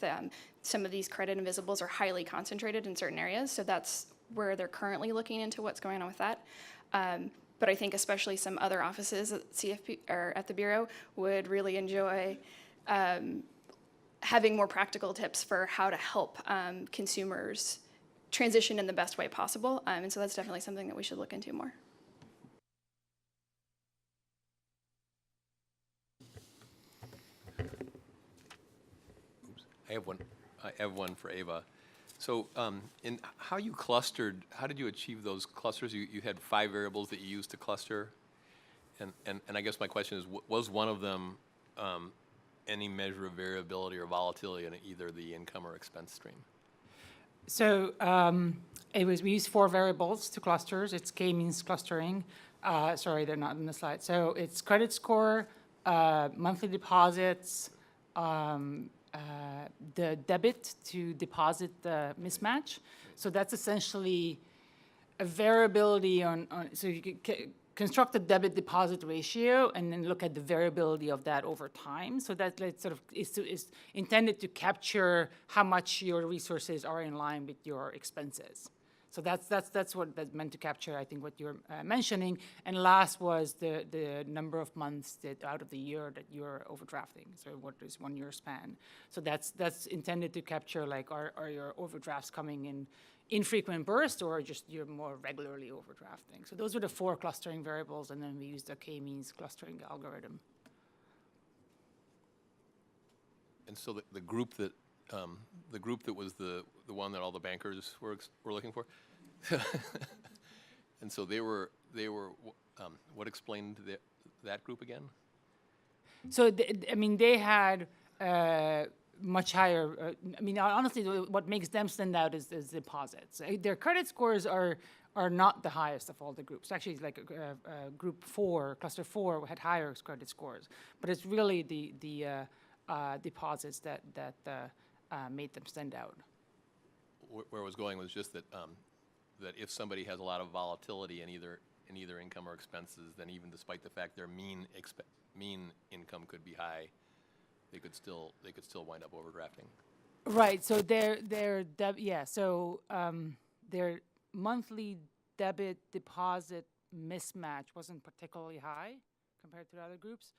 Some of these credit invisibles are highly concentrated in certain areas, so that's where they're currently looking into what's going on with that. But I think especially some other offices at CFP or at the Bureau would really enjoy having more practical tips for how to help consumers transition in the best way possible. And so that's definitely something that we should look into more. I have one for Ava. So in how you clustered, how did you achieve those clusters? You had 5 variables that you used to cluster. And I guess my question is, was one of them any measure of variability or volatility in either the income or expense stream? So we used 4 variables to clusters. It's K means clustering. Sorry, they're not in the slide. So it's credit score, monthly deposits, the debit to deposit mismatch. So that's essentially a variability on so you construct a debit deposit ratio and then look at the variability of that over time. So that sort of is intended to capture how much your resources are in line with your expenses. So that's what that's meant to capture, I think, what you're mentioning. And last was the number of months that out of the year that you're overdrafting. So what is 1 year span? So that's intended to capture, like, are your overdrafts coming in infrequent bursts or just you're more regularly overdrafting? So those were the 4 clustering variables, and then we used a k-means clustering algorithm. And so the group that was the one that all the bankers were looking for, and so they were what explained that group again? So they had much higher. Honestly, what makes them stand out is deposits. Their credit scores are not the highest of all the groups. Actually, it's like group 4, cluster 4 had higher credit scores, but it's really the deposits that made them stand out. Where I was going was just that that if somebody has a lot of volatility in either income or expenses, then even despite the fact their mean income could be high, they could still wind up overdrafting. Right. So their monthly debit deposit mismatch wasn't particularly high compared to the other groups.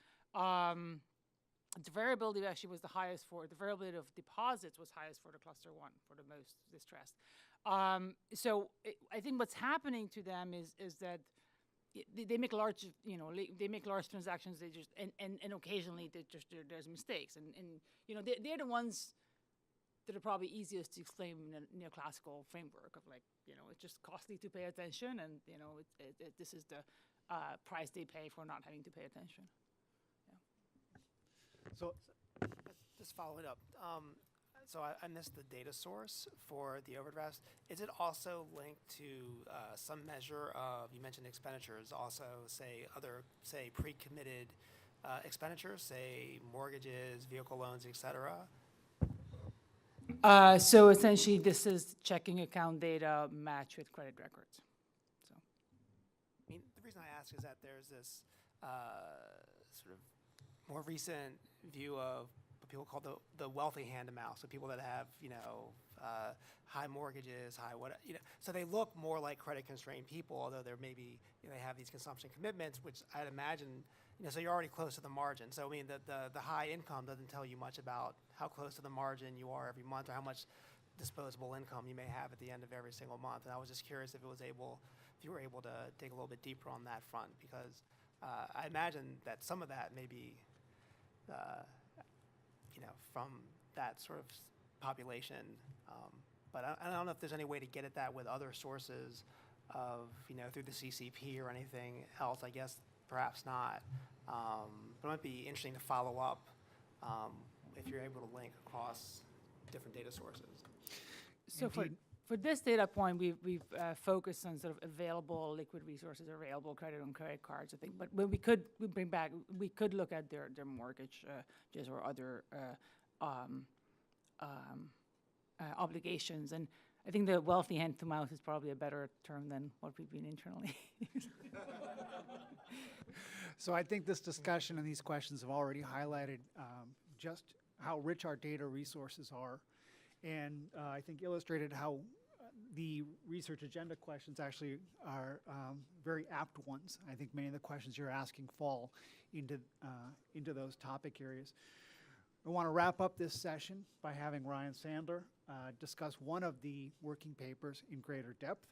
The variability actually was the highest the variability of deposits was highest for the cluster 1, for the most distressed. I think what's happening to them is that they make large, they make large transactions. They just and occasionally there's mistakes, and they're the ones that are probably easiest to explain in a neoclassical framework of, like, it's just costly to pay attention, and this is the price they pay for not having to pay attention. So just following up, so I missed the data source for the overdrafts. Is it also linked to some measure of, you mentioned expenditures, also say pre-committed expenditures, say mortgages, vehicle loans, et cetera? So essentially, this is checking account data matched with credit records. So, The reason I ask is that there's this sort of more recent view of what people call the wealthy hand-to-mouth. So people that have high mortgages, so they look more like credit-constrained people, although they're maybe they have these consumption commitments, which I'd imagine so you're already close to the margin. So the high income doesn't tell you much about how close to the margin you are every month or how much disposable income you may have at the end of every single month. And I was just curious if you were able to dig a little bit deeper on that front, because I imagine that some of that may be from that sort of population. But I don't know if there's any way to get at that with other sources of, through the CCP or anything else. I guess perhaps not. But it might be interesting to follow up if you're able to link across different data sources. So for this data point, we've focused on sort of available liquid resources, available credit on credit cards, I think. But when we could look at their mortgage just or other obligations. And I think the wealthy hand-to-mouth is probably a better term than what we've been internally. So I think this discussion and these questions have already highlighted just how rich our data resources are, and I think illustrated how the research agenda questions actually are very apt ones. I think many of the questions you're asking fall into those topic areas. I want to wrap up this session by having Ryan Sandler discuss one of the working papers in greater depth,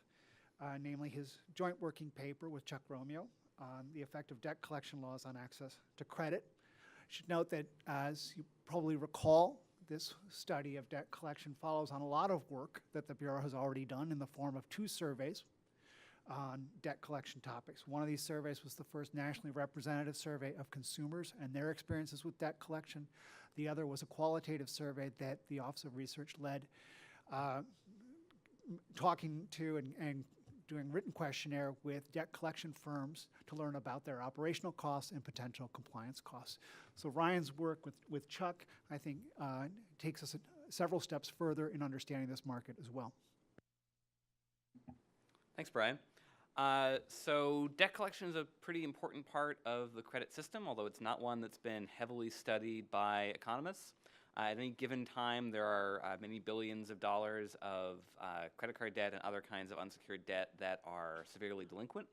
namely his joint working paper with Chuck Romeo on the effect of debt collection laws on access to credit. I should note that, as you probably recall, this study of debt collection follows on a lot of work that the Bureau has already done in the form of 2 surveys on debt collection topics. One of these surveys was the first nationally representative survey of consumers and their experiences with debt collection. The other was a qualitative survey that the Office of Research led, talking to and doing written questionnaire with debt collection firms to learn about their operational costs and potential compliance costs. So Ryan's work with Chuck, I think, takes us several steps further in understanding this market as well. Thanks, Brian. So debt collection is a pretty important part of the credit system, although it's not one that's been heavily studied by economists. At any given time, there are many billions of dollars of credit card debt and other kinds of unsecured debt that are severely delinquent.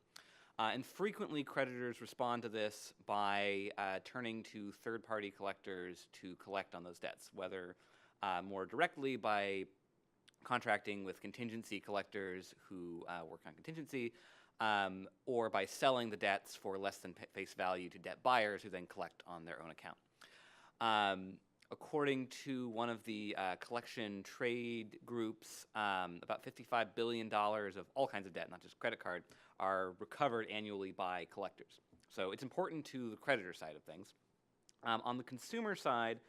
And frequently, creditors respond to this by turning to third-party collectors to collect on those debts, whether more directly by contracting with contingency collectors who work on contingency, or by selling the debts for less than face value to debt buyers who then collect on their own account. According to one of the collection trade groups, about $55 billion of all kinds of debt, not just credit card, are recovered annually by collectors. So it's important to the creditor side of things. On the consumer side,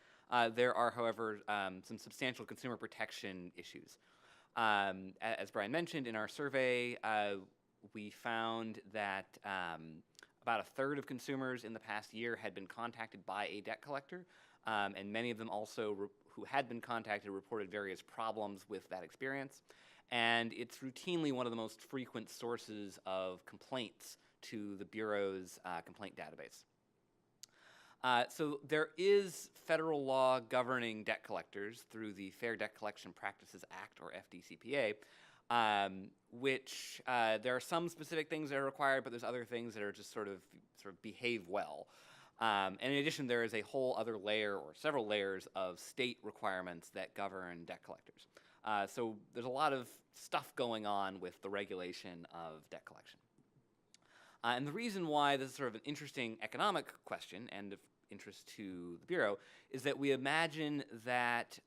there are, however, some substantial consumer protection issues. As Brian mentioned, in our survey, we found that about a third of consumers in the past year had been contacted by a debt collector, and many of them also who had been contacted reported various problems with that experience. And it's routinely one of the most frequent sources of complaints to the Bureau's complaint database. So there is federal law governing debt collectors through the Fair Debt Collection Practices Act, or FDCPA, which there are some specific things that are required, but there's other things that are just sort of behave well. And in addition, there is a whole other layer or several layers of state requirements that govern debt collectors. So there's a lot of stuff going on with the regulation of debt collection. And the reason why this is sort of an interesting economic question and of interest to the Bureau is that we imagine that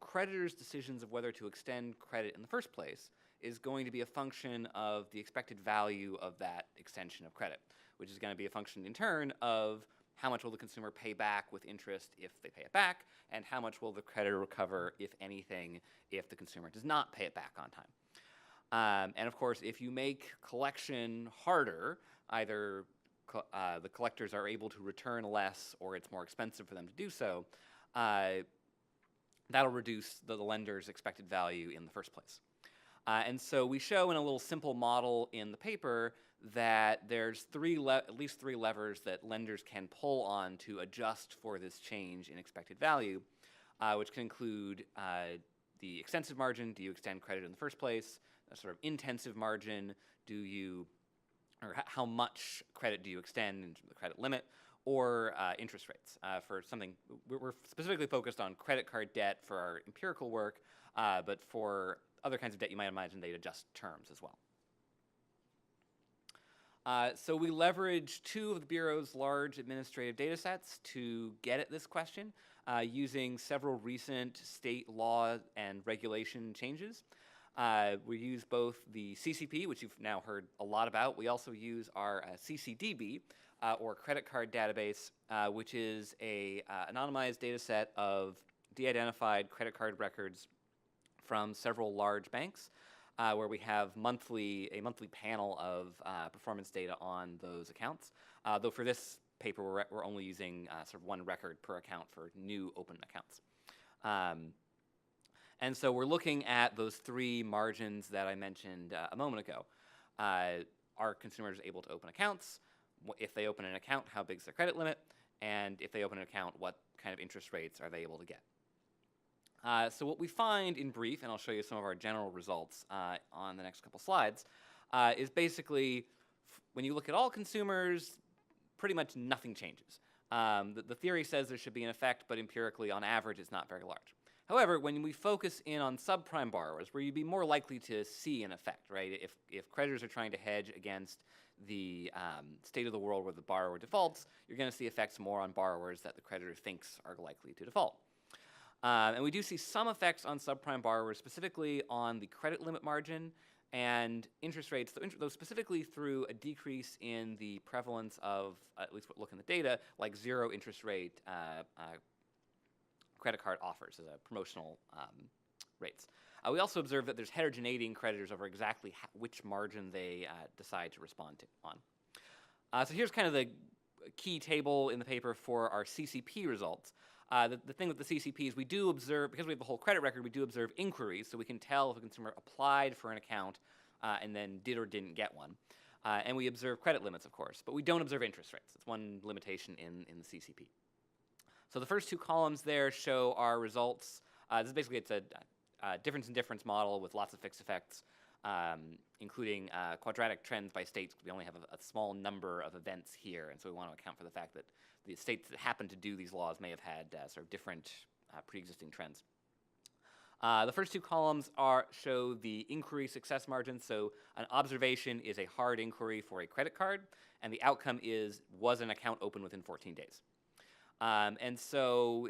creditors' decisions of whether to extend credit in the first place is going to be a function of the expected value of that extension of credit, which is going to be a function in turn of how much will the consumer pay back with interest if they pay it back, and how much will the creditor recover, if anything, if the consumer does not pay it back on time. And of course, if you make collection harder, either the collectors are able to return less or it's more expensive for them to do so, that'll reduce the lender's expected value in the first place. And so we show in a little simple model in the paper that there's at least three levers that lenders can pull on to adjust for this change in expected value, which can include the extensive margin, do you extend credit in the first place? A sort of intensive margin, how much credit do you extend into the credit limit? Or interest rates for something. We're specifically focused on credit card debt for our empirical work, but for other kinds of debt, you might imagine they'd adjust terms as well. So we leverage two of the Bureau's large administrative data sets to get at this question using several recent state law and regulation changes. We use both the CCP, which you've now heard a lot about. We also use our CCDB, or credit card database, which is a anonymized data set of de-identified credit card records from several large banks, where we have a monthly panel of performance data on those accounts. Though for this paper, we're only using sort of one record per account for new open accounts. And so we're looking at those three margins that I mentioned a moment ago. Are consumers able to open accounts? If they open an account, how big is their credit limit? And if they open an account, what kind of interest rates are they able to get? So what we find in brief, and I'll show you some of our general results on the next couple slides, is basically when you look at all consumers, pretty much nothing changes. The theory says there should be an effect, but empirically, on average, it's not very large. However, when we focus in on subprime borrowers, where you'd be more likely to see an effect, right? If creditors are trying to hedge against the state of the world where the borrower defaults, you're going to see effects more on borrowers that the creditor thinks are likely to default. And we do see some effects on subprime borrowers, specifically on the credit limit margin and interest rates, though specifically through a decrease in the prevalence of, at least look in the data, like zero interest rate credit card offers as a promotional rates. We also observe that there's heterogeneity in creditors over exactly which margin they decide to respond to on. So here's kind of the key table in the paper for our CCP results. The thing with the CCP is we do observe, because we have the whole credit record, we do observe inquiries, so we can tell if a consumer applied for an account and then did or didn't get one. And we observe credit limits, of course, but we don't observe interest rates. It's one limitation in the CCP. So the first two columns there show our results. This is basically, it's a difference in difference model with lots of fixed effects, including quadratic trends by states. We only have a small number of events here, and so we want to account for the fact that the states that happen to do these laws may have had sort of different pre-existing trends. The first two columns show the inquiry success margin. So an observation is a hard inquiry for a credit card, and the outcome is, was an account open within 14 days? And so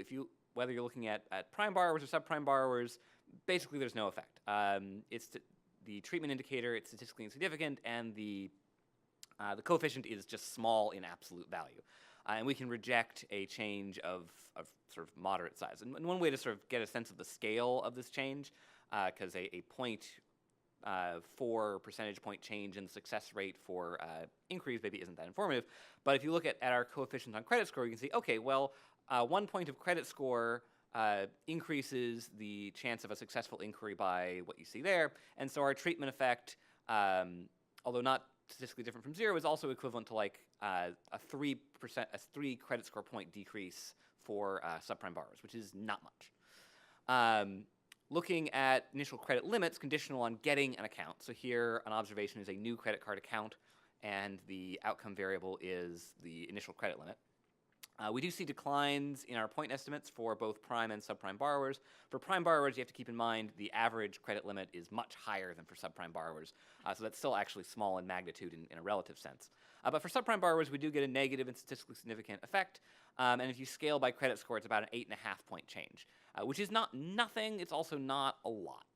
whether you're looking at prime borrowers or subprime borrowers, basically there's no effect. It's the treatment indicator, it's statistically insignificant, and the coefficient is just small in absolute value. And we can reject a change of sort of moderate size. And one way to sort of get a sense of the scale of this change, because a 0.4 percentage point change in the success rate for inquiries maybe isn't that informative, but if you look at our coefficients on credit score, you can see, okay, well, 1 point of credit score increases the chance of a successful inquiry by what you see there, and so our treatment effect, although not statistically different from 0, is also equivalent to like a 3 credit score point decrease for subprime borrowers, which is not much. Looking at initial credit limits conditional on getting an account. So here, an observation is a new credit card account, and the outcome variable is the initial credit limit. We do see declines in our point estimates for both prime and subprime borrowers. For prime borrowers, you have to keep in mind the average credit limit is much higher than for subprime borrowers, so that's still actually small in magnitude in a relative sense. But for subprime borrowers, we do get a negative and statistically significant effect, and if you scale by credit score, it's about an 8.5 point change, which is not nothing, it's also not a lot.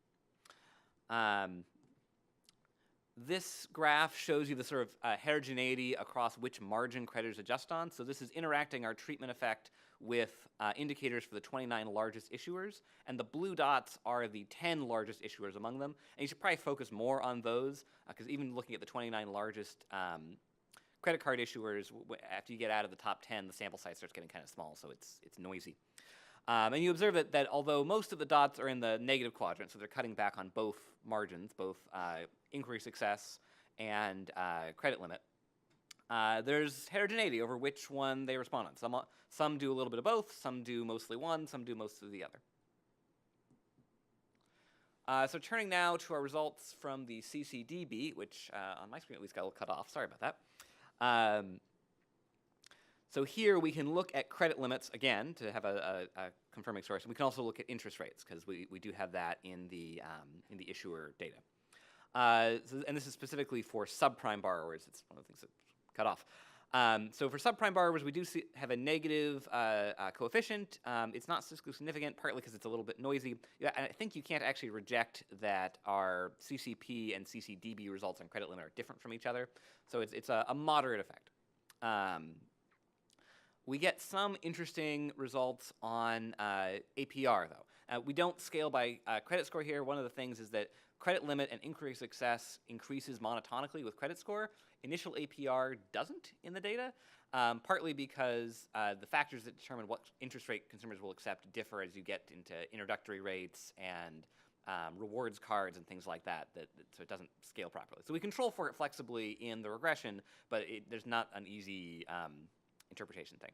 This graph shows you the sort of heterogeneity across which margin creditors adjust on. So this is interacting our treatment effect with indicators for the 29 largest issuers, and the blue dots are the 10 largest issuers among them. And you should probably focus more on those, because even looking at the 29 largest credit card issuers, after you get out of the top 10, the sample size starts getting kind of small, so it's noisy. And you observe that although most of the dots are in the negative quadrant, so they're cutting back on both margins, both inquiry success and credit limit, there's heterogeneity over which one they respond on. Some do a little bit of both, some do mostly one, some do most of the other. So turning now to our results from the CCDB, which on my screen at least got a little cut off, sorry about that. So here we can look at credit limits, again, to have a confirming source. And we can also look at interest rates, because we do have that in the issuer data. And this is specifically for subprime borrowers. It's one of the things that cut off. So for subprime borrowers, we do have a negative coefficient. It's not statistically significant, partly because it's a little bit noisy. Yeah, and I think you can't actually reject that our CCP and CCDB results on credit limit are different from each other. So it's a moderate effect. We get some interesting results on APR, though. We don't scale by credit score here. One of the things is that credit limit and inquiry success increases monotonically with credit score. Initial APR doesn't in the data, partly because the factors that determine what interest rate consumers will accept differ as you get into introductory rates and rewards cards and things like that, so it doesn't scale properly. So we control for it flexibly in the regression, but there's not an easy interpretation thing.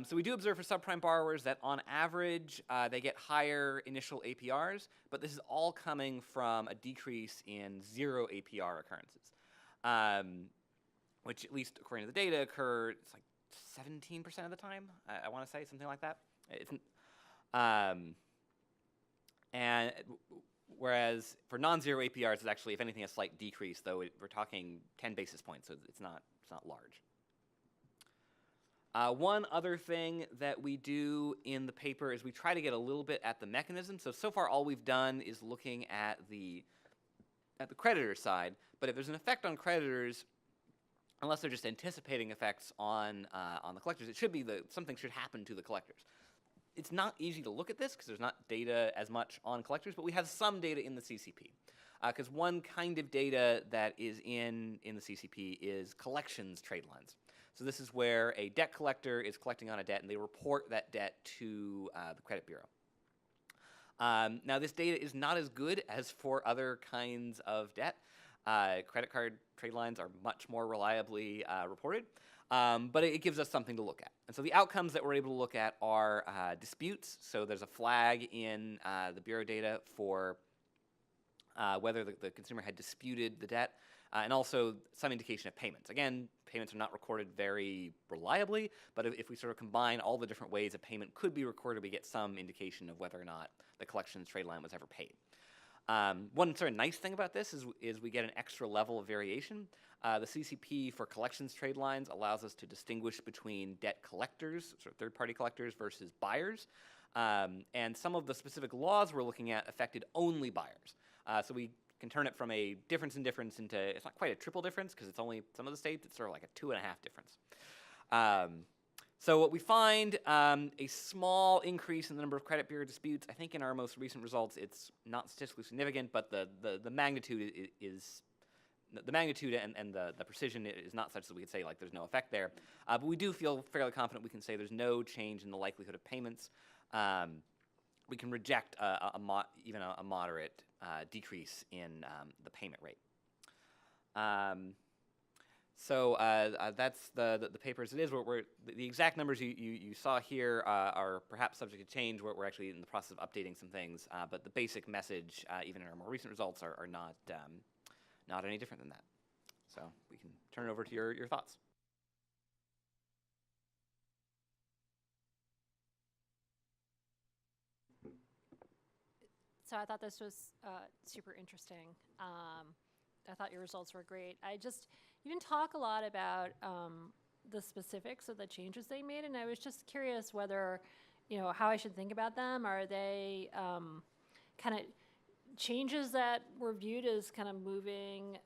So we do observe for subprime borrowers that on average they get higher initial APRs, but this is all coming from a decrease in 0 APR occurrences, which at least according to the data occur, it's like 17% of the time, I want to say, something like that. And whereas for non-zero APRs, it's actually, if anything, a slight decrease, though we're talking 10 basis points, so it's not large. One other thing that we do in the paper is we try to get a little bit at the mechanism. So far all we've done is looking at the creditor side, but if there's an effect on creditors, unless they're just anticipating effects on the collectors, it should be something should happen to the collectors. It's not easy to look at this because there's not data as much on collectors, but we have some data in the CCP. Because one kind of data that is in the CCP is collections trade lines. So this is where a debt collector is collecting on a debt, and they report that debt to the credit bureau. Now, this data is not as good as for other kinds of debt. Credit card trade lines are much more reliably reported, but it gives us something to look at. And so the outcomes that we're able to look at are disputes. So there's a flag in the Bureau data for whether the consumer had disputed the debt, and also some indication of payments. Again, payments are not recorded very reliably, but if we sort of combine all the different ways a payment could be recorded, we get some indication of whether or not the collections trade line was ever paid. One sort of nice thing about this is we get an extra level of variation. The CCP for collections trade lines allows us to distinguish between debt collectors, sort of third-party collectors, versus buyers. And some of the specific laws we're looking at affected only buyers. So we can turn it from a difference in difference into, it's not quite a triple difference because it's only some of the states, it's sort of like a 2.5 difference. So what we find, a small increase in the number of credit bureau disputes. I think in our most recent results, it's not statistically significant, but the magnitude is the magnitude and the precision is not such that we could say like there's no effect there. But we do feel fairly confident we can say there's no change in the likelihood of payments. We can reject even a moderate decrease in the payment rate. So that's the paper as it is. The exact numbers you saw here are perhaps subject to change. We're actually in the process of updating some things, but the basic message, even in our more recent results, are not any different than that. So we can turn it over to your thoughts. So I thought this was super interesting. I thought your results were great. You didn't talk a lot about the specifics of the changes they made, and I was just curious whether, how I should think about them. Are they kind of changes that were viewed as kind of moving,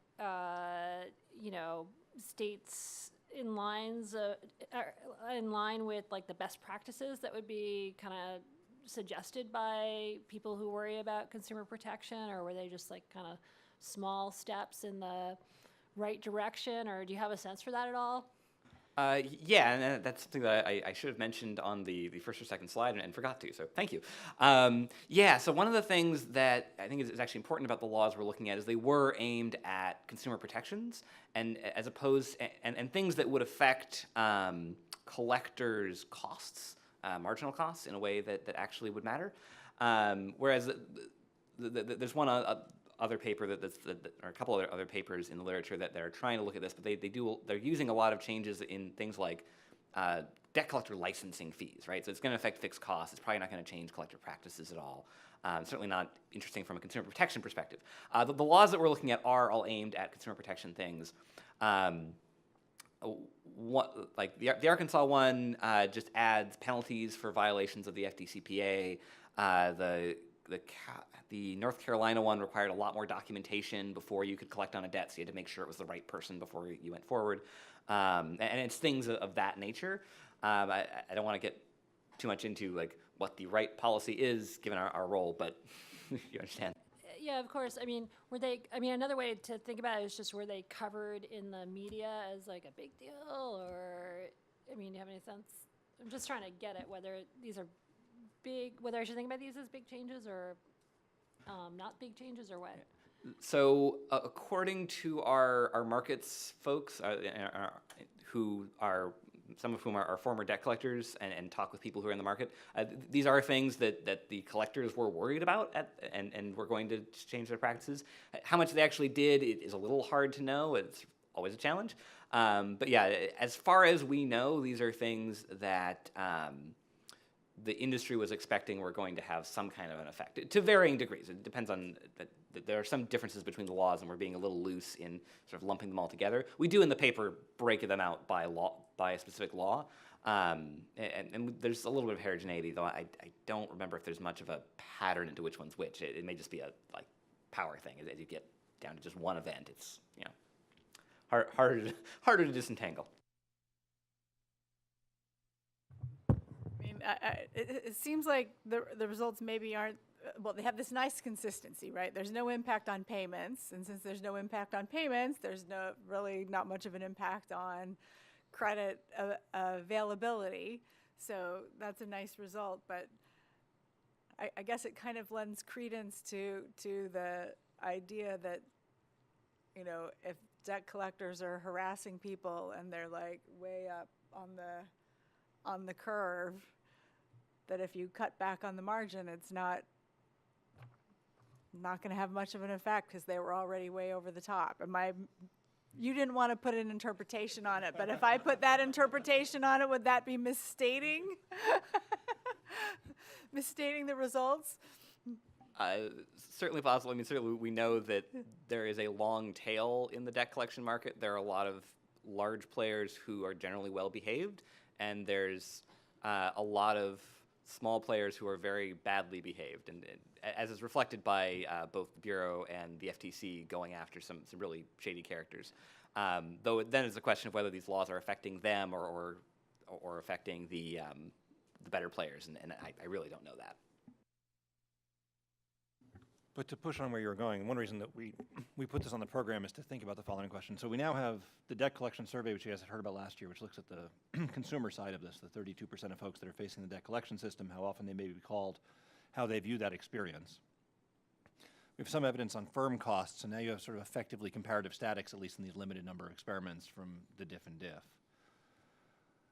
states in line with like the best practices that would be kind of suggested by people who worry about consumer protection, or were they just like kind of small steps in the right direction, or do you have a sense for that at all? Yeah, and that's something that I should have mentioned on the first or second slide and forgot to, so thank you. Yeah, so one of the things that I think is actually important about the laws we're looking at is they were aimed at consumer protections and as opposed and things that would affect collectors' costs, marginal costs, in a way that actually would matter. Whereas there's one other paper or a couple of other papers in the literature that are trying to look at this, but they're using a lot of changes in things like debt collector licensing fees, right? So it's going to affect fixed costs. It's probably not going to change collector practices at all. Certainly not interesting from a consumer protection perspective. The laws that we're looking at are all aimed at consumer protection things. Like the Arkansas one just adds penalties for violations of the FDCPA. The North Carolina one required a lot more documentation before you could collect on a debt, so you had to make sure it was the right person before you went forward. And it's things of that nature. I don't want to get too much into like what the right policy is given our role, but you understand. Yeah, of course. I mean, another way to think about it is just, were they covered in the media as like a big deal, or, do you have any sense? I'm just trying to get at whether these are whether I should think about these as big changes or not big changes, or what? So according to our markets folks, some of whom are former debt collectors and talk with people who are in the market, these are things that the collectors were worried about and were going to change their practices. How much they actually did is a little hard to know. It's always a challenge. But yeah, as far as we know, these are things that the industry was expecting were going to have some kind of an effect, to varying degrees. It depends on, there are some differences between the laws, and we're being a little loose in sort of lumping them all together. We do in the paper break them out by a specific law, and there's a little bit of heterogeneity, though I don't remember if there's much of a pattern into which one's which. It may just be a power thing. As you get down to just one event, it's harder to disentangle. It seems like the results maybe aren't, well, they have this nice consistency, right? There's no impact on payments, and since there's no impact on payments, there's really not much of an impact on credit availability. So that's a nice result, but I guess it kind of lends credence to the idea that, you know, if debt collectors are harassing people and they're like way up on the curve, that if you cut back on the margin, it's not going to have much of an effect because they were already way over the top. You didn't want to put an interpretation on it, but if I put that interpretation on it, would that be misstating the results? Certainly possible. I mean, certainly we know that there is a long tail in the debt collection market. There are a lot of large players who are generally well behaved, and there's a lot of small players who are very badly behaved, and as is reflected by both the Bureau and the FTC going after some really shady characters. Though then it's a question of whether these laws are affecting them or affecting the better players, and I really don't know that. But to push on where you were going, one reason that we put this on the program is to think about the following question. So we now have the debt collection survey, which you guys had heard about last year, which looks at the consumer side of this, the 32% of folks that are facing the debt collection system, how often they may be called, how they view that experience. We have some evidence on firm costs, and now you have sort of effectively comparative statics, at least in these limited number of experiments from the diff and diff.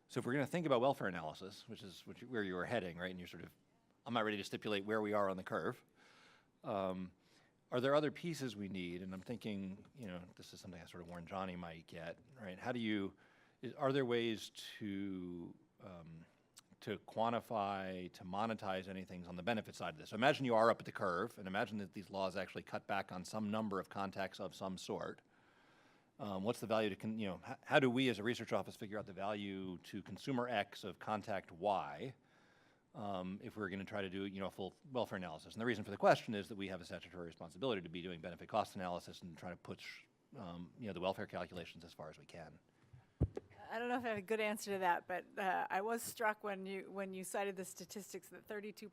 So if we're going to think about welfare analysis, which is where you were heading, right, and you're sort of, I'm not ready to stipulate where we are on the curve. Are there other pieces we need? And I'm thinking, you know, this is something I sort of warned Johnny might get, right? Are there ways to quantify, to monetize anything on the benefit side of this? So imagine you are up at the curve, and imagine that these laws actually cut back on some number of contacts of some sort. What's the value to, how do we as a research office figure out the value to consumer X of contact Y? If we're going to try to do, a full welfare analysis. And the reason for the question is that we have a statutory responsibility to be doing benefit cost analysis and try to push, the welfare calculations as far as we can. I don't know if I have a good answer to that, but I was struck when you cited the statistics that 32%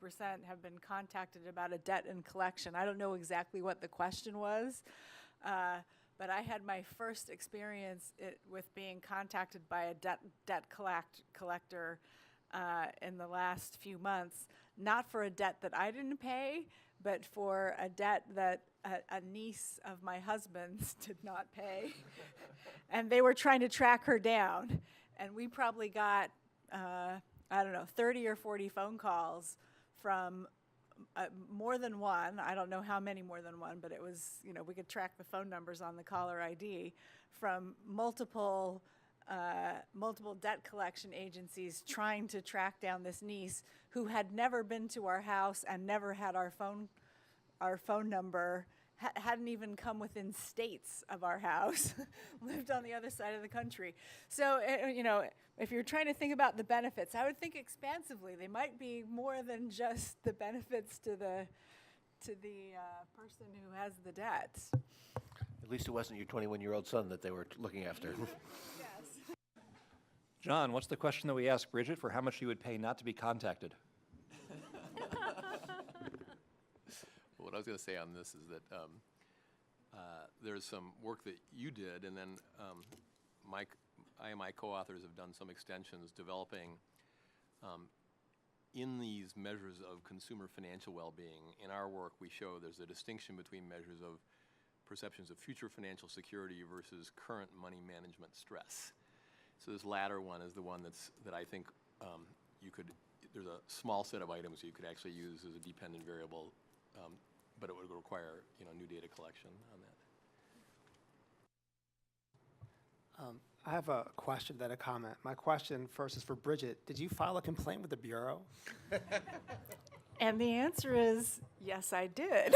have been contacted about a debt in collection. I don't know exactly what the question was, but I had my first experience with being contacted by a debt collector in the last few months, not for a debt that I didn't pay, but for a debt that a niece of my husband's did not pay. And they were trying to track her down. And we probably got, 30 or 40 phone calls from more than one. I don't know how many more than one, but it was, we could track the phone numbers on the caller ID from multiple debt collection agencies trying to track down this niece who had never been to our house and never had our phone number, hadn't even come within states of our house, lived on the other side of the country. So, if you're trying to think about the benefits, I would think expansively. They might be more than just the benefits to the person who has the debt. At least it wasn't your 21-year-old son that they were looking after. John, what's the question that we asked Bridget for how much she would pay not to be contacted? Well, what I was going to say on this is that there's some work that you did, and then I and my co-authors have done some extensions developing in these measures of consumer financial well-being. In our work, we show there's a distinction between measures of perceptions of future financial security versus current money management stress. So this latter one is the one that I think there's a small set of items you could actually use as a dependent variable, but it would require new data collection on that. I have a question, then a comment. My question first is for Bridget. Did you file a complaint with the Bureau? And the answer is, yes, I did.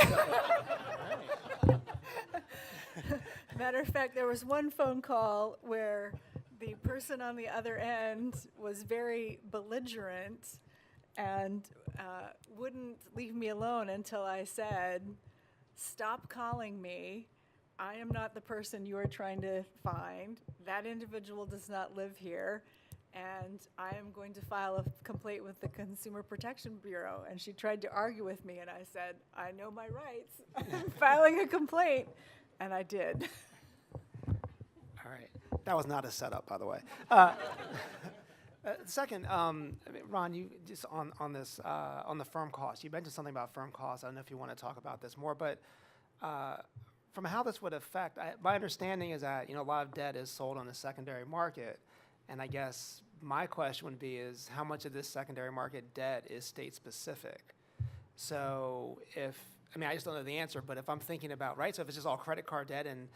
Matter of fact, there was one phone call where the person on the other end was very belligerent and wouldn't leave me alone until I said, "Stop calling me. I am not the person you are trying to find. That individual does not live here, and I am going to file a complaint with the Consumer Protection Bureau." And she tried to argue with me, and I said, "I know my rights. I'm filing a complaint." And I did. All right. That was not a setup, by the way. Second, I mean, Ron, you just on this on the firm cost. You mentioned something about firm costs. I don't know if you want to talk about this more, but from how this would affect, my understanding is that a lot of debt is sold on the secondary market, and I guess my question would be is how much of this secondary market debt is state specific? So I just don't know the answer, but if I'm thinking about so if it's just all credit card debt and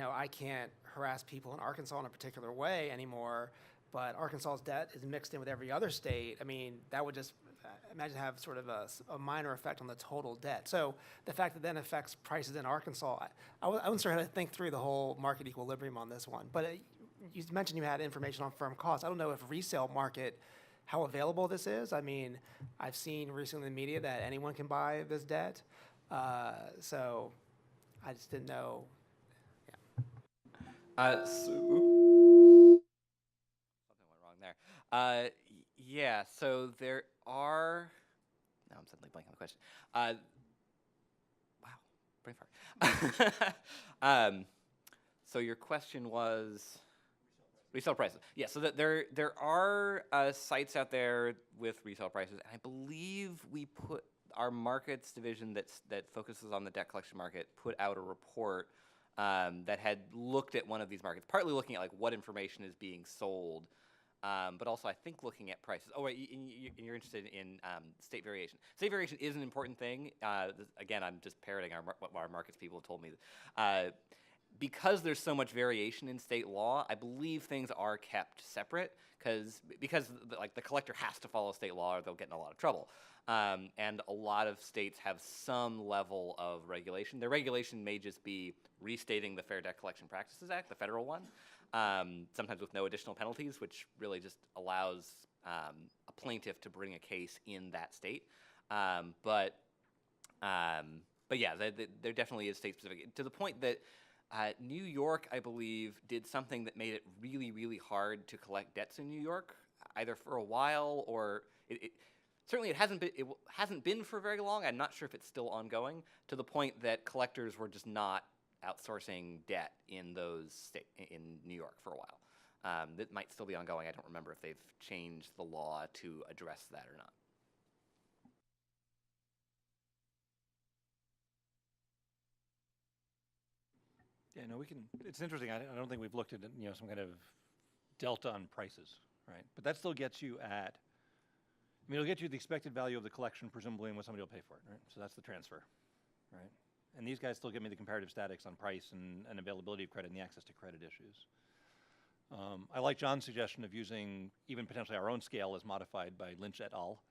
I can't harass people in Arkansas in a particular way anymore, but Arkansas's debt is mixed in with every other state, I mean, that would just, imagine have sort of a minor effect on the total debt. So the fact that then affects prices in Arkansas, I wasn't sure how to think through the whole market equilibrium on this one. But you mentioned you had information on firm costs. I don't know if resale market, how available this is. I mean, I've seen recently in the media that anyone can buy this debt. So I just didn't know. Something went wrong there. Yeah, so there are. Now I'm suddenly blanking on the question. Wow, brain fart. So your question was resale prices. Yeah, so that there are sites out there with resale prices, and I believe we put our markets division that focuses on the debt collection market put out a report that had looked at one of these markets, partly looking at what information is being sold, but also I think looking at prices. Oh wait, and you're interested in state variation. State variation is an important thing. Again, I'm just parroting what our markets people have told me. Because there's so much variation in state law, I believe things are kept separate because the collector has to follow state law or they'll get in a lot of trouble. And a lot of states have some level of regulation. Their regulation may just be restating the Fair Debt Collection Practices Act, the federal one, sometimes with no additional penalties, which really just allows a plaintiff to bring a case in that state. But yeah, there definitely is state specific, to the point that New York, I believe, did something that made it really, really hard to collect debts in New York, either for a while or certainly it hasn't been for very long. I'm not sure if it's still ongoing, to the point that collectors were just not outsourcing debt in in New York for a while. That might still be ongoing. I don't remember if they've changed the law to address that or not. Yeah, no, it's interesting. I don't think we've looked at some kind of delta on prices, right? But that still gets you it'll get you the expected value of the collection, presumably, and what somebody will pay for it, right? So that's the transfer, right? And these guys still give me the comparative statics on price and availability of credit and the access to credit issues. I like John's suggestion of using even potentially our own scale as modified by Lynch et al.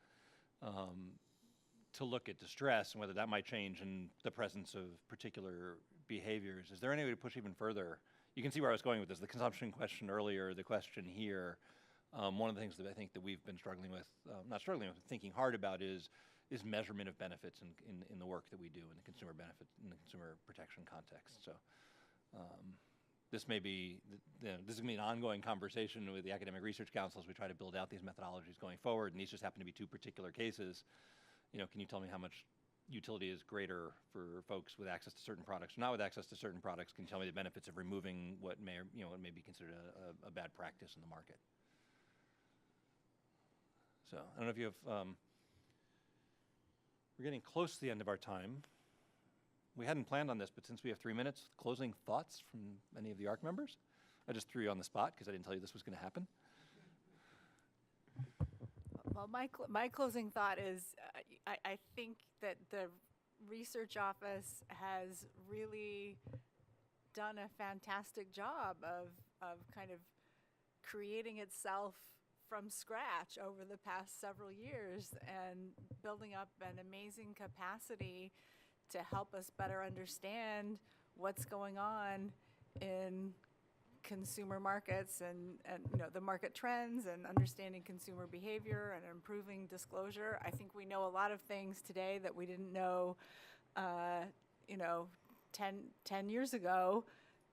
To look at distress and whether that might change in the presence of particular behaviors. Is there any way to push even further? You can see where I was going with this. The consumption question earlier, the question here. One of the things that I think that we've been thinking hard about is measurement of benefits in the work that we do in the consumer benefit, in the consumer protection context. So this may be, this is going to be an ongoing conversation with the Academic Research Council as we try to build out these methodologies going forward, and these just happen to be two particular cases. Can you tell me how much utility is greater for folks with access to certain products or not with access to certain products? Can you tell me the benefits of removing what may be considered a bad practice in the market? So I don't know if you have, we're getting close to the end of our time. We hadn't planned on this, but since we have 3 minutes, closing thoughts from any of the ARC members? I just threw you on the spot because I didn't tell you this was going to happen. Well, my closing thought is I think that the research office has really done a fantastic job of kind of creating itself from scratch over the past several years and building up an amazing capacity to help us better understand what's going on in consumer markets and the market trends and understanding consumer behavior and improving disclosure. I think we know a lot of things today that we didn't know 10 years ago,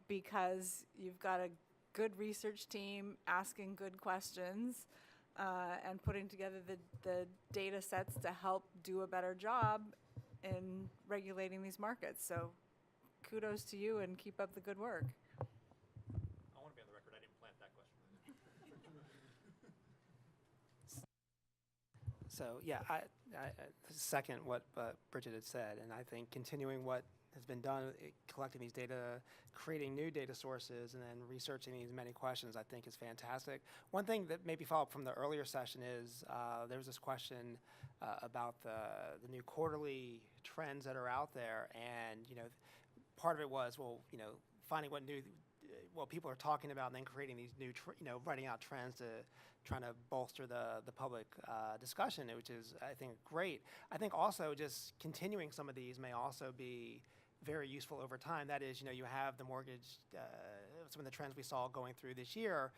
because you've got a good research team asking good questions and putting together the data sets to help do a better job in regulating these markets. So kudos to you and keep up the good work. So, yeah, I second what Bridget had said, and I think continuing what has been done, collecting these data, creating new data sources, and then researching these many questions, I think is fantastic. One thing that maybe follow up from the earlier session is there was this question about the new quarterly trends that are out there, and part of it was, finding what people are talking about, and then creating these new, writing out trends to trying to bolster the public discussion, which is, I think, great. I think also just continuing some of these may also be very useful over time. That is, you have the mortgage, some of the trends we saw going through this year,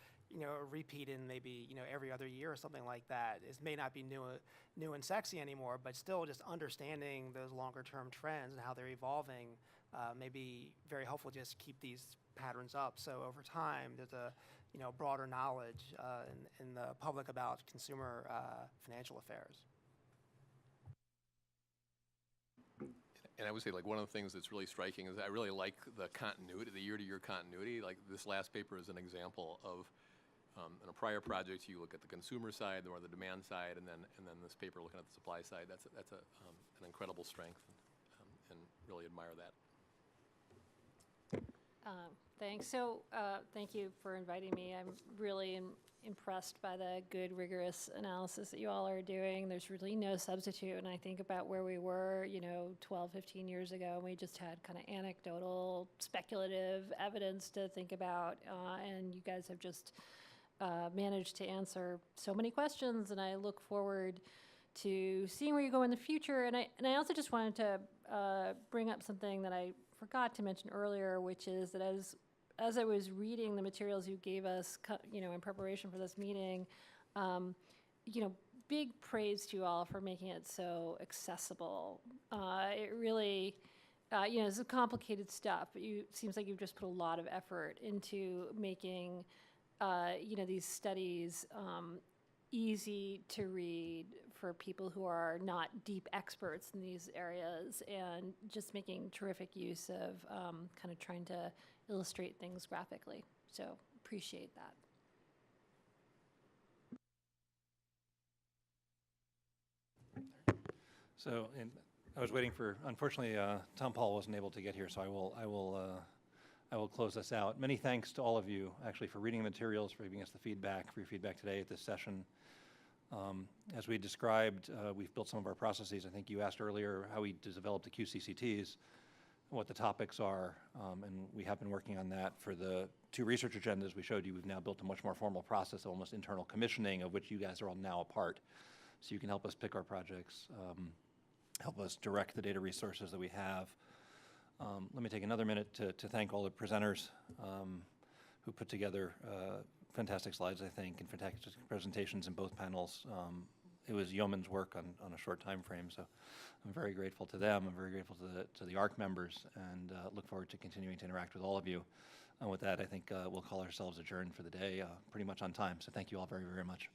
repeat in maybe, every other year or something like that. It may not be new and sexy anymore, but still just understanding those longer term trends and how they're evolving may be very helpful just to keep these patterns up. So over time, there's a, broader knowledge in the public about consumer financial affairs. And I would say, like, one of the things that's really striking is I really like the continuity, the year-to-year continuity. Like, this last paper is an example of, in a prior project, you look at the consumer side or the demand side, and then this paper looking at the supply side. That's an incredible strength, and really admire that. Thanks. So thank you for inviting me. I'm really impressed by the good, rigorous analysis that you all are doing. There's really no substitute. And I think about where we were, 12, 15 years ago, and we just had kind of anecdotal, speculative evidence to think about. And you guys have just managed to answer so many questions. And I look forward to seeing where you go in the future. And I also just wanted to bring up something that I forgot to mention earlier, which is that as I was reading the materials you gave us, in preparation for this meeting, big praise to you all for making it so accessible. It really, it's a complicated stuff, but it seems like you've just put a lot of effort into making, these studies easy to read for people who are not deep experts in these areas, and just making terrific use of kind of trying to illustrate things graphically. So appreciate that. So, and I was waiting for, unfortunately, Tom Paul wasn't able to get here, so I will close this out. Many thanks to all of you, actually, for reading the materials, for giving us the feedback, for your feedback today at this session. As we described, we've built some of our processes. I think you asked earlier how we developed the QCCTs, what the topics are, and we have been working on that. For the 2 research agendas we showed you, we've now built a much more formal process, almost internal commissioning, of which you guys are all now a part. So you can help us pick our projects, help us direct the data resources that we have. Let me take another minute to thank all the presenters who put together fantastic slides, I think, and fantastic presentations in both panels. It was yeoman's work on a short time frame, so I'm very grateful to them. I'm very grateful to the ARC members, and look forward to continuing to interact with all of you. And with that, I think we'll call ourselves adjourned for the day, pretty much on time. So thank you all very, very much.